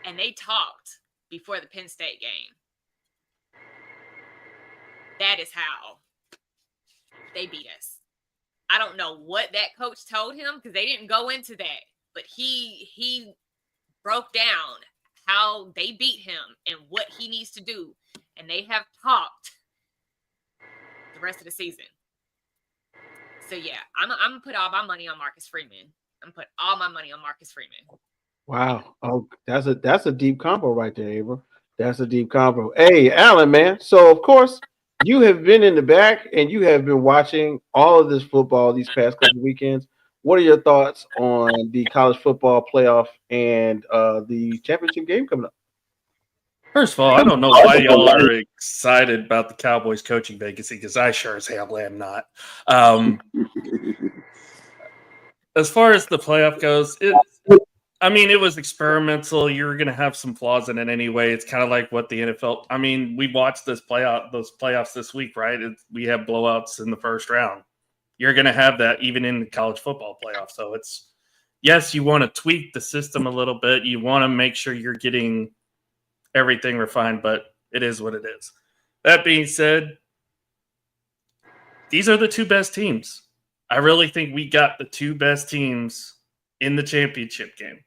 And they talked before the Penn State game. That is how they beat us. I don't know what that coach told him because they didn't go into that. But he broke down how they beat him and what he needs to do. And they have talked the rest of the season. So, yeah, I'm going to put all my money on Marcus Freeman. I'm going to put all my money on Marcus Freeman. Wow. Oh, that's a deep combo right there, Abra. That's a deep combo. Hey, Alan, man. So, of course, you have been in the back and you have been watching all of this football these past couple of weekends. What are your thoughts on the college football playoff and the championship game coming up? First of all, I don't know why y'all are excited about the Cowboys coaching vacancy because I sure as hell am not. As far as the playoff goes, it was experimental. You're going to have some flaws in it anyway. It's kind of like what the NFL. I mean, we watched those playoffs this week, right? We have blowouts in the first round. You're going to have that even in the college football playoff. So yes, you want to tweak the system a little bit. You want to make sure you're getting everything refined, but it is what it is. That being said, these are the two best teams. I really think we got the two best teams in the championship game.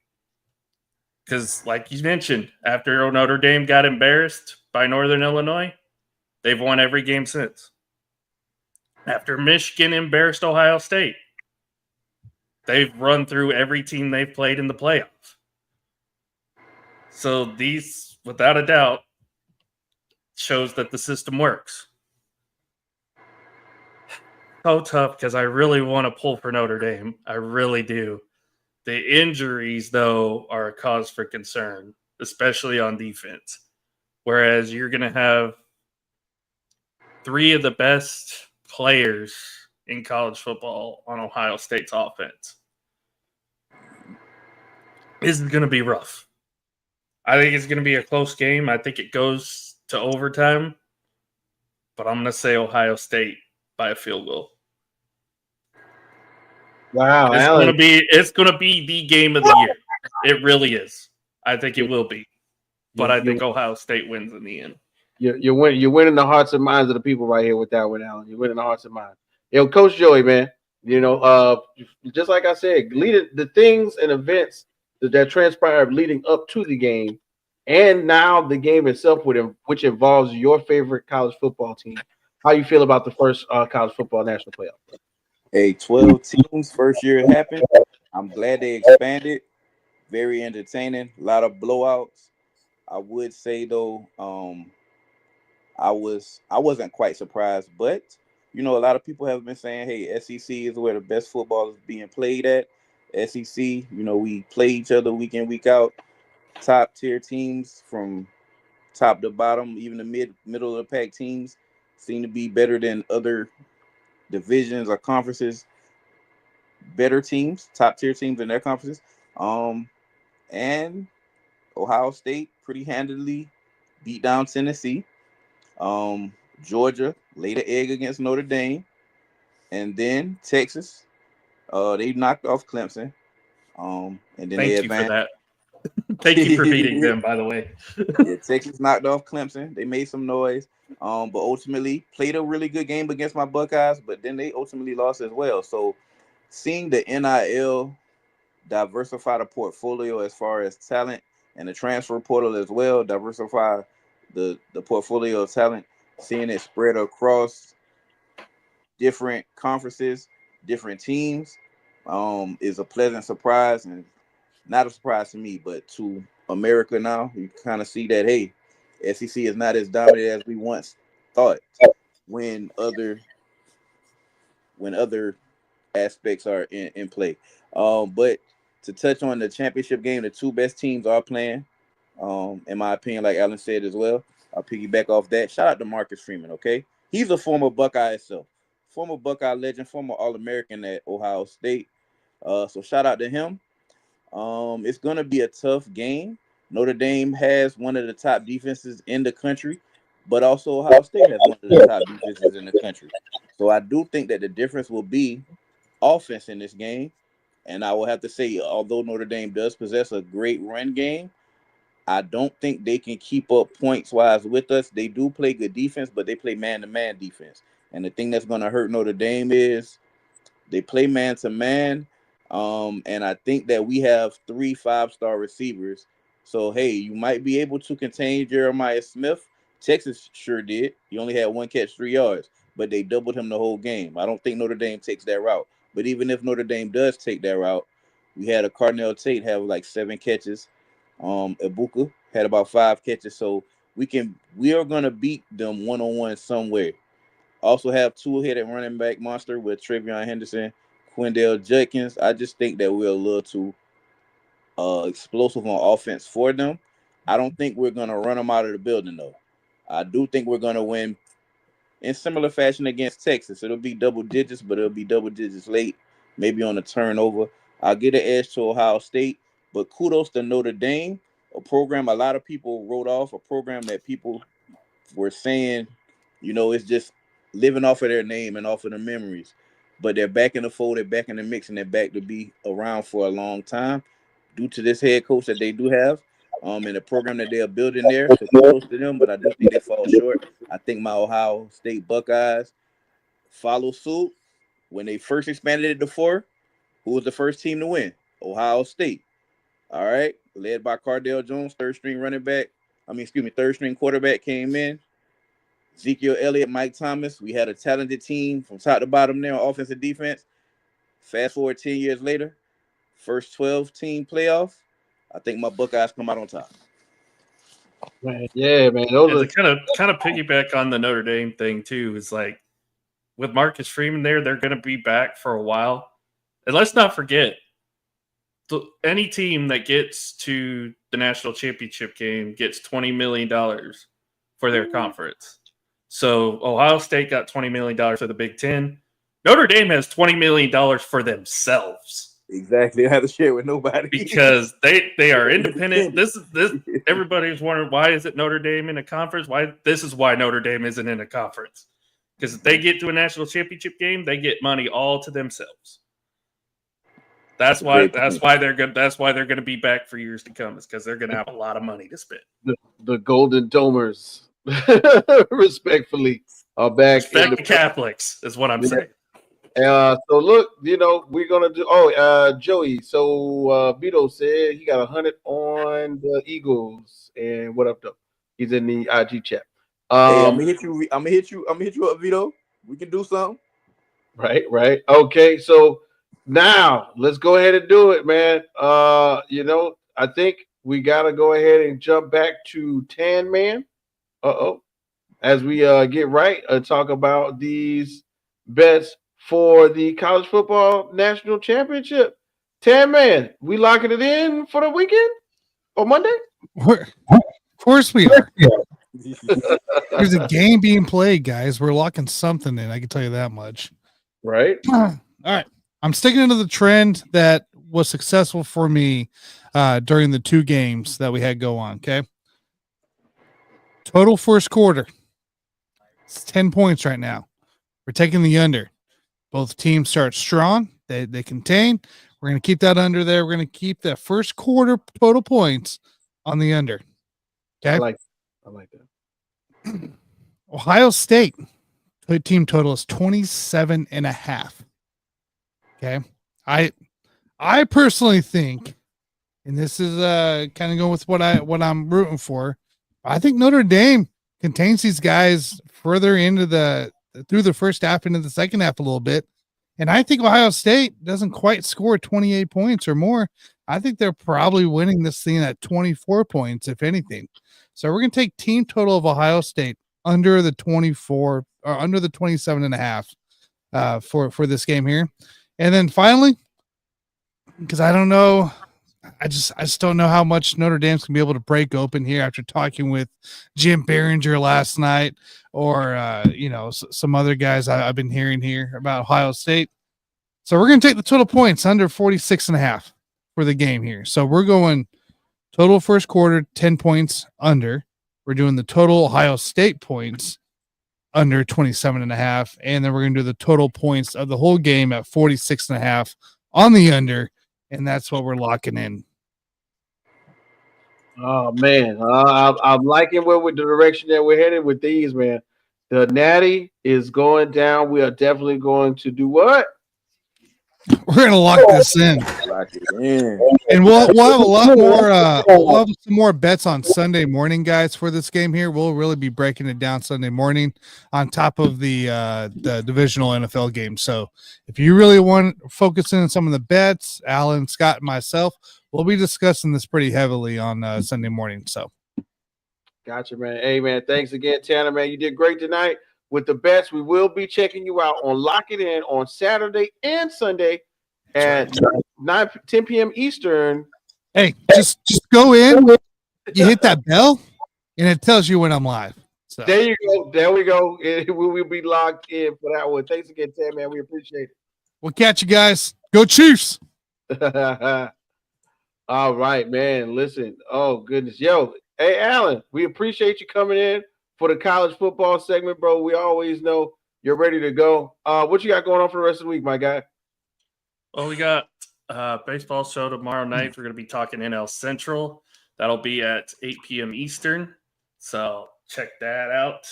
Because, like you mentioned, after Notre Dame got embarrassed by Northern Illinois, they've won every game since. After Michigan embarrassed Ohio State, they've run through every team they've played in the playoff. So these, without a doubt, shows that the system works. So tough because I really want to pull for Notre Dame. I really do. The injuries, though, are a cause for concern, especially on defense. Whereas you're going to have three of the best players in college football on Ohio State's offense. This is going to be rough. I think it's going to be a close game. I think it goes to overtime. But I'm going to say Ohio State by a field goal. Wow, it's going to be the game of the year. It really is. I think it will be. But I think Ohio State wins in the end. You're winning the hearts and minds of the people right here with that one, Alan. You're winning the hearts and minds. Coach Joey, man, just like I said, the things and events that transpired leading up to the game and now the game itself, which involves your favorite college football team. How you feel about the first college football national playoff? Hey, 12 teams, first year it happened. I'm glad they expanded. Very entertaining. A lot of blowouts. I would say though, I wasn't quite surprised, but a lot of people have been saying, hey, SEC is where the best football is being played at. SEC, we play each other week in, week out. Top tier teams from top to bottom, even the middle of the pack teams seem to be better than other divisions or conferences. Better teams, top tier teams in their conferences. And Ohio State pretty handily beat down Tennessee. Georgia laid an egg against Notre Dame. And then Texas They knocked off Clemson. And then they Thank you for advanced. that. Thank you for beating them, by the way. Yeah, Texas knocked off Clemson. They made some noise. But ultimately played a really good game against my Buckeyes, but then they ultimately lost as well. So seeing the NIL diversify the portfolio as far as talent and the transfer portal as well, diversify the portfolio of talent, seeing it spread across different conferences, different teams, is a pleasant surprise, and not a surprise to me, but to America now. You kind of see that, hey, SEC is not as dominant as we once thought when other aspects are in play. But to touch on the championship game, the two best teams are playing. In my opinion, like Alan said as well. I'll piggyback off that. Shout out to Marcus Freeman, okay? He's a former Buckeye himself, former Buckeye legend, former All-American at Ohio State. So shout out to him. It's gonna be a tough game. Notre Dame has one of the top defenses in the country, but also Ohio State has one of the top defenses in the country. So I do think that the difference will be offense in this game. And I will have to say, although Notre Dame does possess a great run game, I don't think they can keep up points-wise with us. They do play good defense, but they play man-to-man defense. And the thing that's going to hurt Notre Dame is they play man-to-man, and I think that we have 3 5-star receivers. So, hey, you might be able to contain Jeremiah Smith. Texas sure did. He only had 1 catch, 3 yards, but they doubled him the whole game. I don't think Notre Dame takes that route. But even if Notre Dame does take that route, we had a Cardinal Tate have like 7 catches. Ibuka had about 5 catches. So we are going to beat them one-on-one somewhere. Also have 2-headed running back monster with Travion Henderson, Quindale Judkins. I just think that we're a little too explosive on offense for them. I don't think we're going to run them out of the building, though. I do think we're going to win in similar fashion against Texas. It'll be double digits, but it'll be double digits late, maybe on a turnover. I'll get an edge to Ohio State, but kudos to Notre Dame, a program a lot of people wrote off, a program that people were saying, it's just living off of their name and off of the memories. But they're back in the fold, they're back in the mix, and they're back to be around for a long time due to this head coach that they do have. And the program that they are building there. So kudos to them, but I do think they fall short. I think my Ohio State Buckeyes follow suit. When they first expanded it to 4, who was the first team to win? Ohio State. All right, led by Cardale Jones, third string quarterback came in. Ezekiel Elliott, Mike Thomas. We had a talented team from top to bottom there on offense and defense. Fast forward 10 years later, first 12-team playoff. I think my Buckeyes come out on top. Man, yeah, man. To kind of piggyback on the Notre Dame thing too, is like with Marcus Freeman there, they're going to be back for a while. And let's not forget, any team that gets to the national championship game gets $20 million for their conference. So Ohio State got $20 million for the Big Ten. Notre Dame has $20 million for themselves. Exactly. I have to share with nobody because they are independent. This everybody's wondering, why is it Notre Dame in a conference? This is why Notre Dame isn't in a conference. Because if they get to a national championship game, they get money all to themselves. That's why they're good. That's why they're going to be back for years to come. Is because they're going to have a lot of money to spend. The Golden Domers, respectfully, are back. Respect the Catholics is what I'm saying. So look, we're gonna do. Joey. So Vito said he got 100 on the Eagles. And what up, though? He's in the IG chat. Hey, I'm gonna hit you up, Vito. We can do something. Right. Okay, so now let's go ahead and do it, man. I think we gotta go ahead and jump back to Tan Man. As we get right and talk about these bets for the college football national championship. Tan Man, we locking it in for the weekend or Monday? Of course we are. There's a game being played, guys. We're locking something in. I can tell you that much. Right. All right. I'm sticking into the trend that was successful for me during the 2 games that we had go on. Okay. Total first quarter. It's 10 points right now. We're taking the under. Both teams start strong. They contain. We're going to keep that under there. We're going to keep that first quarter total points on the under. Okay. I like that. Ohio State team total is 27.5. Okay. I personally think, and this is kind of going with what I'm rooting for. I think Notre Dame contains these guys further into through the first half into the second half a little bit. And I think Ohio State doesn't quite score 28 points or more. I think they're probably winning this thing at 24 points, if anything. So we're going to take team total of Ohio State under the 24 or under the 27.5 for this game here. And then finally, because I don't know, I just don't know how much Notre Dame's gonna be able to break open here after talking with Jim Behringer last night, or some other guys I've been hearing here about Ohio State. So we're gonna take the total points under 46.5 for the game here. So we're going total first quarter 10 points under. We're doing the total Ohio State points under 27.5, and then we're gonna do the total points of the whole game at 46.5 on the under. And that's what we're locking in. Oh man, I'm liking with the direction that we're headed with these, man. The Natty is going down. We are definitely going to do what? We're gonna lock this in, Lock it in. and we'll have a lot more. We'll have some more bets on Sunday morning, guys, for this game here. We'll really be breaking it down Sunday morning on top of the divisional NFL game. So if you really want to focus in on some of the bets, Alan, Scott, and myself, we'll be discussing this pretty heavily on Sunday morning. So, Gotcha, man. Hey, man, thanks again, Tanner, man. You did great tonight with the bets. We will be checking you out on Lock It In on Saturday and Sunday at 10 p.m. Eastern. hey, just go in, you hit that bell, and it tells you when I'm live. So There you go. There we go. We will be locked in for that one. Thanks again, Tanner, man. We appreciate we'll catch you guys. Go Chiefs! it. All right, man. Listen. Oh, goodness. Yo, hey, Alan, we appreciate you coming in for the college football segment, bro. We always know you're ready to go. What you got going on for the rest of the week, my guy? Well, we got baseball show tomorrow night. We're going to be talking NL Central. That'll be at 8 p.m. Eastern. So check that out.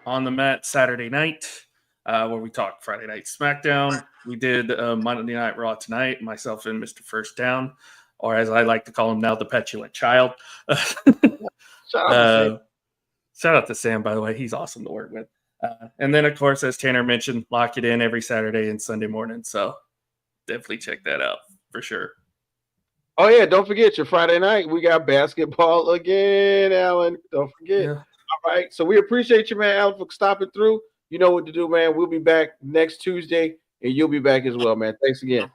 On the mat Saturday night, where we talk Friday Night SmackDown. We did Monday Night Raw tonight, myself and Mr. First Down, or as I like to call him now, the Petulant Child. Shout out to Sam, by the way. He's awesome to work with. And then, of course, as Tanner mentioned, Lock It In every Saturday and Sunday morning. So definitely check that out for sure. Oh, yeah. Don't forget your Friday night. We got basketball again, Alan. Don't forget. Yeah. All right. So we appreciate you, man, Alan, for stopping through. You know what to do, man. We'll be back next Tuesday, and you'll be back as well, man. Thanks again.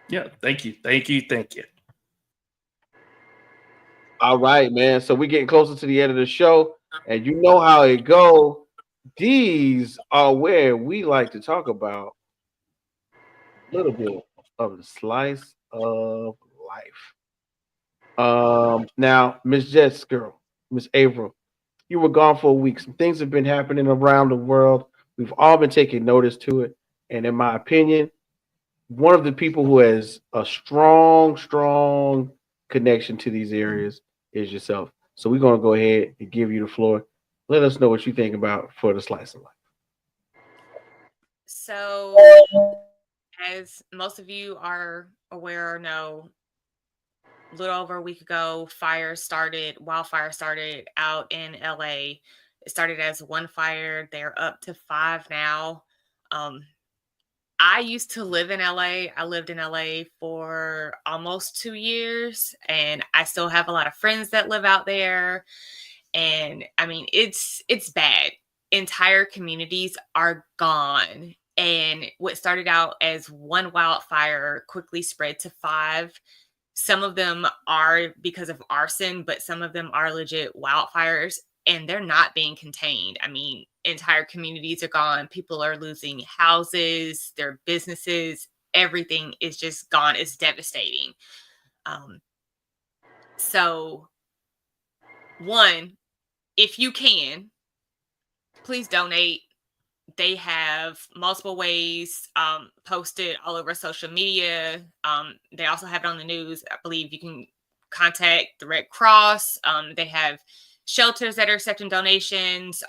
Yeah. Thank you. Thank you. Thank you. All right, man. So we're getting closer to the end of the show, and you know how it go. These are where we like to talk about a little bit of the slice of life. Now, Miss Jess girl, Miss April, you were gone for a week. Some things have been happening around the world. We've all been taking notice to it. And in my opinion, one of the people who has a strong connection to these areas is yourself. So we're going to go ahead and give you the floor. Let us know what you think about for the slice of life. So, as most of you are aware or know, a little over a week ago, wildfire started out in LA. It started as one fire. They're up to 5 now. I used to live in LA. I lived in LA for almost 2 years, and I still have a lot of friends that live out there. And I mean, it's bad. Entire communities are gone. And what started out as one wildfire quickly spread to 5. Some of them are because of arson, but some of them are legit wildfires, and they're not being contained. I mean, entire communities are gone. People are losing houses, their businesses, everything is just gone. It's devastating. So, one, if you can, please donate. they have multiple ways posted all over social media. They also have it on the news. I believe you can contact the Red Cross. They have shelters that are accepting donations.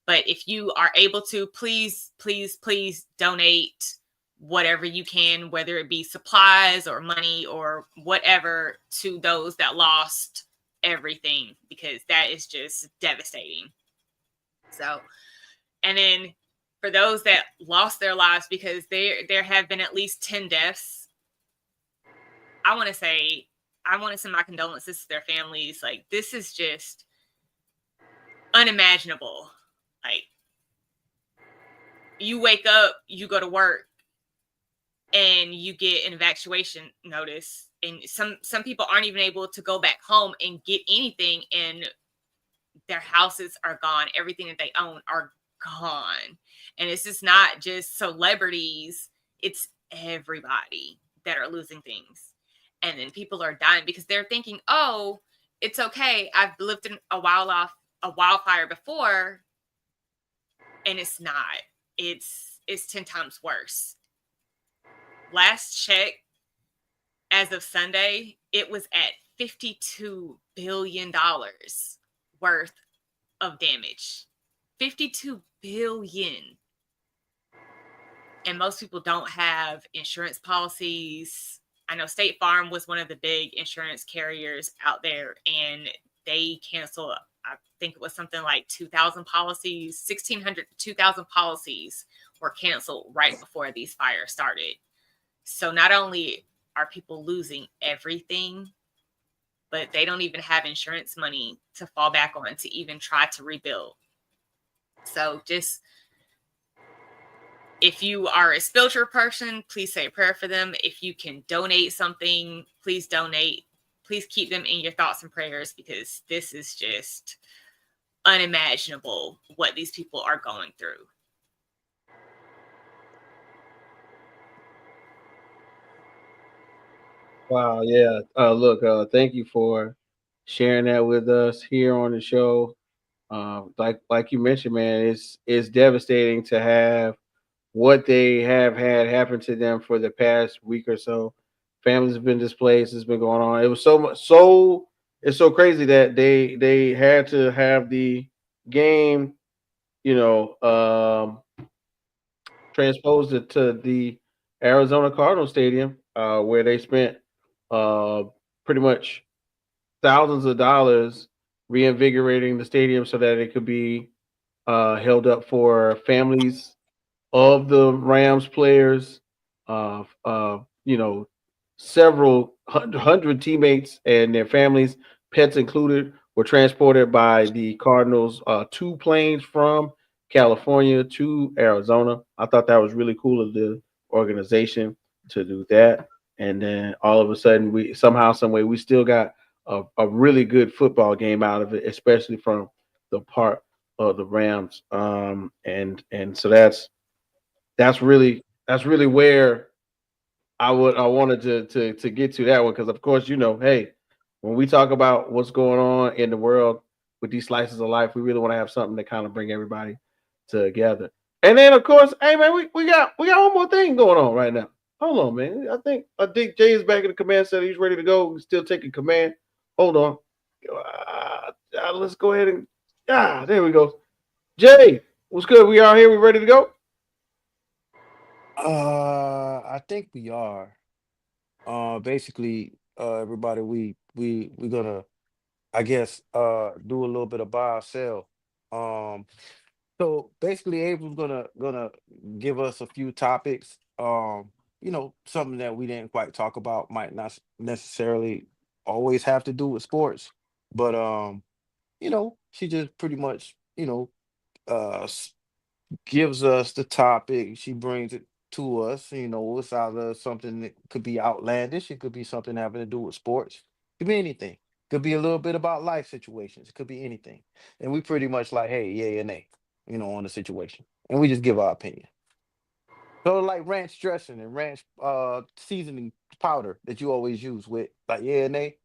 But if you are able to, please, please, please donate whatever you can, whether it be supplies or money or whatever, to those that lost everything, because that is just devastating. So, and then for those that lost their lives, because there have been at least 10 deaths, I want to send my condolences to their families. Like, this is just unimaginable. Like, you wake up, you go to work, and you get an evacuation notice, and some people aren't even able to go back home and get anything, and their houses are gone. Everything that they own are gone. And it's just not just celebrities, it's everybody that are losing things. And then people are dying because they're thinking, oh, it's okay, I've lived in a wildfire before. And it's not. It's 10 times worse. Last check, as of Sunday, it was at $52 billion worth of damage. 52 billion. And most people don't have insurance policies. I know State Farm was one of the big insurance carriers out there, and they canceled, I think it was something like 2,000 policies, 1,600 to 2,000 policies were canceled right before these fires started. So not only are people losing everything, but they don't even have insurance money to fall back on to even try to rebuild. So just, if you are a spiritual person, please say a prayer for them. If you can donate something, please donate. Please keep them in your thoughts and prayers, because this is just unimaginable what these people are going through. Wow, yeah. Look, thank you for sharing that with us here on the show. Like you mentioned, man, it's devastating to have what they have had happen to them for the past week or so. Families have been displaced. It's been going on. It was so much. It's so crazy that they had to have the game, you know, transposed it to the Arizona Cardinal Stadium, where they spent uh, pretty much thousands of dollars reinvigorating the stadium so that it could be held up for families of the Rams players. You know, several hundred teammates and their families, pets included, were transported by the Cardinals, two planes from California to Arizona. I thought that was really cool of the organization to do that. And then all of a sudden, we somehow, some way, we still got a really good football game out of it, especially from the part of the Rams. And so that's really where I wanted to get to that one, because of course, hey, when we talk about what's going on in the world with these slices of life, we really want to have something to kind of bring everybody together. And then of course, hey man, we got one more thing going on right now. Hold on, man. I think Jay is back in the command center. He's ready to go. He's still taking command. Hold on. Let's go ahead and there we go. Jay, what's good? We are here. We ready to go? I think we are. Basically, everybody, we gonna, I guess, do a little bit of buy or sell. Um, so basically, April's gonna give us a few topics. Something that we didn't quite talk about might not necessarily always have to do with sports, but she just pretty much, gives us the topic. She brings it to us. It's either something that could be outlandish. It could be something having to do with sports. It could be anything. Could be a little bit about life situations. It could be anything. And we pretty much like, hey, yay or nay, on the situation. And we just give our opinion. So like ranch dressing and ranch seasoning powder that you always use with, like, yeah or nay,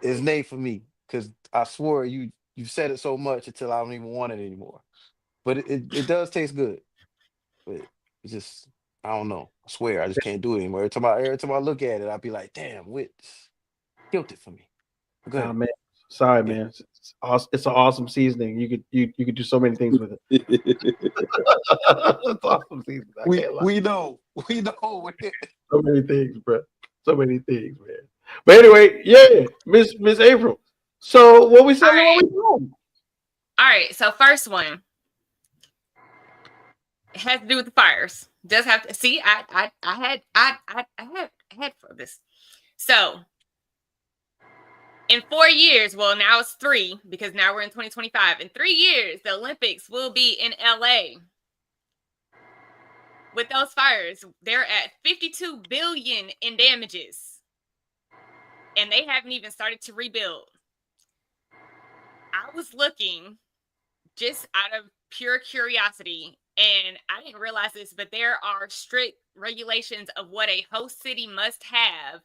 is nay for me. Cause I swear you've said it so much until I don't even want it anymore. but it does taste good. But it's just I don't know. I swear I just can't do it anymore. Every time I look at it, I'll be like, damn, wit killed it for me. Go Oh ahead. man, sorry, Yeah. man. It's an awesome seasoning. You could do so many things with it. It's awesome seasoning. I We can't lie. we know. We know. So many things, bro. So many things, man. But anyway, yeah, Miss April. So what we All selling? What right. we doing? All right. So first one, it has to do with the fires. Does have to see. I had for this. So in 4 years, well now it's 3 because now we're in 2025. In 3 years, the Olympics will be in LA. With those fires, they're at 52 billion in damages, and they haven't even started to rebuild. I was looking just out of pure curiosity, and I didn't realize this, but there are strict regulations of what a host city must have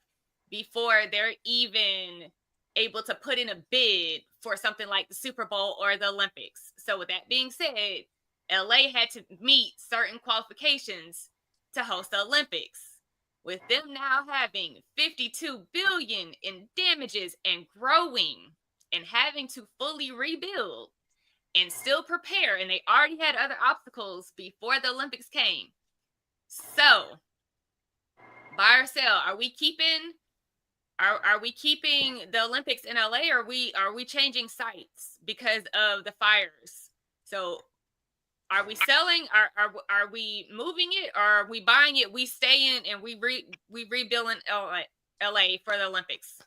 before they're even able to put in a bid for something like the Super Bowl or the Olympics. So with that being said, LA had to meet certain qualifications to host the Olympics. With them now having 52 billion in damages and growing and having to fully rebuild and still prepare, and they already had other obstacles before the Olympics came. So, buy or sell, are we keeping the Olympics in LA, or are we changing sites because of the fires? So are we selling? Are we moving it, or are we buying it? We stay in and we rebuild in LA for the Olympics.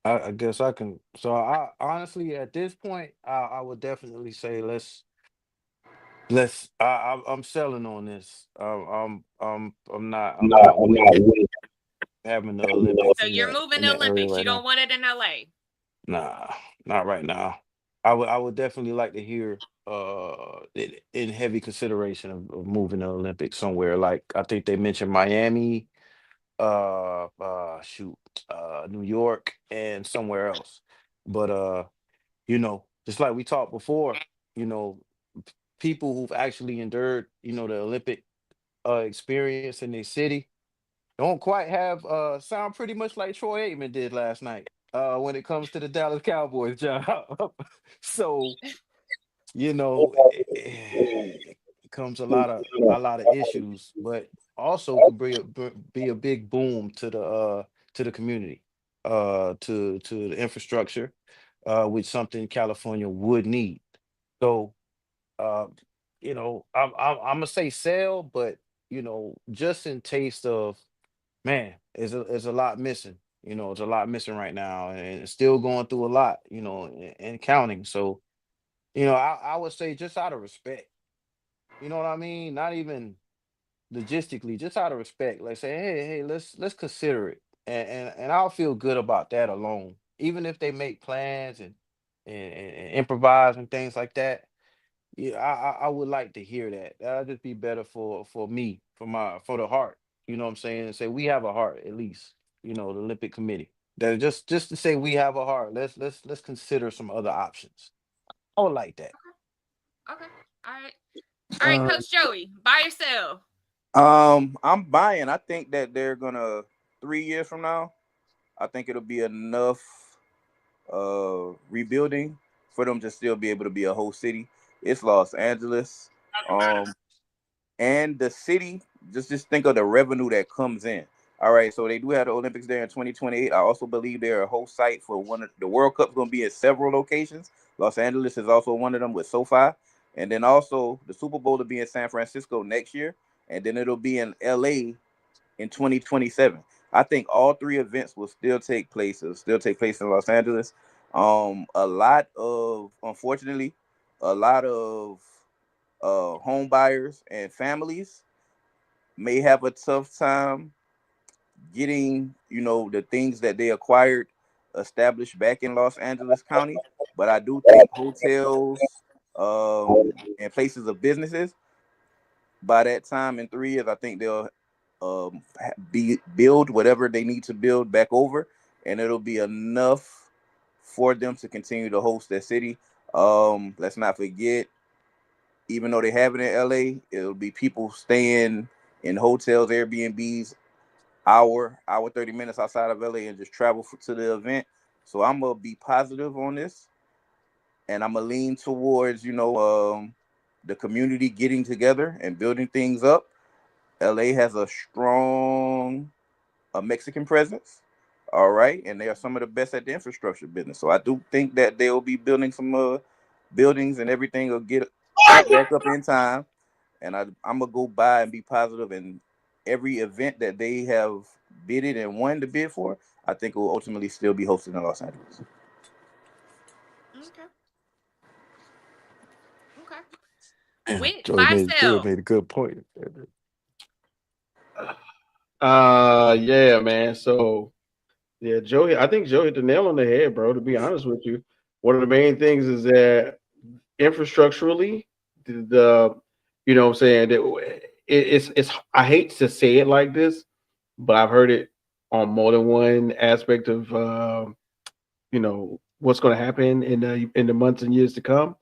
I guess I can. So I honestly, at this point, I would definitely say let's. I'm selling on this. I'm not with having the Olympics So you're moving in the that area Olympics. You right don't now. want it in LA. Nah, not right now. I would definitely like to hear it in heavy consideration of moving the Olympics somewhere. Like I think they mentioned Miami, shoot, New York, and somewhere else. But just like we talked before, you know, people who've actually endured, the Olympic experience in their city don't quite have sound pretty much like Troy Aikman did last night when it comes to the Dallas Cowboys job. So, it comes a lot of issues, but also could be a big boom to the community, to the infrastructure, which something California would need. So, uh, I'm gonna say sell, but just in taste of, man, is a lot missing. It's a lot missing right now, and it's still going through a lot, and counting. So, I would say just out of respect, you know what I mean? Not even logistically, just out of respect, like say, hey, let's consider it, and I'll feel good about that alone. Even if they make plans and improvise and things like that, yeah, I would like to hear that. That'll just be better for me, for the heart. You know what I'm saying? Say we have a heart at least. The Olympic Committee. That just to say we have a heart. Let's consider some other options. I would like that. Okay. All right, Coach Joey, buy or sell? I'm buying. I think that they're gonna 3 years from now. I think it'll be enough rebuilding for them to still be able to be a whole city. It's Los Angeles. And the city, just think of the revenue that comes in. All right, so they do have the Olympics there in 2028. I also believe they're a host site for one of the World Cup's going to be at several locations. Los Angeles is also one of them with SoFi, and then also the Super Bowl will be in San Francisco next year, and then it'll be in LA in 2027. I think all 3 events will still take place. It'll still take place in Los Angeles. Unfortunately, a lot of home buyers and families may have a tough time getting, the things that they acquired established back in Los Angeles County. But I do think hotels and places of businesses by that time in 3 years, I think they'll build whatever they need to build back over, and it'll be enough for them to continue to host their city. Let's not forget, even though they have it in LA, it'll be people staying in hotels, Airbnbs, hour 30 minutes outside of LA and just travel to the event. So I'm gonna be positive on this, and I'm gonna lean towards the community getting together and building things up. LA has a strong Mexican presence, all right, and they are some of the best at the infrastructure business. So I do think that they will be building some buildings and everything will get back up in time. And I'm gonna go by and be positive. And every event that they have bidded and won to bid for, I think will ultimately still be hosted in Los Angeles. Okay. Okay. Damn, With Joey buy Joey sell. made a good point. Yeah, man. So yeah, Joe. I think Joe hit the nail on the head, bro. To be honest with you, one of the main things is that infrastructurally, the you know what I'm saying that it's. I hate to say it like this, but I've heard it on more than one aspect of what's going to happen in the months and years to come.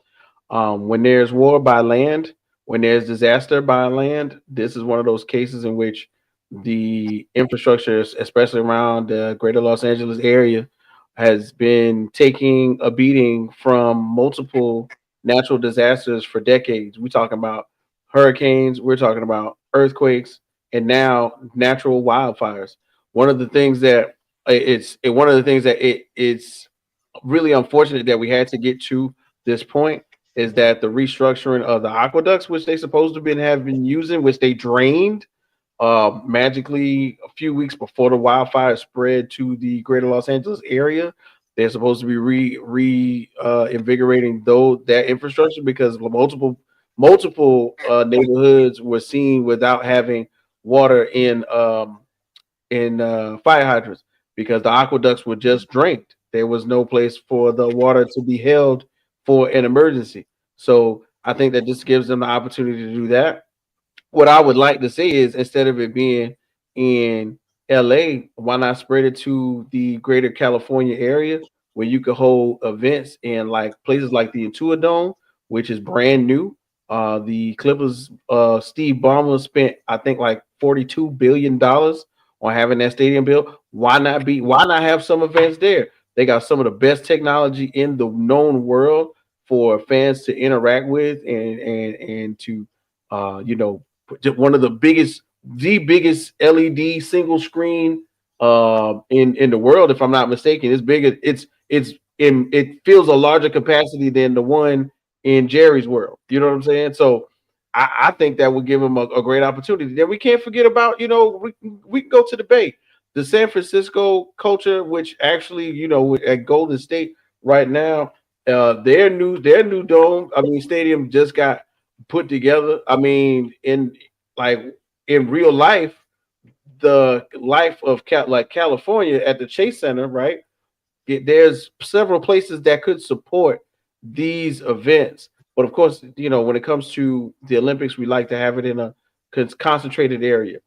When there's war by land, when there's disaster by land, this is one of those cases in which the infrastructure, especially around the greater Los Angeles area, has been taking a beating from multiple natural disasters for decades. We're talking about hurricanes, we're talking about earthquakes, and now natural wildfires. One of the things that one of the things that it's really unfortunate that we had to get to this point is that the restructuring of the aqueducts, which they supposed to have been using, which they drained magically a few weeks before the wildfire spread to the greater Los Angeles area. They're supposed to be invigorating that infrastructure because multiple neighborhoods were seen without having water in fire hydrants because the aqueducts were just drained. There was no place for the water to be held for an emergency. So I think that this gives them the opportunity to do that. What I would like to see is instead of it being in LA, why not spread it to the greater California area where you could hold events in like places like the Intuit Dome, which is brand new. The Clippers, Steve Ballmer spent I think like $42 billion on having that stadium built. Why not have some events there? They got some of the best technology in the known world for fans to interact with and to one of the biggest LED single screen in the world, if I'm not mistaken. It's bigger. It feels a larger capacity than the one in Jerry's World. You know what I'm saying? So I think that would give them a great opportunity. Then we can't forget about we can go to the Bay, the San Francisco culture, which actually at Golden State right now, their new dome, I mean stadium just got put together. I mean, like in real life, the life of like California at the Chase Center, right? There's several places that could support these events, but of course, when it comes to the Olympics, we like to have it in a concentrated area.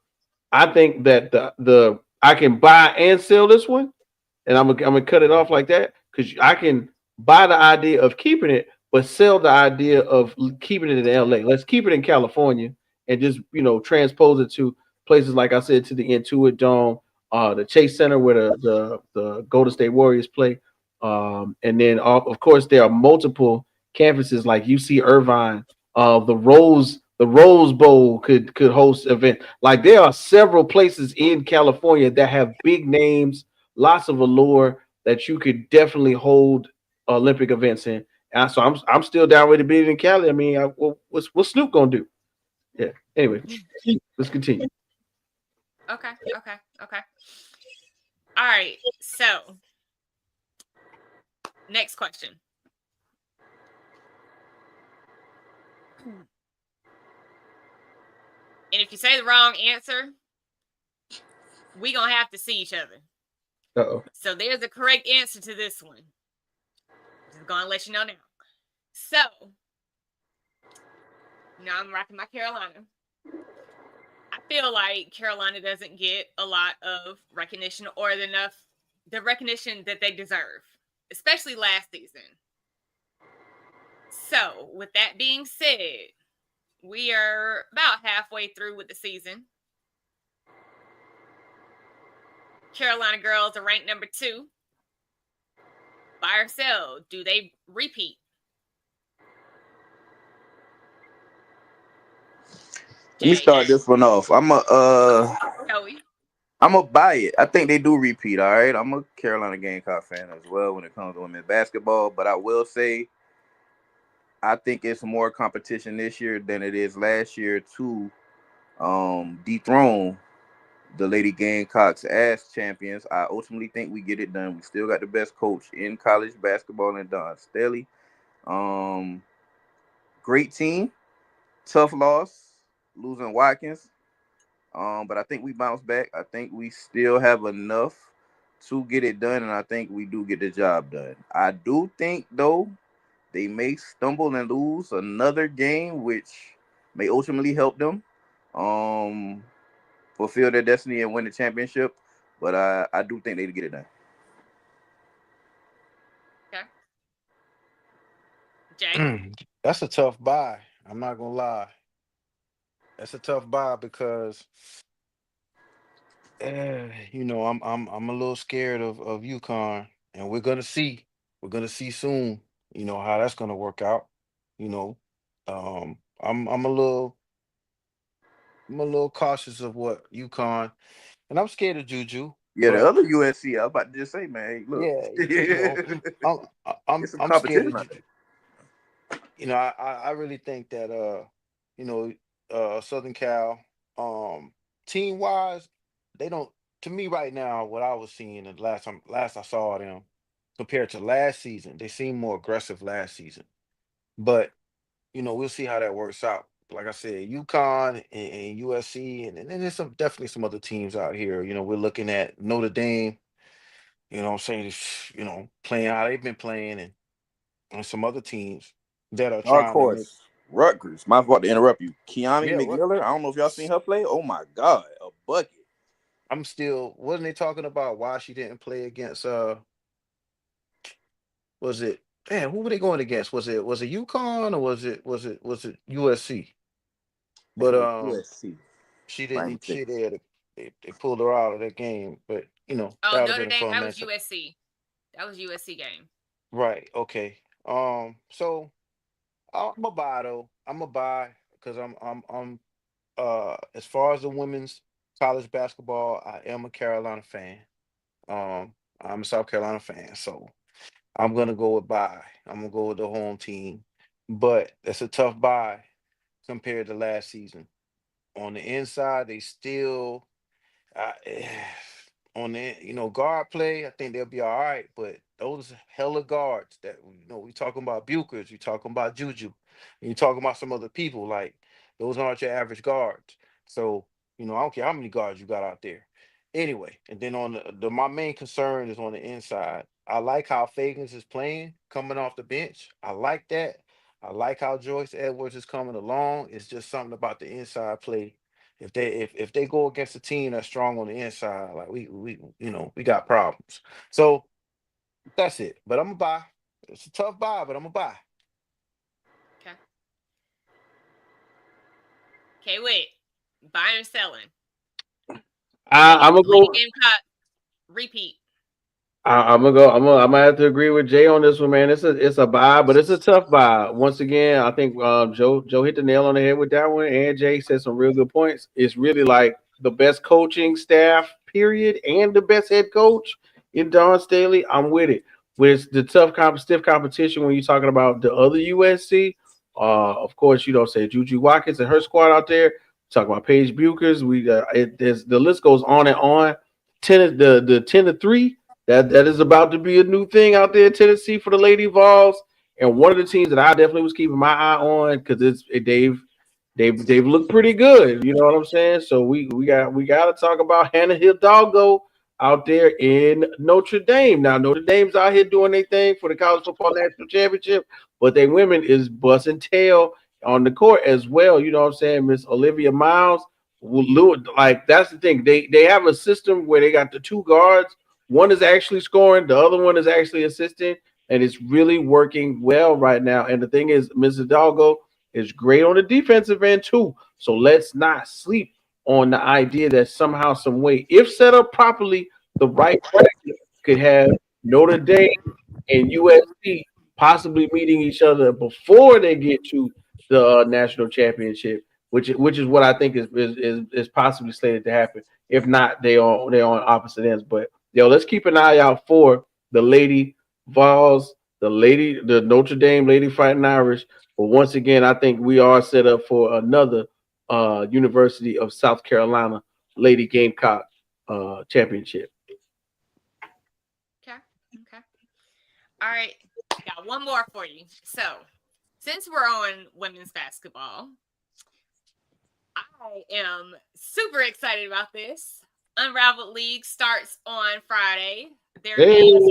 I think that the I can buy and sell this one, and I'm gonna cut it off like that because I can buy the idea of keeping it, but sell the idea of keeping it in LA. Let's keep it in California and just transpose it to places like I said to the Intuit Dome, the Chase Center where the Golden State Warriors play, and then of course there are multiple campuses like UC Irvine, the Rose Bowl could host event. Like there are several places in California that have big names, lots of allure that you could definitely hold Olympic events in. And so I'm still down with the bid in Cali. I mean, what's Snoop gonna do? Yeah. Anyway, let's continue. Okay. All right. So, next question. And if you say the wrong answer, we're going to have to see each other. Uh-oh. So there's a correct answer to this one. Just going to let you know now. So, now I'm rocking my Carolina. I feel like Carolina doesn't get a lot of recognition or the recognition that they deserve, especially last season. So, with that being said, we are about halfway through with the season. Carolina girls are ranked number 2. Buy or sell? Do they repeat? Let me start this one off. Joey. I'm gonna buy it. I think they do repeat. All right, I'm a Carolina Gamecock fan as well when it comes to women's basketball. But I will say, I think it's more competition this year than it is last year to dethrone the Lady Gamecocks as champions. I ultimately think we get it done. We still got the best coach in college basketball in Don Staley. Great team. Tough loss, losing Watkins. But I think we bounce back. I think we still have enough to get it done, and I think we do get the job done. I do think, though, they may stumble and lose another game, which may ultimately help them fulfill their destiny and win the championship. But I do think they get it done. Okay. Jay? That's a tough buy. I'm not gonna lie. That's a tough buy because I'm a little scared of UConn, and we're gonna see. We're gonna see soon. How that's gonna work out. You know, I'm a little cautious of what UConn, and I'm scared of Juju. Yeah, the But other USC, I was about to just say, man, look, yeah, I'm it's some I'm scared of competition out Juju. there. I really think that you know, Southern Cal, team wise, they don't. To me, right now, what I was seeing the last I saw them compared to last season, they seem more aggressive last season. But we'll see how that works out. Like I said, UConn and USC, and then there's definitely some other teams out here. We're looking at Notre Dame. I'm saying, playing how they've been playing, and some other teams that are Dark trying to make. horse, Rutgers. My fault to interrupt you. Kiami Yeah, what? McMillan. I don't know if y'all seen her play. Oh my God, a bucket. I'm still wasn't they talking about why she didn't play against was it man, who were they going against? Was it UConn or was it USC? I think But it was USC. she If I'm didn't she mistaken. they pulled her out of that game. But Oh, that would have Notre been a Dame. fun That was matchup. USC. That was USC game. Right, okay. So I'm a buy though. I'm a buy because I'm as far as the women's college basketball, I am a Carolina fan. I'm a South Carolina fan, so I'm gonna go with buy. I'm gonna go with the home team, but it's a tough buy compared to last season. On the inside, they still I, on the guard play. I think they'll be all right, but those hella guards that we talking about Bukers, you talking about Juju, and you talking about some other people like those aren't your average guards. So I don't care how many guards you got out there. Anyway, and then on the my main concern is on the inside. I like how Fagans is playing coming off the bench. I like that. I like how Joyce Edwards is coming along. It's just something about the inside play. If they go against a team that's strong on the inside, like we got problems. So that's it. But I'm gonna buy. It's a tough buy, but I'm gonna buy. Okay. Okay, wait. Buying or selling? I'm gonna Lady go. Gamecock repeat. I'm gonna go. I'm gonna have to agree with Jay on this one, man. It's a buy, but it's a tough buy. Once again, I think Joe hit the nail on the head with that one, and Jay said some real good points. It's really like the best coaching staff, period, and the best head coach in Don Staley. I'm with it. With the stiff competition when you're talking about the other USC, of course, say Juju Watkins and her squad out there. Talk about Paige Bukers. There's the list goes on and on. 10-3 that is about to be a new thing out there in Tennessee for the Lady Vols. And one of the teams that I definitely was keeping my eye on because they've looked pretty good. You know what I'm saying? So we got to talk about Hannah Hidalgo out there in Notre Dame. Now Notre Dame's out here doing their thing for the College Football National Championship, but they women is busting tail on the court as well. You know what I'm saying? Miss Olivia Miles. Like that's the thing. They have a system where they got the two guards. One is actually scoring, the other one is actually assisting, and it's really working well right now. And the thing is, Mrs. Hidalgo is great on the defensive end too. So let's not sleep on the idea that somehow, some way, if set up properly, the right bracket could have Notre Dame and USC possibly meeting each other before they get to the national championship, which is what I think is possibly slated to happen. If not, they're on opposite ends. But let's keep an eye out for the Lady Vols, the Notre Dame Lady Fighting Irish. But once again, I think we are set up for another University of South Carolina Lady Gamecock championship. Okay. Okay. All right. Got one more for you. So, since we're on women's basketball, I am super excited about this. Unraveled League starts on Friday. Their games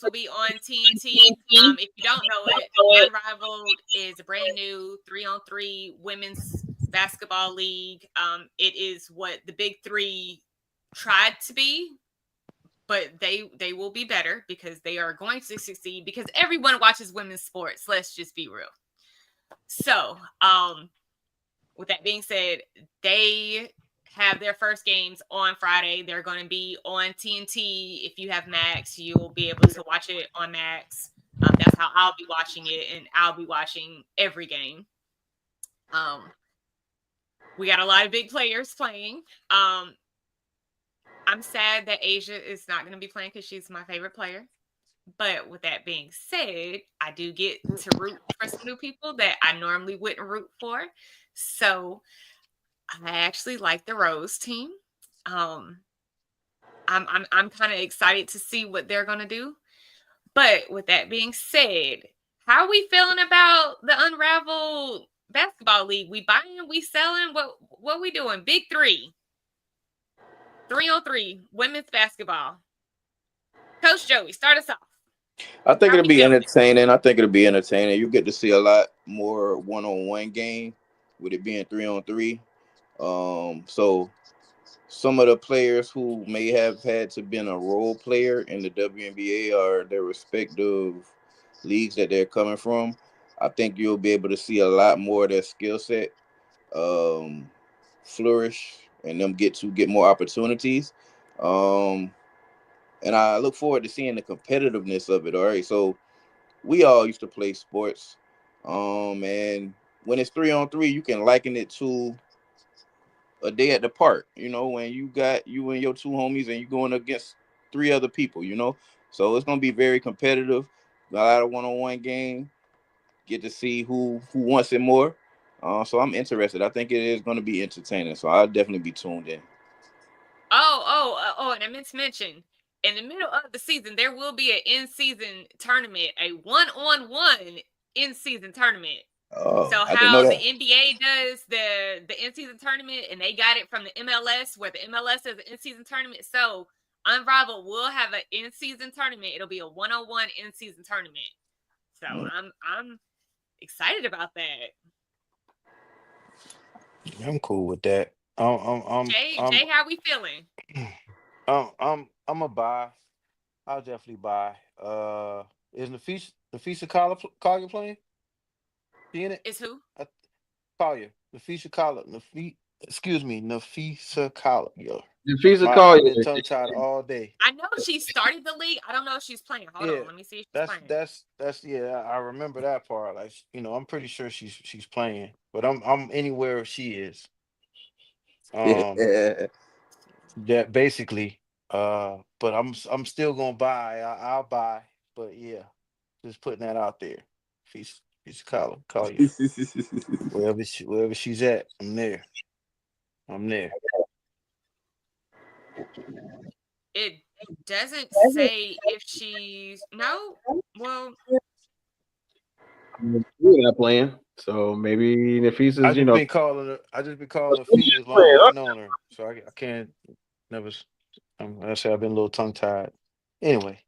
will be on TNT. If you don't know it, Unrivaled is a brand new 3-on-3 women's basketball league. It is what the Big Three tried to be, but they will be better because they are going to succeed because everyone watches women's sports. Let's just be real. So, with that being said, they have their first games on Friday. They're going to be on TNT. If you have Max, you will be able to watch it on Max. That's how I'll be watching it, and I'll be watching every game. We got a lot of big players playing. I'm sad that Asia is not going to be playing because she's my favorite player. But with that being said, I do get to root for some new people that I normally wouldn't root for. So I actually like the Rose team. I'm kind of excited to see what they're going to do. But with that being said, how are we feeling about the Unraveled Basketball League? We buying, we selling? What we doing? Big Three. 3-on-3 women's basketball. Coach Joey, start us off. I think How it'll we be feeling? entertaining. You get to see a lot more one-on-one game with it being 3-on-3. So some of the players who may have had to been a role player in the WNBA or their respective leagues that they're coming from, I think you'll be able to see a lot more of their skill set flourish and them get more opportunities. And I look forward to seeing the competitiveness of it. All right, so we all used to play sports, and when it's 3-on-3, you can liken it to a day at the park. When you got you and your two homies and you going against three other people. So it's gonna be very competitive. A lot of one-on-one game. Get to see who wants it more. So I'm interested. I think it is going to be entertaining. So I'll definitely be tuned in. Oh, and I meant to mention, in the middle of the season, there will be an in-season tournament, a one-on-one in-season tournament. Oh, So I didn't know how the that. NBA does the in-season tournament, and they got it from the MLS, where the MLS does the in-season tournament. So Unrivaled will have an in-season tournament. It'll be a one-on-one in-season tournament. So I'm excited about that. I'm cool with that. Jay, how we feeling? I'm a buy. I'll definitely buy. Is Nafisa Collier playing? She in it? Is who? Collier. Nafisa Collier. Nafisa Collier. Nafisa I've Collier. been tongue tied all day. I know she started the league. I don't know if she's playing. Hold on, let me see if she's playing. That's yeah. I remember that part. Like I'm pretty sure she's playing, but I'm anywhere she is. Yeah. That basically. But I'm still gonna buy. I'll buy. But yeah, just putting that out there. She's call you wherever she's at. I'm there. It doesn't say if she's no. Well, We're not playing, so maybe Nafisa's. I just been calling her Fee as long as I've known her, so I can't never. I say I've been a little tongue tied. Anyway.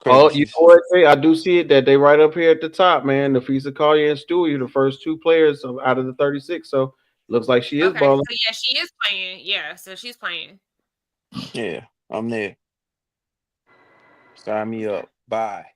Oh, you know what? I do see it that they right up here at the top, man. Nafisa Collier and Stewie, the first two players out of the 36. So looks like she is balling. So yeah, she is playing. Yeah, so she's playing. Yeah, I'm there. Sign me up. Bye.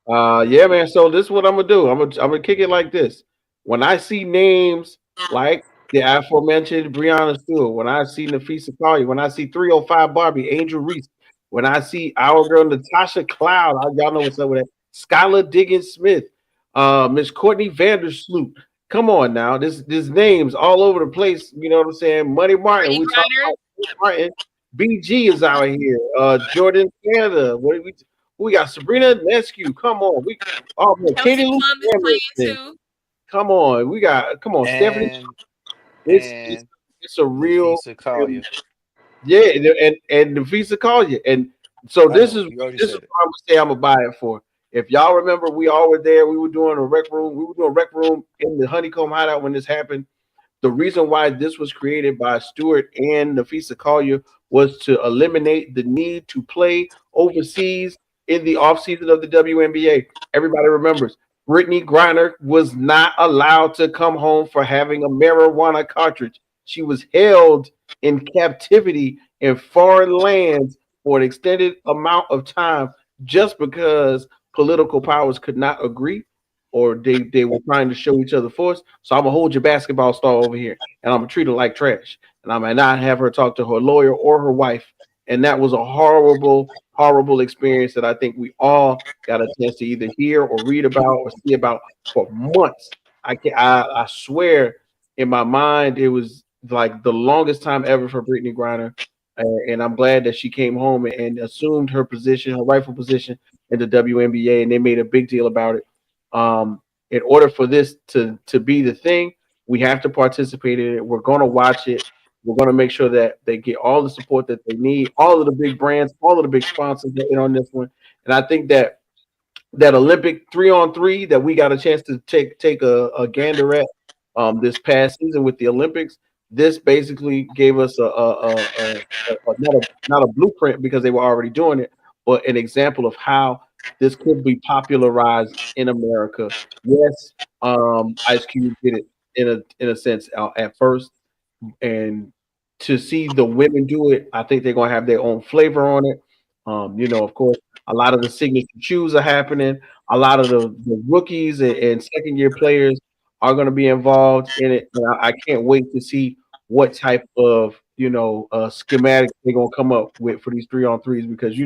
Yeah, man. So this is what I'm gonna do. I'm gonna kick it like this. When I see names like the aforementioned Breonna Stewart, when I see Nafisa Collier, when I see 305 Barbie, Angel Reese, when I see our girl Natasha Cloud, y'all know what's up with that. Skylar Diggins Smith, Miss Courtney Vandersloot. Come on now, this names all over the place. You know what I'm saying? Money Martin. Brittany We talk Griner. about Money Martin. BG is out here. Jordan Canada. We got Sabrina Nescu. Come on. Man, Katie Kelsey Lou Plum is playing Anderson. too. Come on. Stephanie. And It's and it's a real Nafisa Collier. yeah, and the Visa call you. And so I this know is you already this is said it. what I'm gonna say I'm gonna buy it for. If y'all remember, we all were there. We were doing a rec room. We were doing a rec room in the Honeycomb Hideout when this happened. The reason why this was created by Stewart and Nafisa Collier was to eliminate the need to play overseas in the offseason of the WNBA. Everybody remembers Brittany Griner was not allowed to come home for having a marijuana cartridge. She was held in captivity in foreign lands for an extended amount of time just because political powers could not agree or they were trying to show each other force. So I'm gonna hold your basketball star over here, and I'm gonna treat her like trash, and I might not have her talk to her lawyer or her wife. And that was a horrible, horrible experience that I think we all got a chance to either hear or read about or see about for months. I swear, in my mind, it was like the longest time ever for Brittany Griner. And I'm glad that she came home and assumed her position, her rightful position in the WNBA, and they made a big deal about it. In order for this to be the thing, we have to participate in it. We're going to watch it. We're going to make sure that they get all the support that they need. All of the big brands, all of the big sponsors get in on this one. And I think that Olympic 3-on-3 that we got a chance to take a gander at this past season with the Olympics. This basically gave us not a blueprint because they were already doing it, but an example of how this could be popularized in America. Yes, Ice Cube did it in a sense at first, and to see the women do it, I think they're gonna have their own flavor on it. Of course, a lot of the signature shoes are happening. A lot of the rookies and second year players are going to be involved in it. And I can't wait to see what type of schematic they're going to come up with for these 3-on-3s because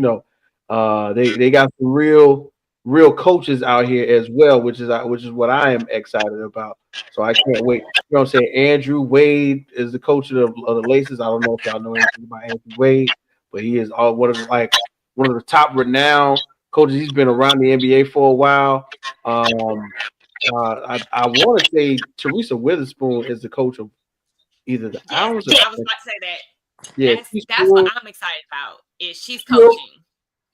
they got some real coaches out here as well, which is what I am excited about. So I can't wait. You know what I'm saying? Andrew Wade is the coach of the Laces. I don't know if y'all know anything about Andrew Wade, but he is one of the top renowned coaches. He's been around the NBA for a while. I want to say Teresa Witherspoon is the coach of either the Yes, Owls. I was about to say that. Yeah, That's what I'm excited about. Is she's coaching.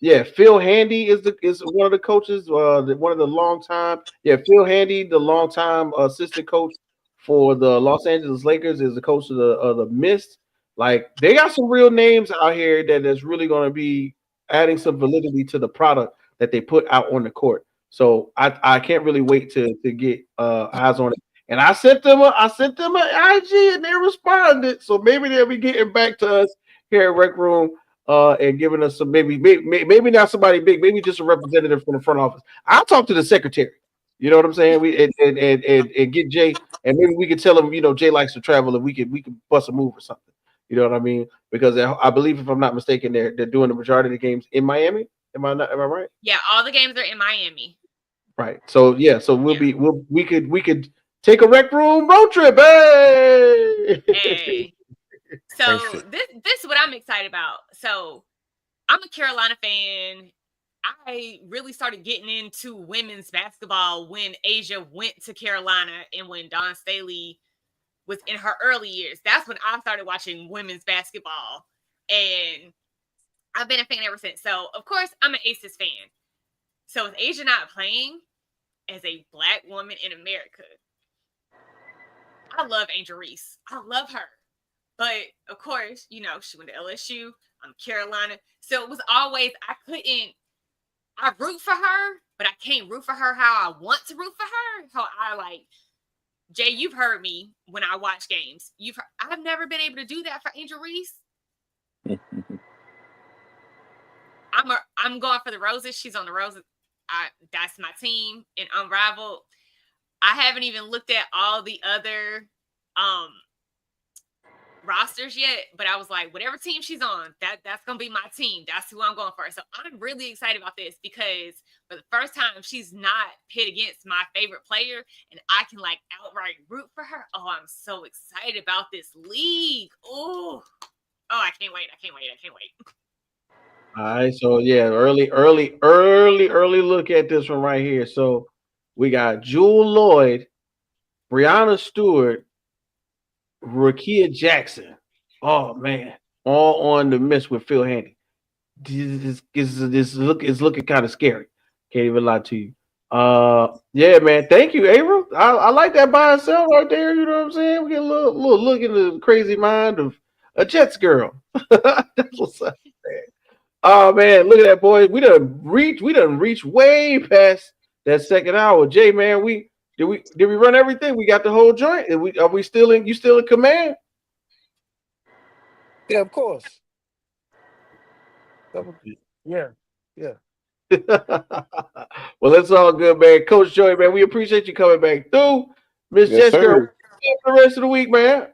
Yeah, Phil Handy is one of the coaches. One of the long time. Yeah, Phil Handy, the long time assistant coach for the Los Angeles Lakers, is the coach of the Mist. Like they got some real names out here that's really going to be adding some validity to the product that they put out on the court. So I can't really wait to get eyes on it. And I sent them an IG and they responded. So maybe they'll be getting back to us here at Rec Room and giving us some maybe not somebody big, maybe just a representative from the front office. I'll talk to the secretary. You know what I'm saying? We and get Jay, and maybe we could tell him, Jay likes to travel, and we could bust a move or something. You know what I mean? Because I believe, if I'm not mistaken, they're doing the majority of the games in Miami. Am I right? Yeah, all the games are in Miami. Right. So we could take a Rec Room road trip. Hey. Hey. So this is what I'm excited about. So I'm a Carolina fan. I really started getting into women's basketball when Asia went to Carolina and when Dawn Staley was in her early years. That's when I started watching women's basketball. And I've been a fan ever since. So, of course, I'm an Aces fan. So, with Asia not playing as a Black woman in America, I love Angel Reese. I love her. But, of course, she went to LSU. I'm Carolina. So, it was always, I root for her, but I can't root for her how I want to root for her. How I Jay, you've heard me when I watch games. I've never been able to do that for Angel Reese. I'm going for the Roses. She's on the Roses. That's my team in Unraveled. I haven't even looked at all the other rosters yet, but I was like, whatever team she's on, that's gonna be my team. That's who I'm going for. So I'm really excited about this because for the first time, she's not pit against my favorite player, and I can like outright root for her. Oh, I'm so excited about this league. Oh, I can't wait. All right, so yeah, early look at this one right here. So we got Jewel Lloyd, Brianna Stewart, Rakia Jackson. Oh man, all on the miss with Phil Handy. This is looking kind of scary. Can't even lie to you. Yeah, man. Thank you, April. I like that by itself right there. You know what I'm saying? We get a little look into the crazy mind of a Jets girl. That's what's up, man. Oh man, look at that, boy. We done reached way past that second hour. Jay, man, did we run everything? We got the whole joint. Are we still in? You still in command? Yeah, of course. Yeah. Well, it's all good, man. Coach Joey, man, we appreciate you coming back through. Miss Yes, Jessica, sir. for the rest of the week, man.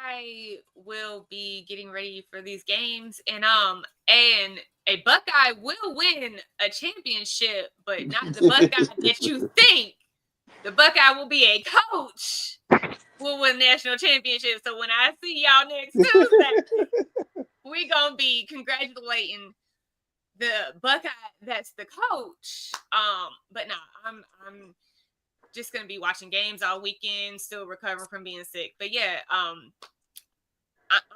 I will be getting ready for these games, and a Buckeye will win a championship, but not the Buckeye that you think. The Buckeye will be a coach. Will win national championship. So when I see y'all next Tuesday, we're gonna be congratulating the Buckeye that's the coach. But no, I'm just gonna be watching games all weekend, still recovering from being sick. But yeah, I'm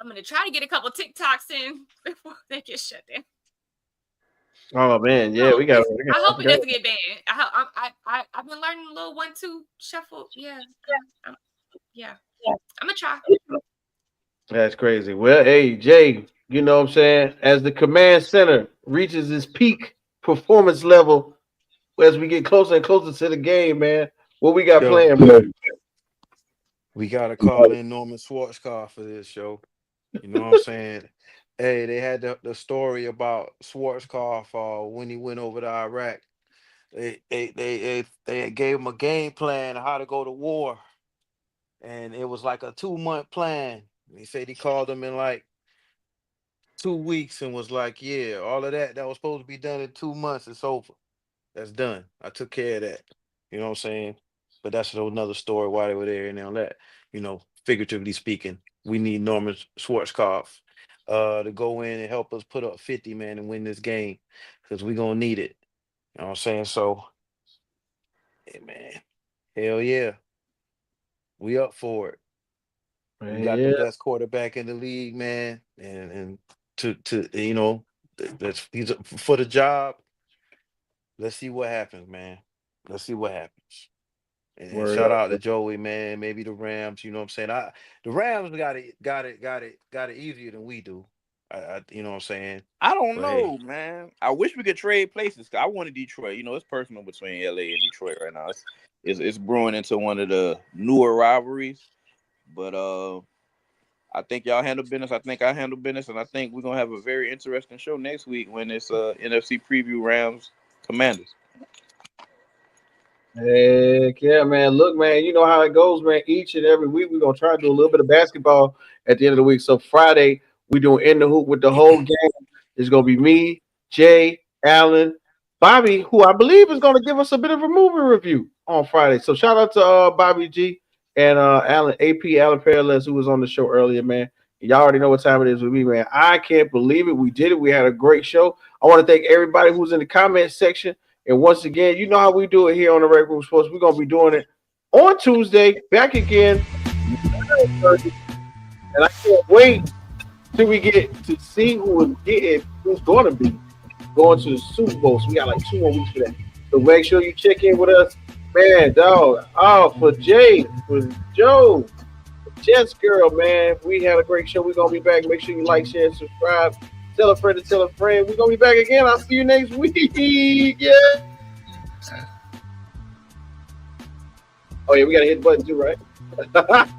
gonna try to get a couple TikToks in before they get shut down. Oh man, yeah, we got. I hope it doesn't get banned. I've been learning a little 1-2 shuffle. Yeah, I'm gonna try. That's crazy. Well, hey, Jay, you know what I'm saying? As the command center reaches its peak performance level as we get closer and closer to the game, man, what we got planned, man? We got to call in Norman Schwarzkopf for this show. You know what I'm saying? Hey, they had the story about Schwarzkopf when he went over to Iraq. They gave him a game plan of how to go to war, and it was like a 2-month plan. He said he called them in like 2 weeks and was like, "Yeah, all of that was supposed to be done in 2 months. It's over. That's done. I took care of that." You know what I'm saying? But that's another story why they were there and all that. You know, figuratively speaking, we need Norman Schwarzkopf to go in and help us put up 50, man, and win this game because we're gonna need it. You know what I'm saying? So, hey, man, hell yeah, we up for it. We got the best quarterback in the league, man, and to you know, he's up for the job. Let's see what happens, man. Let's see what happens. And shout out to Joey, man. Maybe the Rams. You know what I'm saying? The Rams got it easier than we do. You know what I'm saying? I don't But know, hey, man. I wish we could trade places. I wanted Detroit. You know, it's personal between LA and Detroit right now. It's brewing into one of the newer rivalries. But I think y'all handle business. I think I handle business, and I think we're gonna have a very interesting show next week when it's NFC preview Rams Commanders. Heck yeah, man. Look, man, you know how it goes, man. Each and every week, we're going to try to do a little bit of basketball at the end of the week. So Friday, we're doing In the Hoop with the whole game. It's going to be me, Jay, Alan, Bobby, who I believe is going to give us a bit of a movie review on Friday. So shout out to Bobby G and Alan Parallels, who was on the show earlier, man. Y'all already know what time it is with me, man. I can't believe it. We did it. We had a great show. I want to thank everybody who's in the comment section. And once again, you know how we do it here on the Red Room Sports. We're going to be doing it on Tuesday, back again. And I can't wait till we get to see who's going to be going to the Super Bowl. So we got like 2 more weeks for that. So make sure you check in with us. Man, dog. Oh, for Jay, for Joe, for Jess Girl, man. We had a great show. We're going to be back. Make sure you like, share, and subscribe. Tell a friend to tell a friend. We're going to be back again. I'll see you next week. Yeah. Oh yeah, we gotta hit the button too, right?